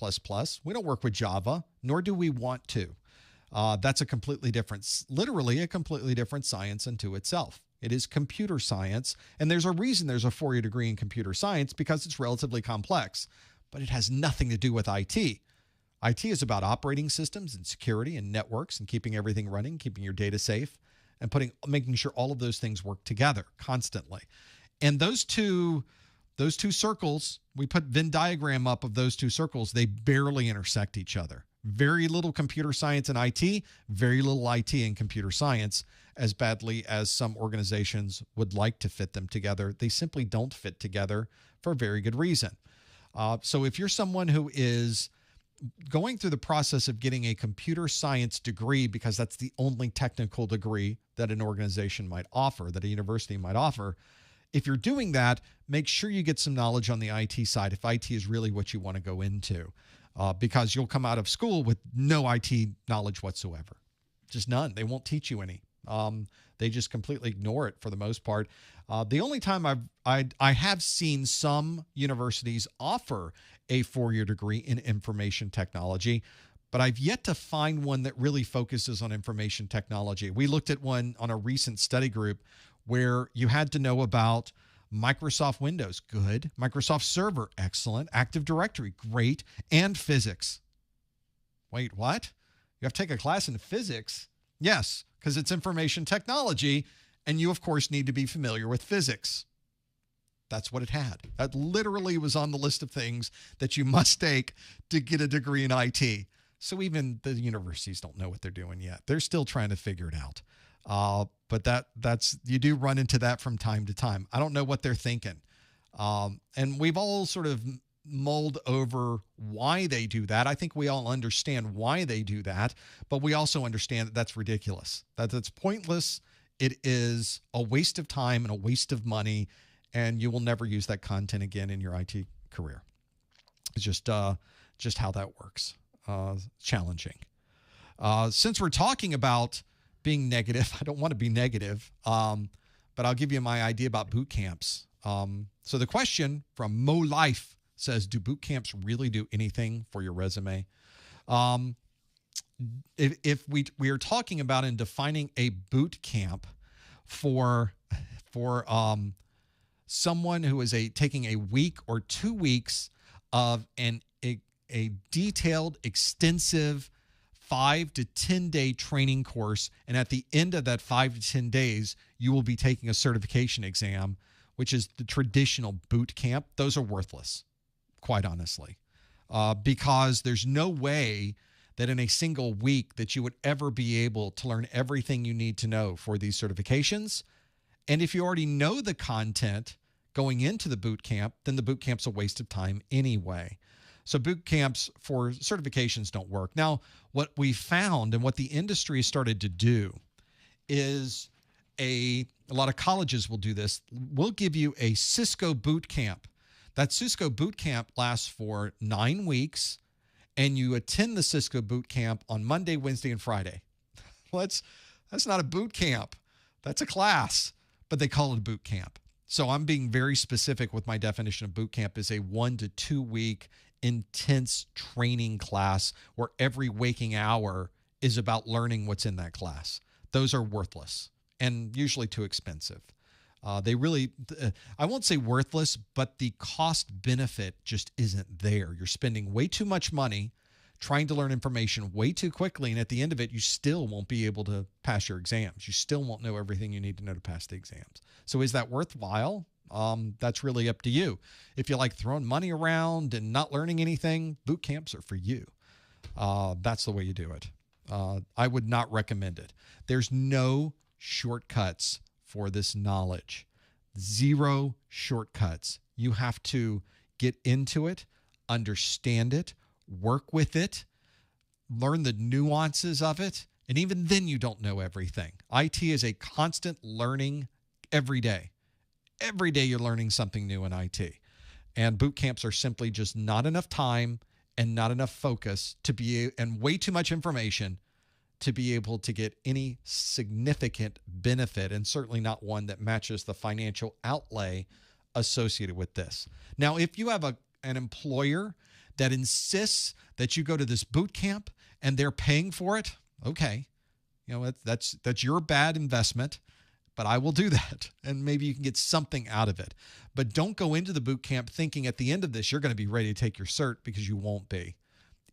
We don't work with Java, nor do we want to. That's a completely different, literally a completely different science unto itself. It is computer science, and there's a reason there's a 4-year degree in computer science, because it's relatively complex, but it has nothing to do with IT. IT is about operating systems and security and networks and keeping everything running, keeping your data safe, and making sure all of those things work together constantly. And those two circles, we put Venn diagram up of those two circles, they barely intersect each other. Very little computer science in IT, very little IT in computer science, as badly as some organizations would like to fit them together. They simply don't fit together for a very good reason. So if you're someone who is going through the process of getting a computer science degree, because that's the only technical degree that an organization might offer, that a university might offer, if you're doing that, make sure you get some knowledge on the IT side if IT is really what you want to go into. Because you'll come out of school with no IT knowledge whatsoever. Just none. They won't teach you any. They just completely ignore it for the most part. The only time I have seen some universities offer a 4-year degree in information technology, but I've yet to find one that really focuses on information technology. We looked at one on a recent study group where you had to know about Microsoft Windows, good. Microsoft Server, excellent. Active Directory, great. And physics. Wait, what? You have to take a class in physics? Yes, because it's information technology, and you, of course, need to be familiar with physics. That's what it had. That literally was on the list of things that you must take to get a degree in IT. So even the universities don't know what they're doing yet. They're still trying to figure it out. But that's you do run into that from time to time. I don't know what they're thinking. And we've all sort of mulled over why they do that. I think we all understand why they do that, but we also understand that that's ridiculous. That's pointless. It is a waste of time and a waste of money, and you will never use that content again in your IT career. It's just how that works. Challenging. Since we're talking about being negative, I don't want to be negative, but I'll give you my idea about boot camps. So the question from Mo Life says, do boot camps really do anything for your resume? If we are talking about and defining a boot camp for someone who is taking a week or 2 weeks of a detailed, extensive 5 to 10 day training course, and at the end of that 5 to 10 days, you will be taking a certification exam, which is the traditional boot camp. Those are worthless, quite honestly, because there's no way that in a single week that you would ever be able to learn everything you need to know for these certifications. And if you already know the content going into the boot camp, then the boot camp's a waste of time anyway. So boot camps for certifications don't work. Now, what we found and what the industry has started to do is a lot of colleges will do this. We'll give you a Cisco boot camp. That Cisco boot camp lasts for 9 weeks, and you attend the Cisco boot camp on Monday, Wednesday, and Friday. Well, that's not a boot camp. That's a class, but they call it a boot camp. So I'm being very specific with my definition of boot camp is a 1 to 2 week intense training class where every waking hour is about learning what's in that class. Those are worthless and usually too expensive. They really, I won't say worthless, but the cost benefit just isn't there. You're spending way too much money trying to learn information way too quickly, and at the end of it, you still won't be able to pass your exams. You still won't know everything you need to know to pass the exams. So is that worthwhile? That's really up to you. If you like throwing money around and not learning anything, boot camps are for you. That's the way you do it. I would not recommend it. There's no shortcuts for this knowledge. Zero shortcuts. You have to get into it, understand it, work with it, learn the nuances of it, and even then you don't know everything. IT is a constant learning every day. Every day you're learning something new in IT. And boot camps are simply just not enough time and not enough focus to be, and way too much information to be able to get any significant benefit, and certainly not one that matches the financial outlay associated with this. Now, if you have an employer that insists that you go to this boot camp and they're paying for it, okay, that's your bad investment, but I will do that, and maybe you can get something out of it. But don't go into the boot camp thinking at the end of this you're going to be ready to take your cert, because you won't be.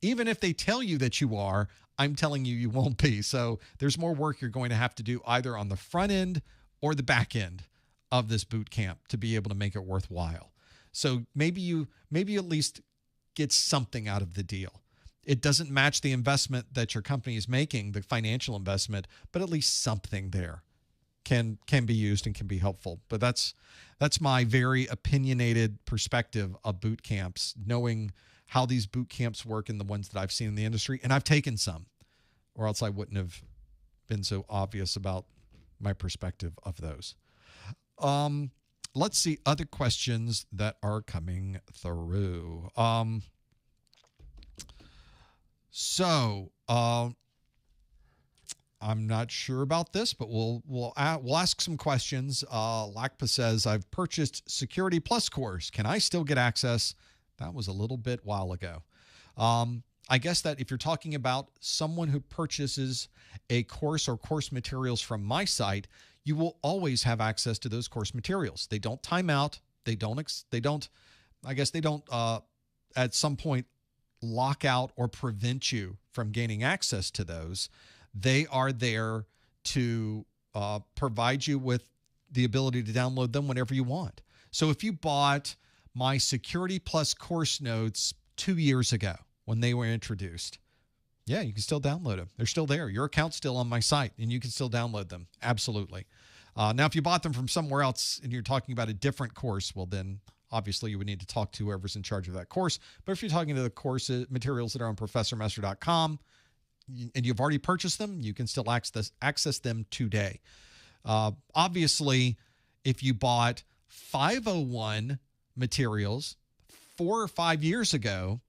Even if they tell you that you are, I'm telling you, you won't be. So there's more work you're going to have to do either on the front end or the back end of this boot camp to be able to make it worthwhile. So maybe you at least get something out of the deal. It doesn't match the investment that your company is making, the financial investment, but at least something there can be used and can be helpful. But that's my very opinionated perspective of boot camps, knowing how these boot camps work and the ones that I've seen in the industry. And I've taken some, or else I wouldn't have been so obvious about my perspective of those. Let's see other questions that are coming through. I'm not sure about this, but we'll ask some questions. Lakpa says, I've purchased Security Plus course. Can I still get access? That was a little bit while ago. I guess that if you're talking about someone who purchases a course or course materials from my site, you will always have access to those course materials. They don't time out. They don't at some point lock out or prevent you from gaining access to those. They are there to provide you with the ability to download them whenever you want. So if you bought my Security Plus course notes 2 years ago when they were introduced, yeah, you can still download them. They're still there. Your account's still on my site, and you can still download them. Absolutely. Now, if you bought them from somewhere else and you're talking about a different course, well, then obviously you would need to talk to whoever's in charge of that course. But if you're talking to the course materials that are on ProfessorMaster.com and you've already purchased them, you can still access them today. Obviously, if you bought 501 materials 4 or 5 years ago,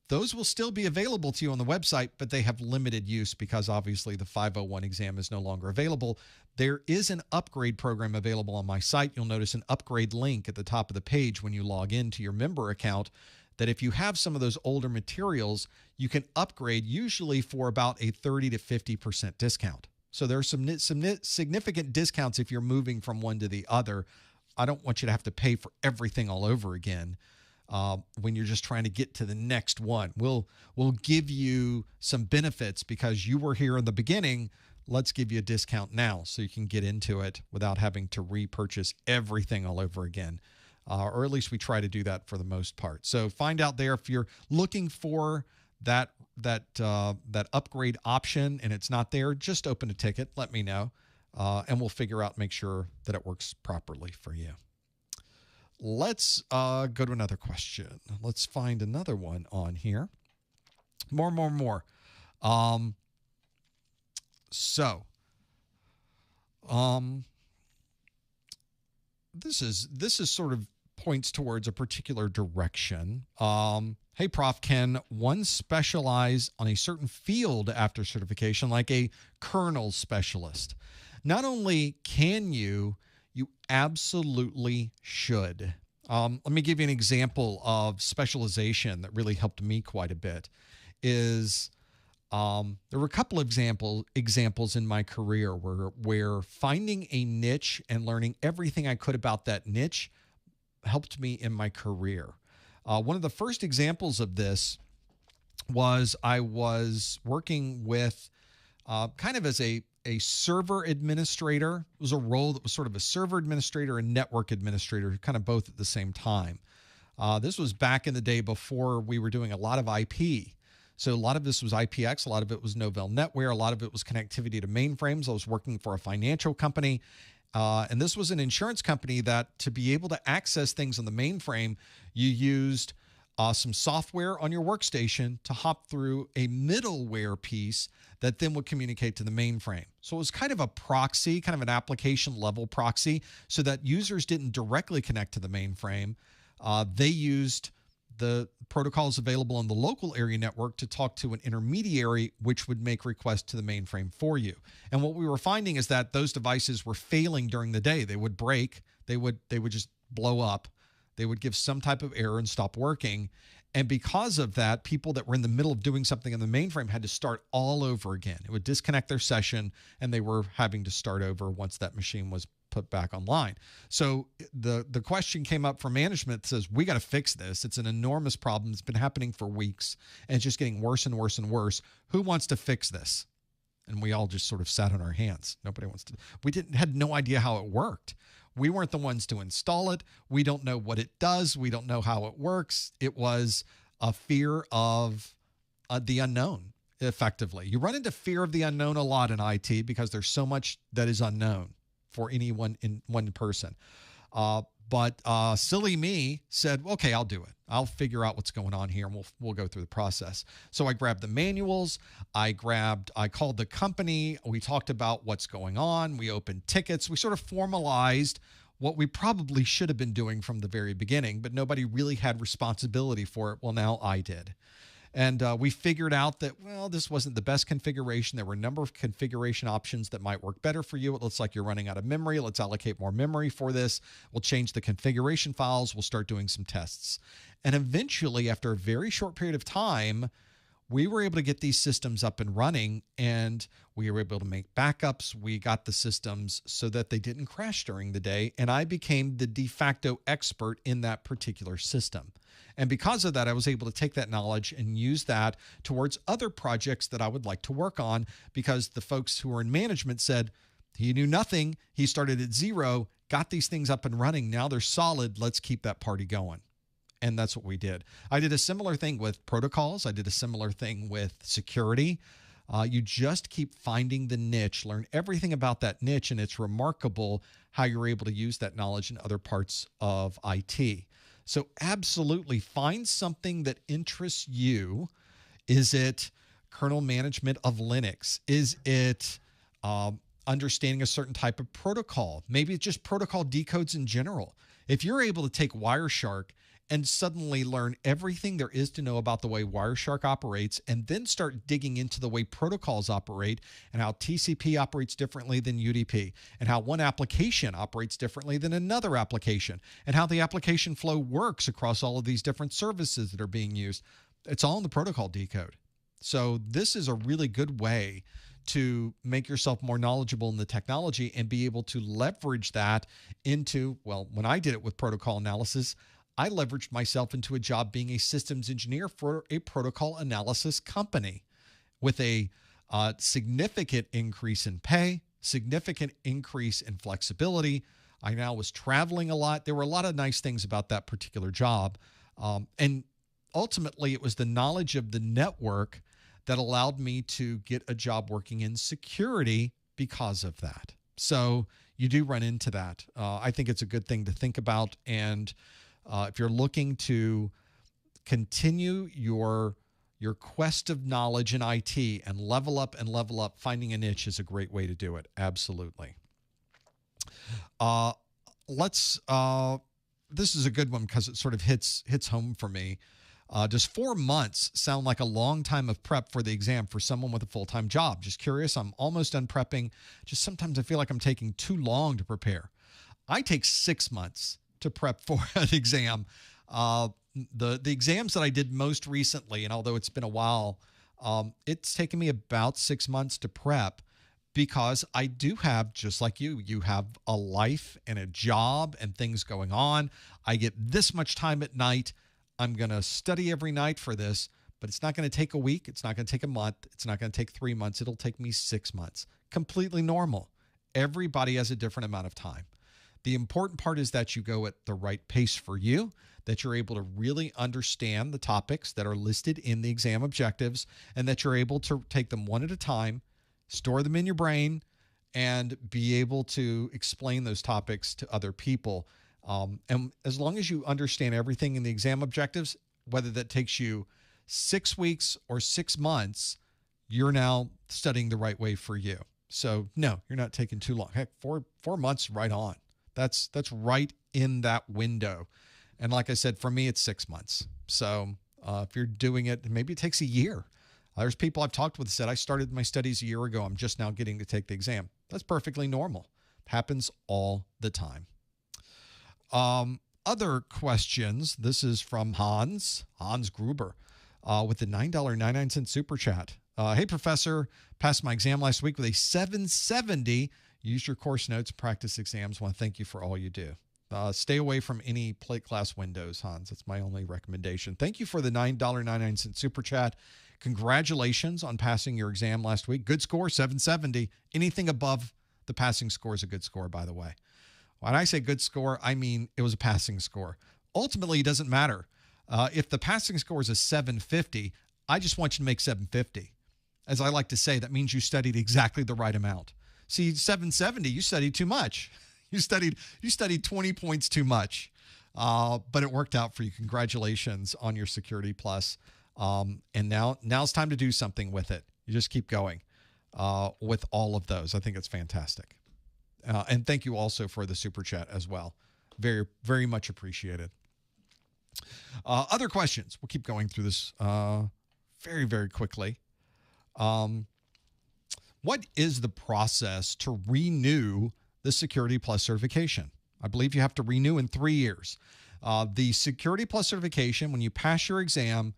those will still be available to you on the website, but they have limited use because obviously the 501 exam is no longer available. There is an upgrade program available on my site. You'll notice an upgrade link at the top of the page when you log into your member account, that if you have some of those older materials, you can upgrade usually for about a 30 to 50% discount. So there are some significant discounts if you're moving from one to the other. I don't want you to have to pay for everything all over again. When you're just trying to get to the next one. We'll give you some benefits because you were here in the beginning. Let's give you a discount now so you can get into it without having to repurchase everything all over again. Or at least we try to do that for the most part. So find out there if you're looking for that upgrade option and it's not there, just open a ticket, let me know, and we'll figure out, make sure that it works properly for you. Let's go to another question. Let's find another one on here. More. This is sort of points towards a particular direction. Hey, Prof, can one specialize on a certain field after certification, like a kernel specialist? Not only can you absolutely should. Let me give you an example of specialization that really helped me quite a bit. There were a couple of examples in my career where finding a niche and learning everything I could about that niche helped me in my career. One of the first examples of this was I was working with kind of as a server administrator. It was a role that was sort of a server administrator and network administrator, kind of both at the same time. This was back in the day before we were doing a lot of IP. So a lot of this was IPX, a lot of it was Novell NetWare, a lot of it was connectivity to mainframes. I was working for a financial company, and this was an insurance company that to be able to access things on the mainframe, you used some software on your workstation to hop through a middleware piece that then would communicate to the mainframe. So it was kind of a proxy, kind of an application level proxy, so that users didn't directly connect to the mainframe. They used the protocols available on the local area network to talk to an intermediary, which would make requests to the mainframe for you. And what we were finding is that those devices were failing during the day. They would break, they would just blow up. They would give some type of error and stop working. And because of that, people that were in the middle of doing something in the mainframe had to start all over again. It would disconnect their session, and they were having to start over once that machine was put back online. So the question came up from management that says, we got to fix this. It's an enormous problem. It's been happening for weeks, and it's just getting worse and worse and worse. Who wants to fix this? And we all just sort of sat on our hands. Nobody wants to. We had no idea how it worked. We weren't the ones to install it. We don't know what it does. We don't know how it works. It was a fear of the unknown, effectively. You run into fear of the unknown a lot in IT because there's so much that is unknown for any one person. But silly me said, okay, I'll do it. I'll figure out what's going on here, and we'll go through the process. So I grabbed the manuals. I called the company. We talked about what's going on. We opened tickets. We sort of formalized what we probably should have been doing from the very beginning, but nobody really had responsibility for it. Well, now I did. And we figured out that, well, this wasn't the best configuration. There were a number of configuration options that might work better for you. It looks like you're running out of memory. Let's allocate more memory for this. We'll change the configuration files. We'll start doing some tests. And eventually, after a very short period of time, we were able to get these systems up and running, and we were able to make backups. We got the systems so that they didn't crash during the day, and I became the de facto expert in that particular system. And because of that, I was able to take that knowledge and use that towards other projects that I would like to work on, because the folks who were in management said, he knew nothing. He started at zero, got these things up and running. Now they're solid. Let's keep that party going. And that's what we did. I did a similar thing with protocols. I did a similar thing with security. You just keep finding the niche, learn everything about that niche, and it's remarkable how you're able to use that knowledge in other parts of IT. So absolutely find something that interests you. Is it kernel management of Linux? Is it understanding a certain type of protocol? Maybe it's just protocol decodes in general. If you're able to take Wireshark and suddenly learn everything there is to know about the way Wireshark operates, and then start digging into the way protocols operate and how TCP operates differently than UDP, and how one application operates differently than another application, and how the application flow works across all of these different services that are being used, it's all in the protocol decode. So this is a really good way to make yourself more knowledgeable in the technology and be able to leverage that into, well, when I did it with protocol analysis, I leveraged myself into a job being a systems engineer for a protocol analysis company with a significant increase in pay, significant increase in flexibility. I now was traveling a lot. There were a lot of nice things about that particular job. And ultimately, it was the knowledge of the network that allowed me to get a job working in security because of that. So you do run into that. I think it's a good thing to think about. And if you're looking to continue your quest of knowledge in IT and level up, finding a niche is a great way to do it. Absolutely. This is a good one because it sort of hits home for me. Does 4 months sound like a long time of prep for the exam for someone with a full-time job? Just curious. I'm almost done prepping. Just sometimes I feel like I'm taking too long to prepare. I take 6 months to prep for an exam. The exams that I did most recently, and although it's been a while, it's taken me about 6 months to prep, because I do have, just like you have a life and a job and things going on. I get this much time at night. I'm going to study every night for this, but it's not going to take a week. It's not going to take a month. It's not going to take 3 months. It'll take me 6 months. Completely normal. Everybody has a different amount of time. The important part is that you go at the right pace for you, that you're able to really understand the topics that are listed in the exam objectives, and that you're able to take them one at a time, store them in your brain, and be able to explain those topics to other people. And as long as you understand everything in the exam objectives, whether that takes you 6 weeks or 6 months, you're now studying the right way for you. So no, you're not taking too long. Heck, four months right on. That's right in that window. And like I said, for me, it's 6 months. So if you're doing it, maybe it takes a year. There's people I've talked with that said, I started my studies a year ago. I'm just now getting to take the exam. That's perfectly normal. It happens all the time. Other questions. This is from Hans Gruber with the $9.99 super chat. Hey, Professor, passed my exam last week with a 770. Used your course notes, practice exams. Want to thank you for all you do. Stay away from any plate glass windows, Hans. That's my only recommendation. Thank you for the $9.99 super chat. Congratulations on passing your exam last week. Good score, 770. Anything above the passing score is a good score, by the way. When I say good score, I mean it was a passing score. Ultimately, it doesn't matter. If the passing score is a 750, I just want you to make 750. As I like to say, that means you studied exactly the right amount. See, 770, you studied too much. You studied 20 points too much. But it worked out for you. Congratulations on your Security Plus. And now it's time to do something with it. You just keep going with all of those. I think it's fantastic. And thank you also for the super chat as well. Very, very much appreciated. Other questions. We'll keep going through this very, very quickly. What is the process to renew the Security Plus certification? I believe you have to renew in 3 years. The Security Plus certification, when you pass your exam,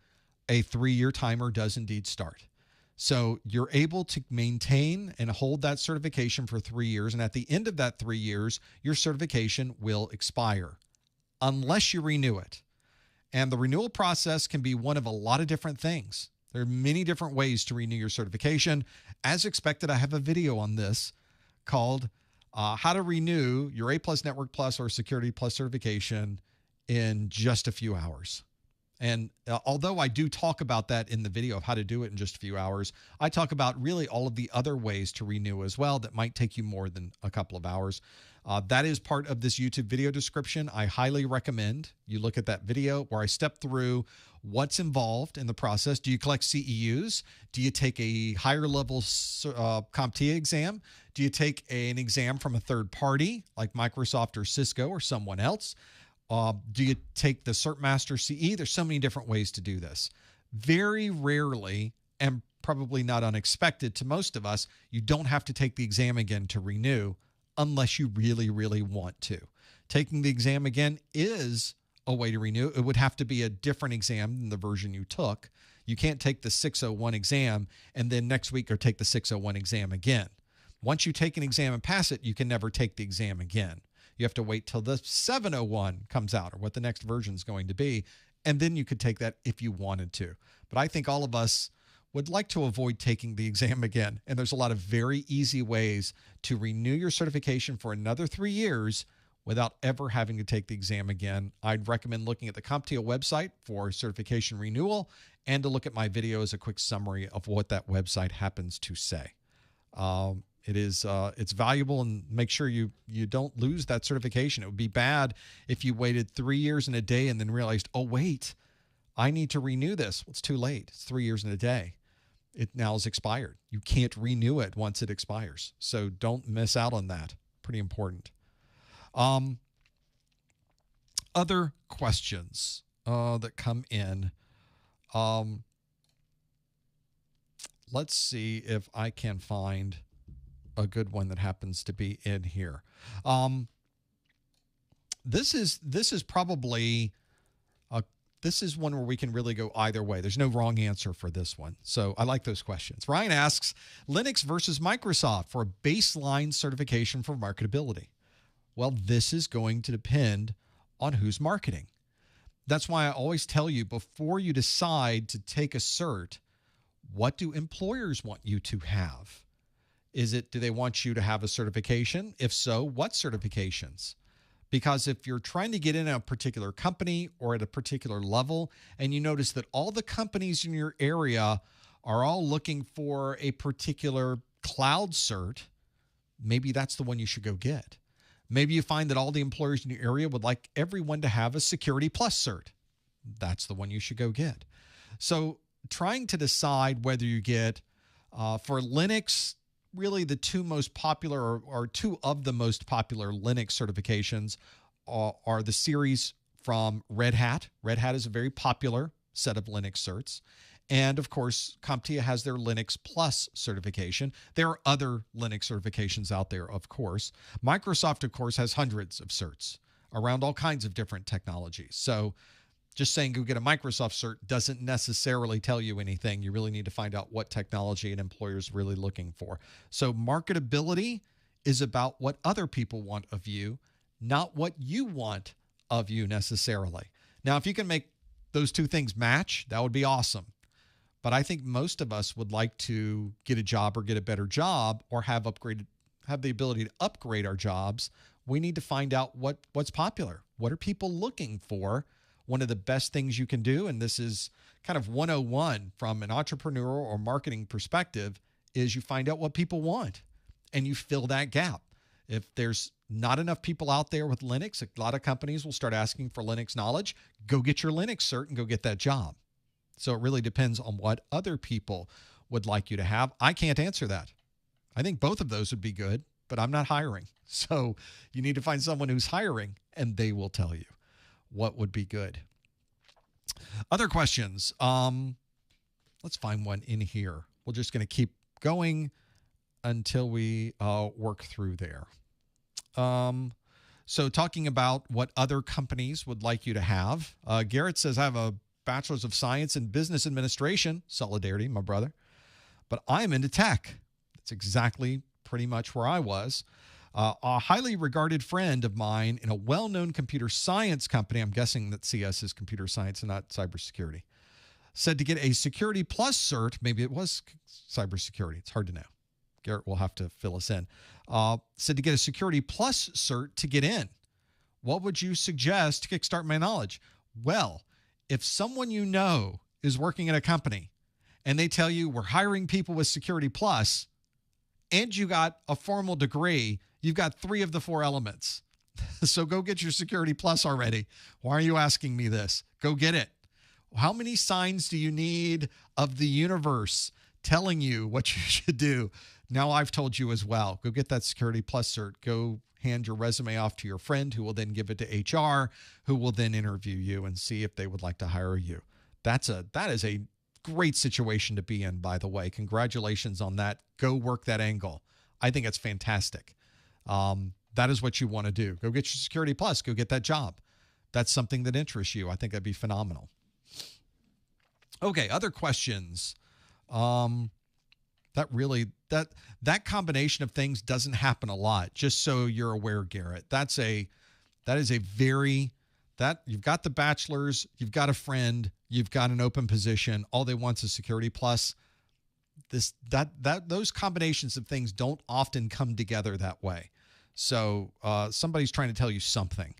a 3-year timer does indeed start. So you're able to maintain and hold that certification for 3 years. And at the end of that 3 years, your certification will expire unless you renew it. And the renewal process can be one of a lot of different things. There are many different ways to renew your certification. As expected, I have a video on this called How to Renew Your A+ Network Plus or Security Plus certification in just a few hours. And although I do talk about that in the video of how to do it in just a few hours, I talk about really all of the other ways to renew as well that might take you more than a couple of hours. That is part of this YouTube video description. I highly recommend you look at that video where I step through what's involved in the process. Do you collect CEUs? Do you take a higher level CompTIA exam? Do you take an exam from a third party like Microsoft or Cisco or someone else? Do you take the Cert Master CE? There's so many different ways to do this. Very rarely, and probably not unexpected to most of us, you don't have to take the exam again to renew unless you really, really want to. Taking the exam again is a way to renew. It would have to be a different exam than the version you took. You can't take the 601 exam and then next week or take the 601 exam again. Once you take an exam and pass it, you can never take the exam again. You have to wait till the 701 comes out or what the next version is going to be, and then you could take that if you wanted to. But I think all of us would like to avoid taking the exam again, and there's a lot of very easy ways to renew your certification for another 3 years without ever having to take the exam again. I'd recommend looking at the CompTIA website for certification renewal and to look at my video as a quick summary of what that website happens to say. It's valuable, and make sure you don't lose that certification. It would be bad if you waited 3 years and a day and then realized, oh, wait, I need to renew this. Well, it's too late. It's 3 years and a day. It now is expired. You can't renew it once it expires. So don't miss out on that. Pretty important. Other questions that come in. Let's see if I can find a good one that happens to be in here. This is probably this is one where we can really go either way. There's no wrong answer for this one. So I like those questions. Ryan asks, Linux versus Microsoft for a baseline certification for marketability. Well, this is going to depend on who's marketing. That's why I always tell you before you decide to take a cert, what do employers want you to have? Do they want you to have a certification? If so, what certifications? Because if you're trying to get in a particular company or at a particular level, and you notice that all the companies in your area are all looking for a particular cloud cert, maybe that's the one you should go get. Maybe you find that all the employers in your area would like everyone to have a Security Plus cert. That's the one you should go get. So trying to decide whether you get, for Linux, really the two most popular or two of the most popular Linux certifications are the series from Red Hat. Red Hat is a very popular set of Linux certs. And of course, CompTIA has their Linux Plus certification. There are other Linux certifications out there, of course. Microsoft, of course, has hundreds of certs around all kinds of different technologies. So just saying go get a Microsoft cert doesn't necessarily tell you anything. You really need to find out what technology an employer is really looking for. So marketability is about what other people want of you, not what you want of you necessarily. Now, if you can make those two things match, that would be awesome. But I think most of us would like to get a job or get a better job or have the ability to upgrade our jobs. We need to find out what's popular. What are people looking for? One of the best things you can do, and this is kind of 101 from an entrepreneur or marketing perspective, is you find out what people want and you fill that gap. If there's not enough people out there with Linux, a lot of companies will start asking for Linux knowledge. Go get your Linux cert and go get that job. So it really depends on what other people would like you to have. I can't answer that. I think both of those would be good, but I'm not hiring. So you need to find someone who's hiring and they will tell you what would be good. Other questions. Let's find one in here. We're just going to keep going until we work through there. So talking about what other companies would like you to have. Garrett says, I have a Bachelors of Science in Business Administration, solidarity, my brother, but I'm into tech. That's exactly pretty much where I was. A highly regarded friend of mine in a well-known computer science company, I'm guessing that CS is computer science and not cybersecurity, said to get a Security Plus cert, maybe it was cybersecurity, it's hard to know. Garrett will have to fill us in. Said to get a Security Plus cert to get in. What would you suggest to kickstart my knowledge? Well, if someone you know is working at a company and they tell you we're hiring people with Security Plus and you got a formal degree, you've got 3 of the 4 elements. So go get your Security Plus already. Why are you asking me this? Go get it. How many signs do you need of the universe telling you what you should do? Now I've told you as well. Go get that Security Plus cert. Go hand your resume off to your friend who will then give it to HR, who will then interview you and see if they would like to hire you. That is a great situation to be in, by the way. Congratulations on that. Go work that angle. I think it's fantastic. That is what you want to do. Go get your Security Plus. Go get that job. That's something that interests you. I think that'd be phenomenal. Okay, other questions. That combination of things doesn't happen a lot. Just so you're aware, Garrett. You've got the bachelor's, you've got a friend, you've got an open position. All they want is Security Plus. Those combinations of things don't often come together that way. So somebody's trying to tell you something.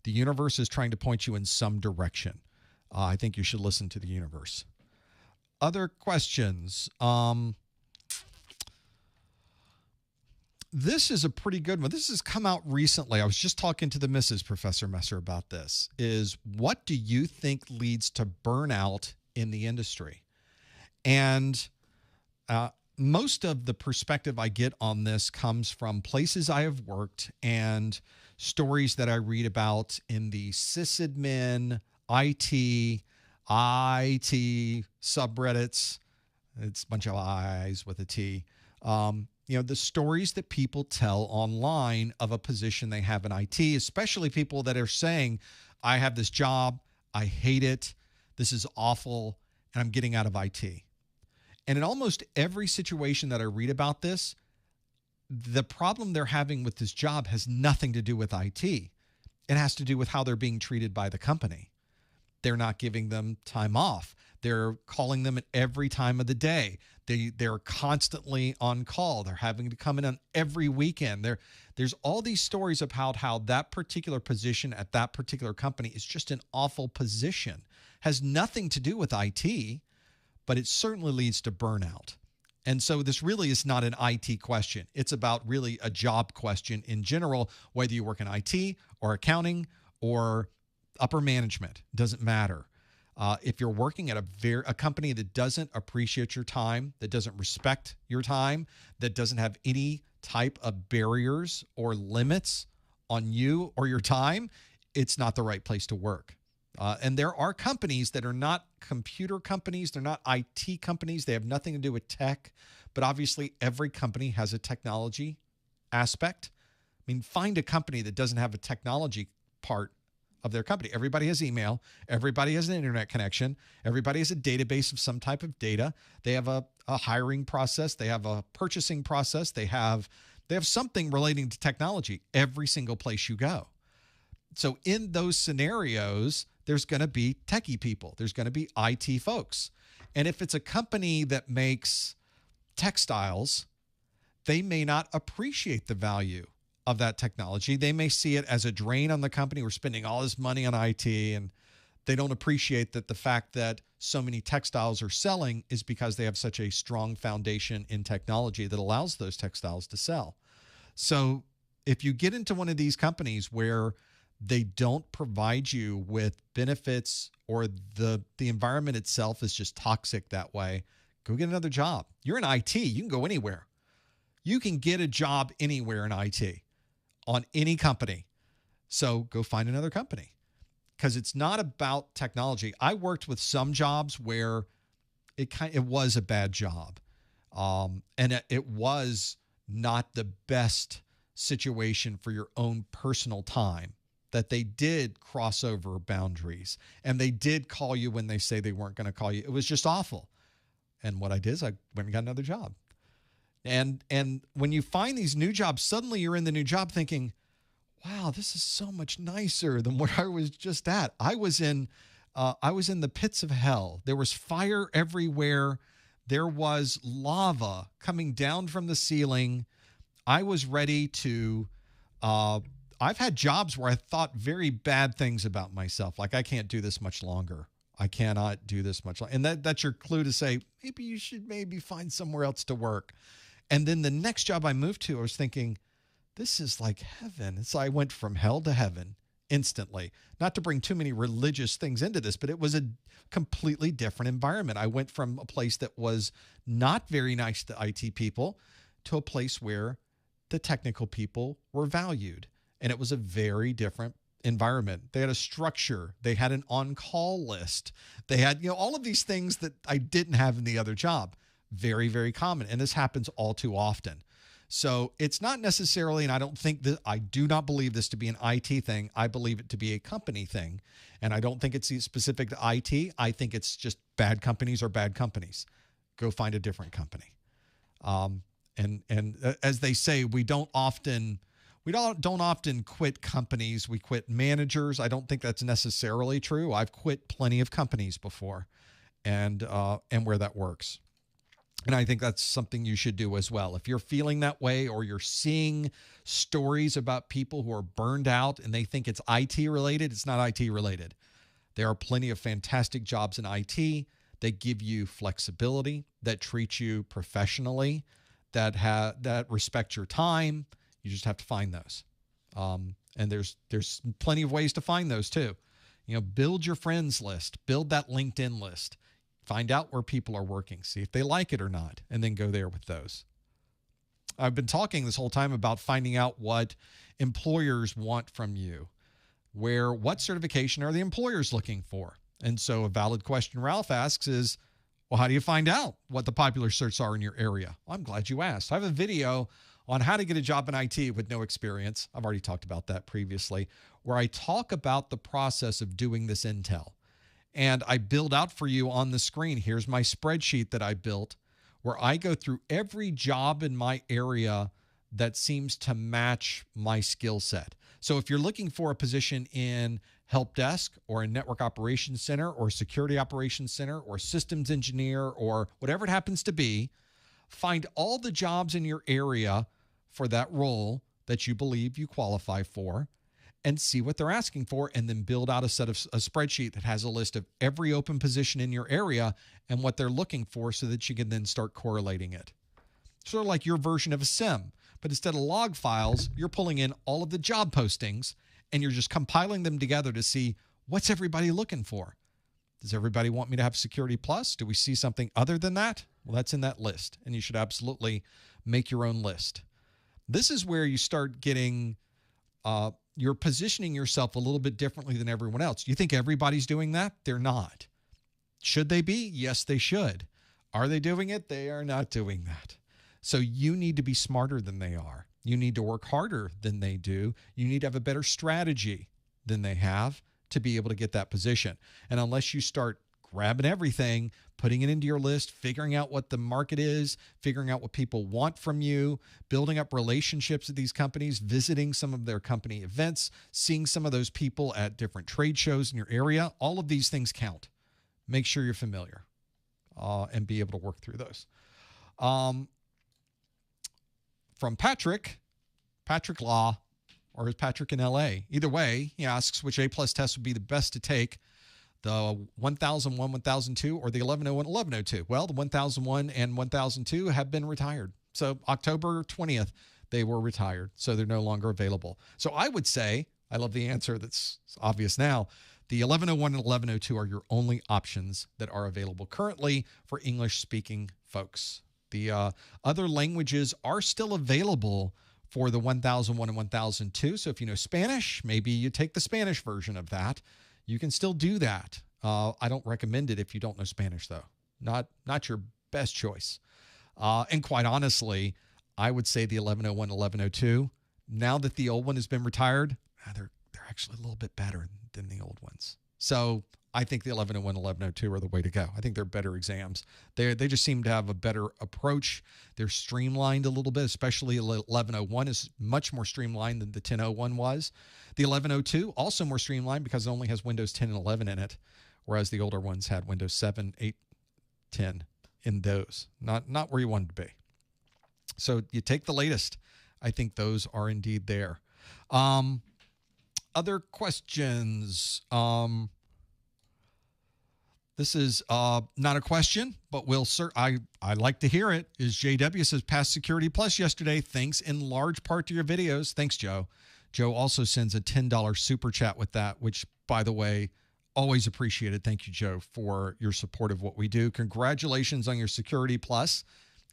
The universe is trying to point you in some direction. I think you should listen to the universe. Other questions. This is a pretty good one. This has come out recently. I was just talking to the Mrs. Professor Messer about this. Is what do you think leads to burnout in the industry? And most of the perspective I get on this comes from places I have worked and stories that I read about in the sysadmin, IT subreddits. It's a bunch of I's with a T. The stories that people tell online of a position they have in IT, especially people that are saying, I have this job, I hate it, this is awful, and I'm getting out of IT. And in almost every situation that I read about this, the problem they're having with this job has nothing to do with IT. It has to do with how they're being treated by the company. They're not giving them time off. They're calling them at every time of the day. They're constantly on call. They're having to come in on every weekend. There's all these stories about how that particular position at that particular company is just an awful position. Has nothing to do with IT, but it certainly leads to burnout. And so this really is not an IT question. It's about really a job question in general, whether you work in IT or accounting or upper management, doesn't matter. If you're working at a company that doesn't appreciate your time, that doesn't respect your time, that doesn't have any type of barriers or limits on you or your time, it's not the right place to work. And there are companies that are not computer companies. They're not IT companies. They have nothing to do with tech. But obviously, every company has a technology aspect. I mean, find a company that doesn't have a technology part of their company. Everybody has email. Everybody has an internet connection. Everybody has a database of some type of data. They have a hiring process. They have a purchasing process. They have something relating to technology every single place you go. So in those scenarios, there's going to be techie people. There's going to be IT folks. And if it's a company that makes textiles, they may not appreciate the value of that technology. They may see it as a drain on the company. We're spending all this money on IT, and they don't appreciate that the fact that so many textiles are selling is because they have such a strong foundation in technology that allows those textiles to sell. So if you get into one of these companies where they don't provide you with benefits or the environment itself is just toxic that way, go get another job. You're in IT. You can go anywhere. You can get a job anywhere in IT on any company. So go find another company because it's not about technology. I worked with some jobs where it was a bad job. And it was not the best situation for your own personal time. that they did cross over boundaries and they did call you when they say they weren't going to call you. It was just awful. And what I did is I went and got another job. And when you find these new jobs, suddenly you're in the new job thinking, wow, this is so much nicer than where I was just at. I was in the pits of hell. There was fire everywhere. There was lava coming down from the ceiling. I was ready to, I've had jobs where I thought very bad things about myself. Like, I can't do this much longer. I cannot do this much longer. And that's your clue to say, maybe you should find somewhere else to work. And then the next job I moved to, I was thinking, this is like heaven. So I went from hell to heaven instantly. Not to bring too many religious things into this, but it was a completely different environment. I went from a place that was not very nice to IT people to a place where the technical people were valued. And it was a very different environment. They had a structure. They had an on-call list. They had, all of these things that I didn't have in the other job. Very, very common. And this happens all too often. So it's not necessarily, and I do not believe this to be an IT thing. I believe it to be a company thing. And I don't think it's specific to IT. I think it's just bad companies are bad companies. Go find a different company. And as they say, we don't often quit companies. We quit managers. I don't think that's necessarily true. I've quit plenty of companies before, and where that works. And I think that's something you should do as well. If you're feeling that way, or you're seeing stories about people who are burned out and they think it's IT related, it's not IT related. There are plenty of fantastic jobs in IT that give you flexibility, that treat you professionally, that respect your time. You just have to find those. And there's plenty of ways to find those too. Build your friends list, build that LinkedIn list. Find out where people are working, see if they like it or not, and then go there with those. I've been talking this whole time about finding out what employers want from you. What certification are the employers looking for? And so a valid question Ralph asks is, well, how do you find out what the popular certs are in your area? Well, I'm glad you asked. I have a video on how to get a job in IT with no experience. I've already talked about that previously, where I talk about the process of doing this intel. And I build out for you on the screen. Here's my spreadsheet that I built, where I go through every job in my area that seems to match my skill set. So if you're looking for a position in help desk or a network operations center or security operations center or systems engineer or whatever it happens to be, find all the jobs in your area for that role that you believe you qualify for, and see what they're asking for, and then build out a spreadsheet that has a list of every open position in your area and what they're looking for, so that you can then start correlating it. Sort of like your version of a SIM, but instead of log files, you're pulling in all of the job postings and you're just compiling them together to see what's everybody looking for. Does everybody want me to have Security Plus? Do we see something other than that? Well, that's in that list, and you should absolutely make your own list. This is where you start getting you're positioning yourself a little bit differently than everyone else. You think everybody's doing that? They're not. Should they be? Yes, they should. Are they doing it? They are not doing that. So you need to be smarter than they are. You need to work harder than they do. You need to have a better strategy than they have to be able to get that position. And unless you start grabbing everything, putting it into your list, figuring out what the market is, figuring out what people want from you, building up relationships with these companies, visiting some of their company events, seeing some of those people at different trade shows in your area, all of these things count. Make sure you're familiar and be able to work through those. From Patrick Law, or is Patrick in LA? Either way, he asks which A+ test would be the best to take, the 1001, 1002, or the 1101, 1102. Well, the 1001 and 1002 have been retired. So October 20th, they were retired. So they're no longer available. So I would say, I love the answer that's obvious now, the 1101 and 1102 are your only options that are available currently for English-speaking folks. The other languages are still available for the 1001 and 1002. So if you know Spanish, maybe you take the Spanish version of that. You can still do that. I don't recommend it if you don't know Spanish, though. Not your best choice. And quite honestly, I would say the 1101 and 1102, now that the old one has been retired, they're actually a little bit better than the old ones. So I think the 1101, 1102 are the way to go. I think they're better exams. They just seem to have a better approach. They're streamlined a little bit, especially 1101 is much more streamlined than the 1001 was. The 1102 also more streamlined because it only has Windows 10 and 11 in it, whereas the older ones had Windows 7, 8, 10 in those. Not where you wanted to be. So you take the latest. I think those are indeed there. Other questions? This is not a question, but I like to hear it. Is JW says passed Security Plus yesterday, thanks in large part to your videos. Thanks, Joe. Joe also sends a $10 super chat with that, which, by the way, always appreciated. Thank you, Joe, for your support of what we do. Congratulations on your Security Plus,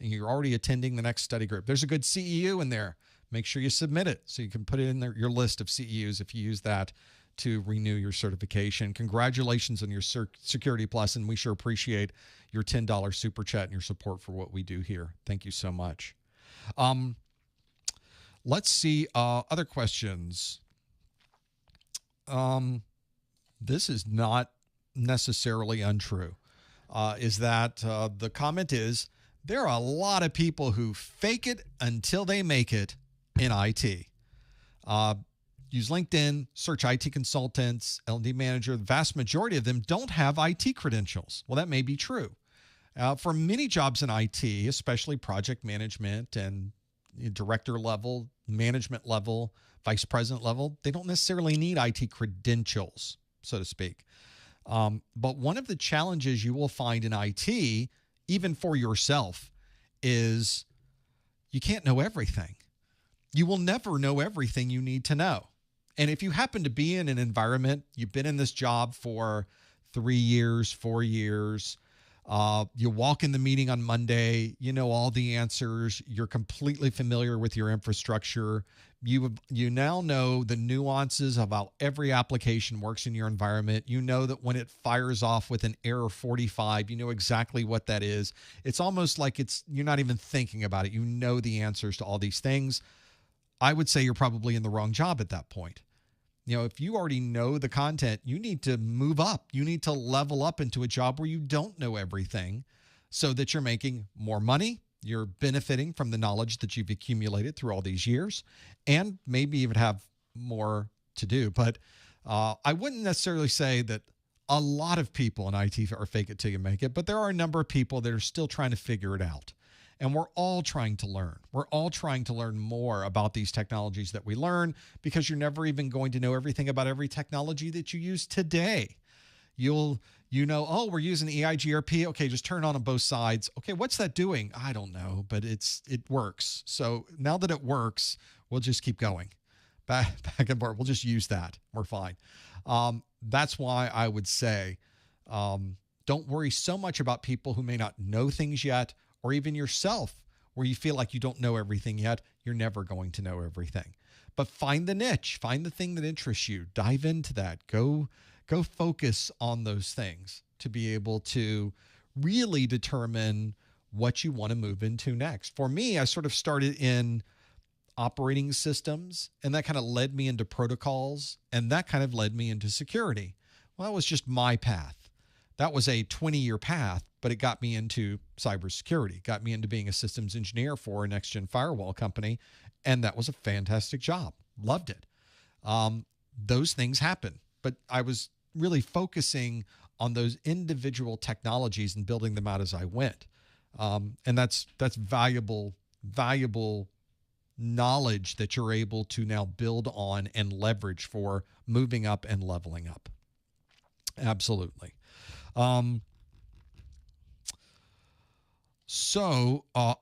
and you're already attending the next study group. There's a good CEU in there. Make sure you submit it so you can put it in there, your list of CEUs if you use that to renew your certification. Congratulations on your Security Plus, and we sure appreciate your $10 super chat and your support for what we do here. Thank you so much. Let's see other questions. This is not necessarily untrue. Is that the comment is, there are a lot of people who fake it until they make it in IT. Use LinkedIn, search IT consultants, L&D manager. The vast majority of them don't have IT credentials. Well, that may be true. For many jobs in IT, especially project management and director level, management level, vice president level, they don't necessarily need IT credentials, so to speak. But one of the challenges you will find in IT, even for yourself, is you can't know everything. You will never know everything you need to know. And if you happen to be in an environment, you've been in this job for 3 years, 4 years, you walk in the meeting on Monday, you know all the answers, you're completely familiar with your infrastructure, you now know the nuances of how every application works in your environment. You know that when it fires off with an error 45, you know exactly what that is. It's almost like you're not even thinking about it. You know the answers to all these things. I would say you're probably in the wrong job at that point. You know, if you already know the content, you need to move up. You need to level up into a job where you don't know everything so that you're making more money. You're benefiting from the knowledge that you've accumulated through all these years, and maybe even have more to do. But I wouldn't necessarily say that a lot of people in IT are fake it till you make it, but there are a number of people that are still trying to figure it out. And we're all trying to learn. We're all trying to learn more about these technologies that we learn, because you're never even going to know everything about every technology that you use today. You know, oh, we're using EIGRP. Okay, just turn on both sides. Okay, what's that doing? I don't know, but it works. So now that it works, we'll just keep going. Back and forth. We'll just use that. We're fine. That's why I would say don't worry so much about people who may not know things yet, or even yourself, where you feel like you don't know everything yet. You're never going to know everything. But find the niche. Find the thing that interests you. Dive into that. Go focus on those things to be able to really determine what you want to move into next. For me, I sort of started in operating systems, and that kind of led me into protocols, and that kind of led me into security. Well, that was just my path. That was a 20-year path, but it got me into cybersecurity, got me into being a systems engineer for a next-gen firewall company, and that was a fantastic job. Loved it. Those things happen, but I was really focusing on those individual technologies and building them out as I went. And that's valuable knowledge that you're able to now build on and leverage for moving up and leveling up. Absolutely.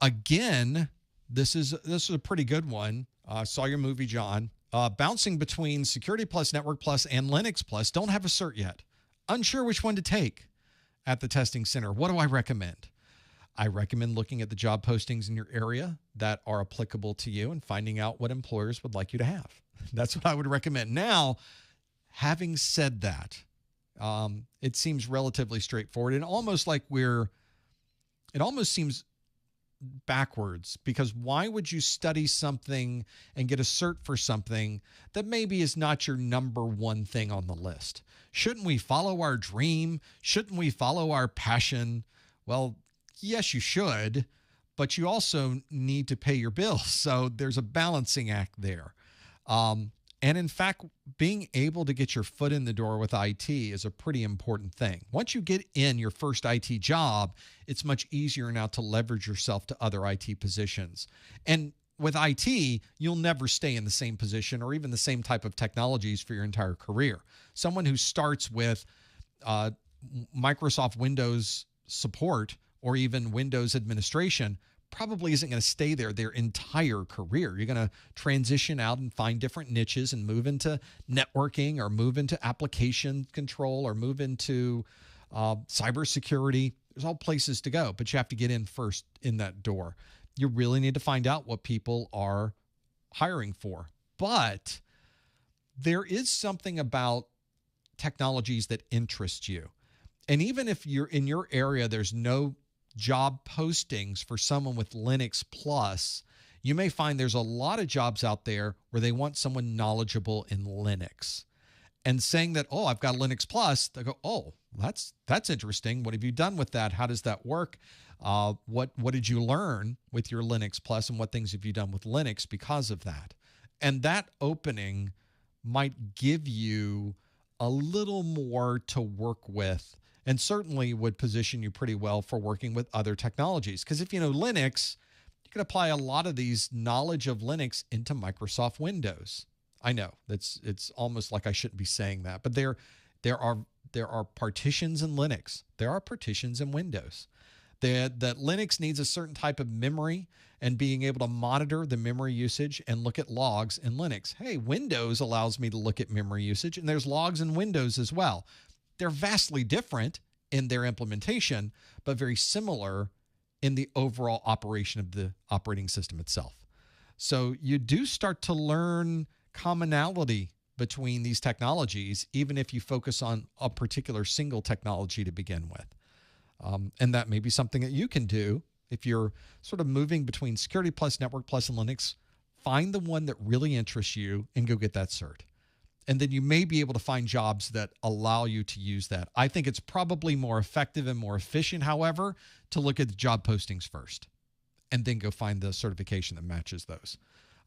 Again, this is a pretty good one. Saw your movie, John. Bouncing between Security Plus, Network Plus, and Linux Plus. Don't have a cert yet. Unsure which one to take at the testing center. What do I recommend? I recommend looking at the job postings in your area that are applicable to you and finding out what employers would like you to have. That's what I would recommend. Now, having said that, it seems relatively straightforward, and almost like it almost seems backwards, because why would you study something and get a cert for something that maybe is not your number one thing on the list? Shouldn't we follow our dream? Shouldn't we follow our passion? Well, yes, you should, but you also need to pay your bills. So there's a balancing act there. And in fact, being able to get your foot in the door with IT is a pretty important thing. Once you get in your first IT job, it's much easier now to leverage yourself to other IT positions. And with IT, you'll never stay in the same position or even the same type of technologies for your entire career. Someone who starts with Microsoft Windows support or even Windows administration probably isn't going to stay there their entire career. You're going to transition out and find different niches and move into networking or move into application control or move into cybersecurity. There's all places to go, but you have to get in first in that door. You really need to find out what people are hiring for. But there is something about technologies that interest you. And even if you're in your area, there's no job postings for someone with Linux Plus, you may find there's a lot of jobs out there where they want someone knowledgeable in Linux. And saying that, oh, I've got Linux Plus, they go, oh, that's interesting. What have you done with that? How does that work? What did you learn with your Linux Plus, and what things have you done with Linux because of that? And that opening might give you a little more to work with, and certainly would position you pretty well for working with other technologies. Because if you know Linux, you can apply a lot of these knowledge of Linux into Microsoft Windows. I know it's almost like I shouldn't be saying that, but there are partitions in Linux. There are partitions in Windows. That Linux needs a certain type of memory, and being able to monitor the memory usage and look at logs in Linux. Hey, Windows allows me to look at memory usage, and there's logs in Windows as well. They're vastly different in their implementation, but very similar in the overall operation of the operating system itself. So you do start to learn commonality between these technologies, even if you focus on a particular single technology to begin with. And that may be something that you can do if you're sort of moving between Security Plus, Network Plus, and Linux. Find the one that really interests you and go get that cert. And then you may be able to find jobs that allow you to use that. I think it's probably more effective and more efficient, however, to look at the job postings first and then go find the certification that matches those.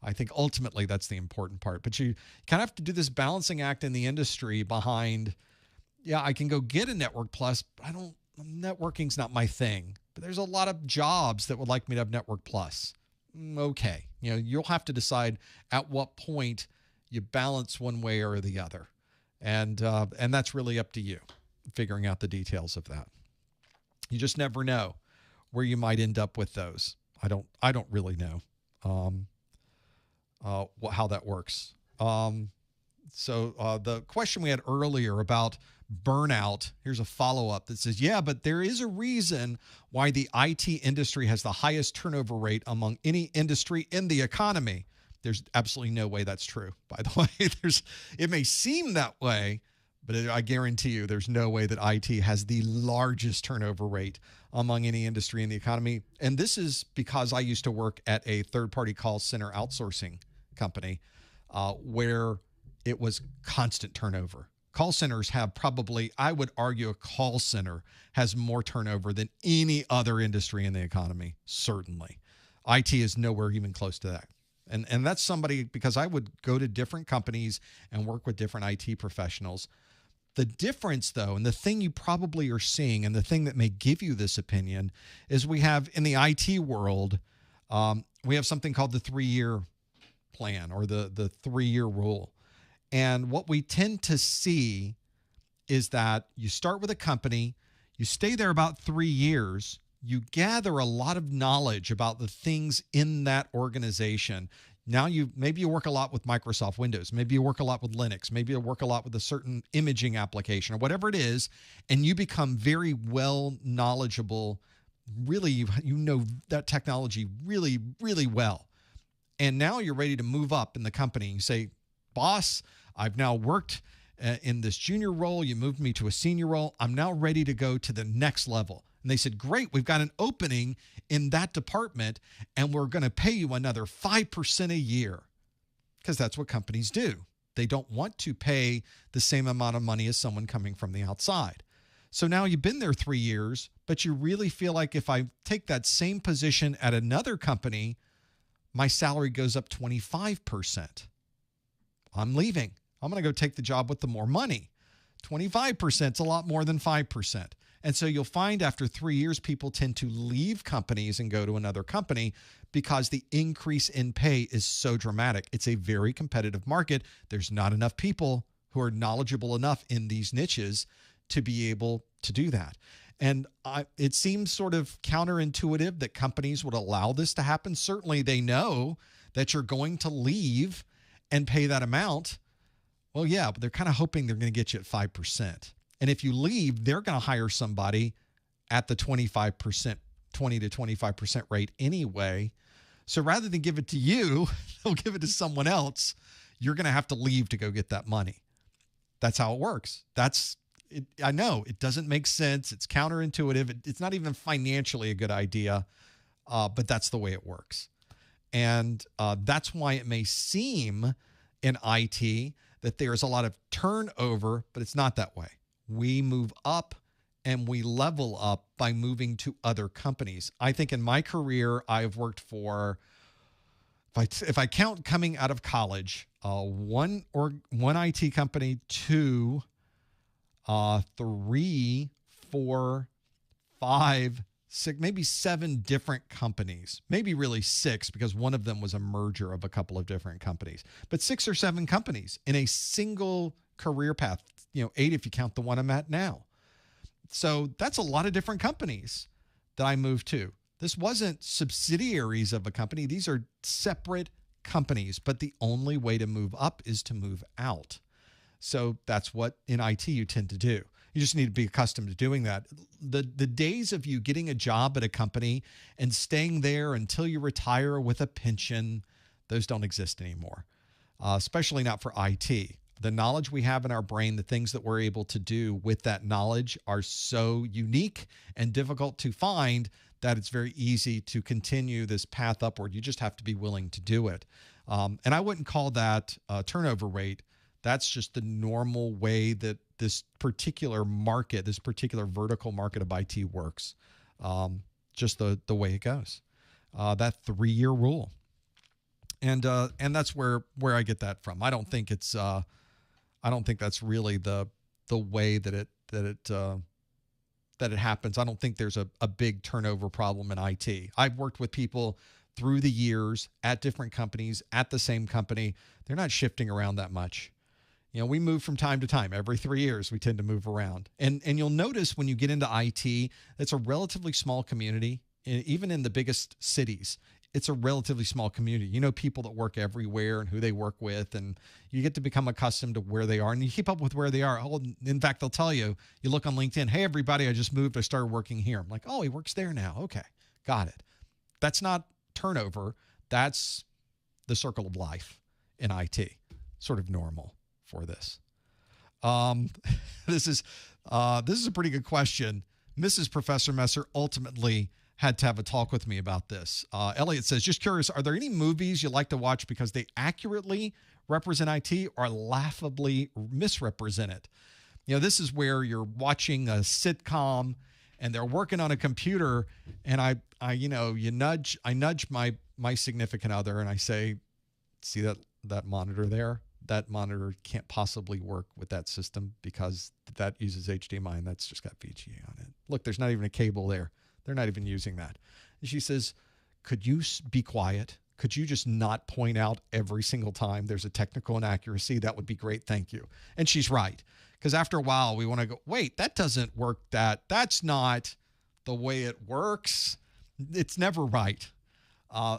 I think ultimately that's the important part. But you kind of have to do this balancing act in the industry behind, yeah, I can go get a Network Plus, but networking's not my thing. But there's a lot of jobs that would like me to have Network Plus. Okay. You'll have to decide at what point you balance one way or the other. And that's really up to you, figuring out the details of that. You just never know where you might end up with those. I don't really know how that works. So the question we had earlier about burnout, here's a follow-up that says, yeah, but there is a reason why the IT industry has the highest turnover rate among any industry in the economy. There's absolutely no way that's true, by the way. It may seem that way, but I guarantee you there's no way that IT has the largest turnover rate among any industry in the economy. And this is because I used to work at a third-party call center outsourcing company where it was constant turnover. Call centers have probably, I would argue, a call center has more turnover than any other industry in the economy, certainly. IT is nowhere even close to that. And that's somebody, because I would go to different companies and work with different IT professionals. The difference, though, and the thing you probably are seeing, and the thing that may give you this opinion, is we have in the IT world, we have something called the 3-year plan, or the 3-year rule. And what we tend to see is that you start with a company, you stay there about 3 years, you gather a lot of knowledge about the things in that organization. Now maybe you work a lot with Microsoft Windows, maybe you work a lot with Linux, maybe you work a lot with a certain imaging application or whatever it is, and you become very well knowledgeable. Really, you know that technology really, really well. And now you're ready to move up in the company. You say, boss, I've now worked in this junior role. You moved me to a senior role. I'm now ready to go to the next level. And they said, great, we've got an opening in that department, and we're going to pay you another 5% a year, because that's what companies do. They don't want to pay the same amount of money as someone coming from the outside. So now you've been there 3 years, but you really feel like if I take that same position at another company, my salary goes up 25%. I'm leaving. I'm going to go take the job with the more money. 25% is a lot more than 5%. And so you'll find after 3 years, people tend to leave companies and go to another company because the increase in pay is so dramatic. It's a very competitive market. There's not enough people who are knowledgeable enough in these niches to be able to do that. And it seems sort of counterintuitive that companies would allow this to happen. Certainly they know that you're going to leave and pay that amount. Well, yeah, but they're kind of hoping they're going to get you at 5%. And if you leave, they're going to hire somebody at the 25%, 20 to 25% rate anyway. So rather than give it to you, they'll give it to someone else. You're going to have to leave to go get that money. That's how it works. I know it doesn't make sense. It's counterintuitive. It's not even financially a good idea, but that's the way it works. And that's why it may seem in IT that there's a lot of turnover, but it's not that way. We move up and we level up by moving to other companies. I think in my career, I've worked for, if I count coming out of college, one IT company, 2, 3, 4, 5, 6, maybe 7 different companies, maybe really 6, because one of them was a merger of a couple of different companies, but 6 or 7 companies in a single career path, 8 if you count the one I'm at now. So that's a lot of different companies that I moved to. This wasn't subsidiaries of a company. These are separate companies, but the only way to move up is to move out. So that's what in IT you tend to do. You just need to be accustomed to doing that. The days of you getting a job at a company and staying there until you retire with a pension, those don't exist anymore, especially not for IT. The knowledge we have in our brain, the things that we're able to do with that knowledge are so unique and difficult to find that it's very easy to continue this path upward. You just have to be willing to do it. And I wouldn't call that turnover rate. That's just the normal way that this particular market, this particular vertical market of IT works. Just the way it goes. That 3-year rule. And that's where I get that from. I don't think it's I don't think that's really the way that it happens. I don't think there's a big turnover problem in IT. I've worked with people through the years at different companies, at the same company. They're not shifting around that much. We move from time to time. Every 3 years, we tend to move around. And you'll notice when you get into IT, it's a relatively small community. Even in the biggest cities, it's a relatively small community. You know people that work everywhere and who they work with, and you get to become accustomed to where they are, and you keep up with where they are. In fact, they'll tell you, you look on LinkedIn, hey, everybody, I just moved. I started working here. I'm like, oh, he works there now. Okay, got it. That's not turnover. That's the circle of life in IT, sort of normal for this. This is a pretty good question. Mrs. Professor Messer ultimately had to have a talk with me about this. Elliot says, just curious, are there any movies you like to watch because they accurately represent IT or laughably misrepresent it? This is where you're watching a sitcom and they're working on a computer, and I nudge my significant other and I say, see that monitor there? That monitor can't possibly work with that system because that uses HDMI and that's just got VGA on it. Look, there's not even a cable there. They're not even using that. And she says, could you be quiet? Could you just not point out every single time there's a technical inaccuracy? That would be great. Thank you. And she's right. Because after a while, we want to go, wait, that doesn't work. That's not the way it works. It's never right.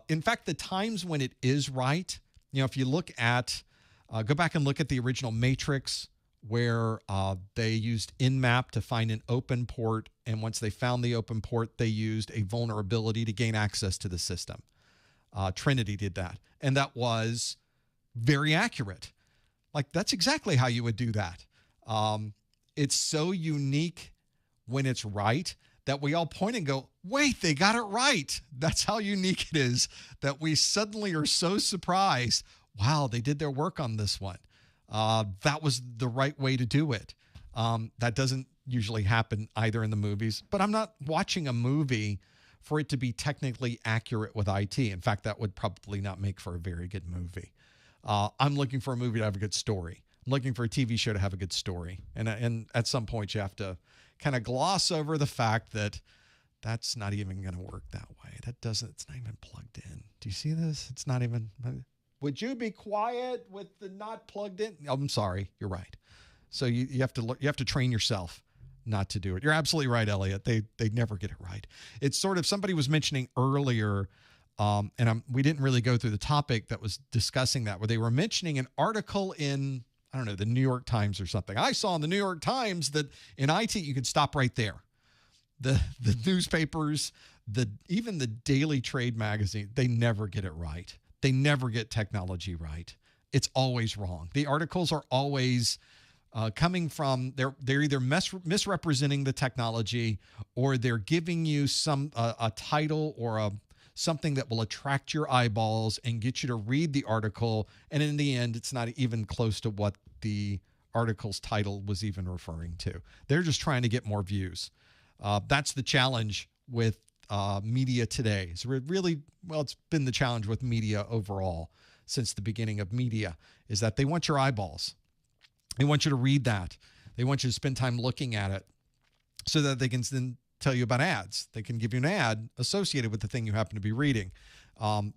In fact, the times when it is right, if you look at, go back and look at the original Matrix, where they used Nmap to find an open port. And once they found the open port, they used a vulnerability to gain access to the system. Trinity did that. And that was very accurate. Like, that's exactly how you would do that. It's so unique when it's right that we all point and go, wait, they got it right. That's how unique it is that we suddenly are so surprised. Wow, they did their work on this one. That was the right way to do it. That doesn't usually happen either in the movies, but I'm not watching a movie for it to be technically accurate with IT. In fact, that would probably not make for a very good movie. I'm looking for a movie to have a good story. I'm looking for a TV show to have a good story. And at some point you have to kind of gloss over the fact that that's not even going to work that way. It's not even plugged in. Do you see this? It's not even, would you be quiet with the not plugged in? Oh, I'm sorry. You're right. So you have to train yourself not to do it. You're absolutely right, Elliot. They never get it right. It's sort of, somebody was mentioning earlier, we didn't really go through the topic that was discussing that, where they were mentioning an article in, I don't know, the New York Times or something. I saw in the New York Times that in IT, you could stop right there. The newspapers, even the Daily Trade magazine, they never get it right. They never get technology right. It's always wrong. The articles are always coming from, they're either misrepresenting the technology, or they're giving you a title or something that will attract your eyeballs and get you to read the article. And in the end, it's not even close to what the article's title was even referring to. They're just trying to get more views. That's the challenge with media today. So it's been the challenge with media overall since the beginning of media, is that they want your eyeballs. They want you to read that. They want you to spend time looking at it so that they can then tell you about ads. They can give you an ad associated with the thing you happen to be reading.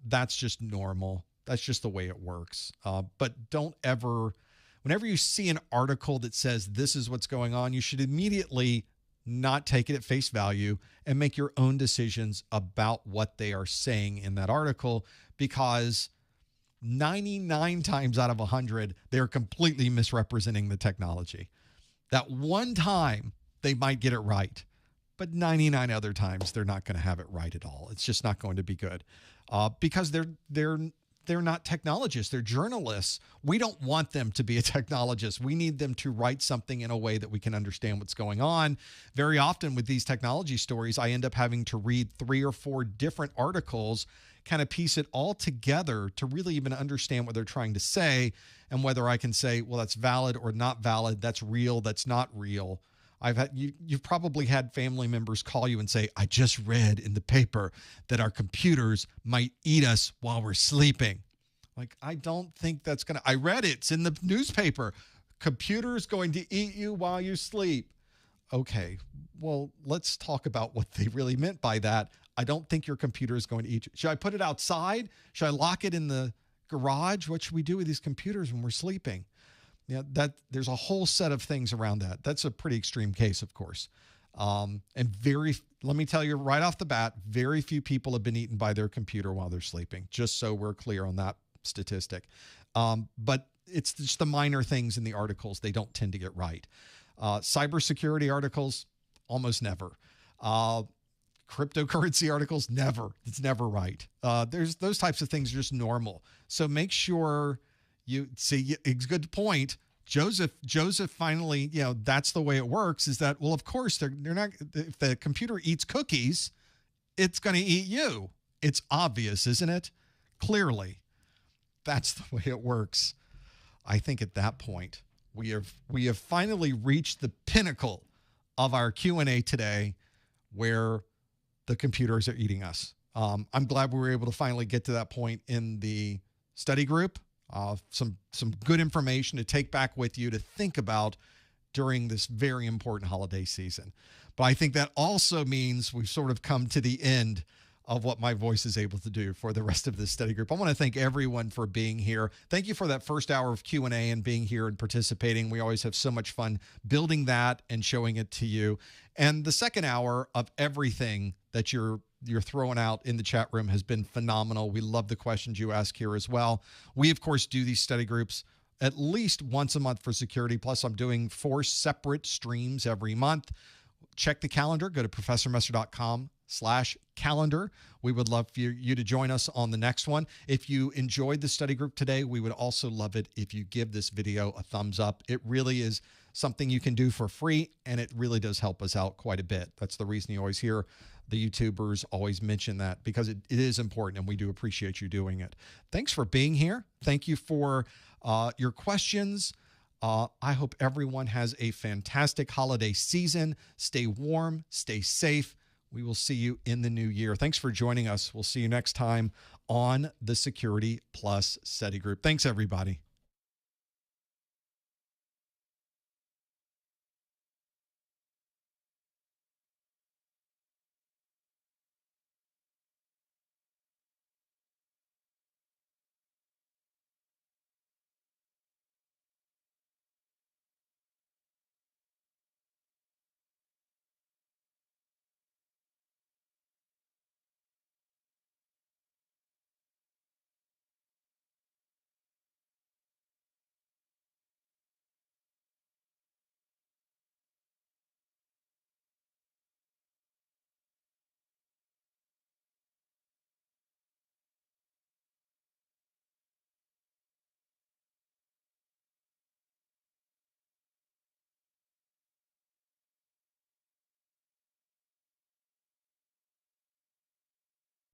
That's just normal. That's just the way it works. But don't ever, whenever you see an article that says this is what's going on, you should immediately not take it at face value and make your own decisions about what they are saying in that article, because 99 times out of 100, they're completely misrepresenting the technology. That one time they might get it right, but 99 other times they're not going to have it right at all. It's just not going to be good because they're not technologists. They're journalists. We don't want them to be a technologist. We need them to write something in a way that we can understand what's going on. Very often with these technology stories, I end up having to read 3 or 4 different articles, kind of piece it all together to really even understand what they're trying to say, and whether I can say, well, that's valid or not valid, that's real, that's not real. You've probably had family members call you and say, I just read in the paper that our computers might eat us while we're sleeping. Like, I don't think that's going to, I read it. It's in the newspaper. Computers going to eat you while you sleep. Okay, well, let's talk about what they really meant by that. I don't think your computer is going to eat you. Should I put it outside? Should I lock it in the garage? What should we do with these computers when we're sleeping? Yeah, there's a whole set of things around that. That's a pretty extreme case, of course. And let me tell you right off the bat, very few people have been eaten by their computer while they're sleeping, just so we're clear on that statistic. But it's just the minor things in the articles they don't tend to get right. Cybersecurity articles, almost never. Cryptocurrency articles, never. It's never right. There's those types of things are just normal. So make sure you see, it's a good point. Joseph finally, that's the way it works, is that, well, of course they're not, if the computer eats cookies, it's going to eat you. It's obvious, isn't it? Clearly, that's the way it works. I think at that point, we have finally reached the pinnacle of our Q&A today, where the computers are eating us. I'm glad we were able to finally get to that point in the study group. Some good information to take back with you to think about during this very important holiday season. But I think that also means we've sort of come to the end of what my voice is able to do for the rest of this study group. I want to thank everyone for being here. Thank you for that first hour of Q&A and being here and participating. We always have so much fun building that and showing it to you. And the second hour of everything that you're throwing out in the chat room has been phenomenal. We love the questions you ask here as well. We, of course, do these study groups at least once a month for security. Plus, I'm doing 4 separate streams every month. Check the calendar. Go to professormesser.com YouTube.com/calendar. We would love for you to join us on the next one. If you enjoyed the study group today, we would also love it if you give this video a thumbs up. It really is something you can do for free, and it really does help us out quite a bit. That's the reason you always hear the YouTubers always mention that, because it is important, and we do appreciate you doing it. Thanks for being here. Thank you for your questions. I hope everyone has a fantastic holiday season. Stay warm, stay safe. We will see you in the new year. Thanks for joining us. We'll see you next time on the Security Plus Study Group. Thanks, everybody.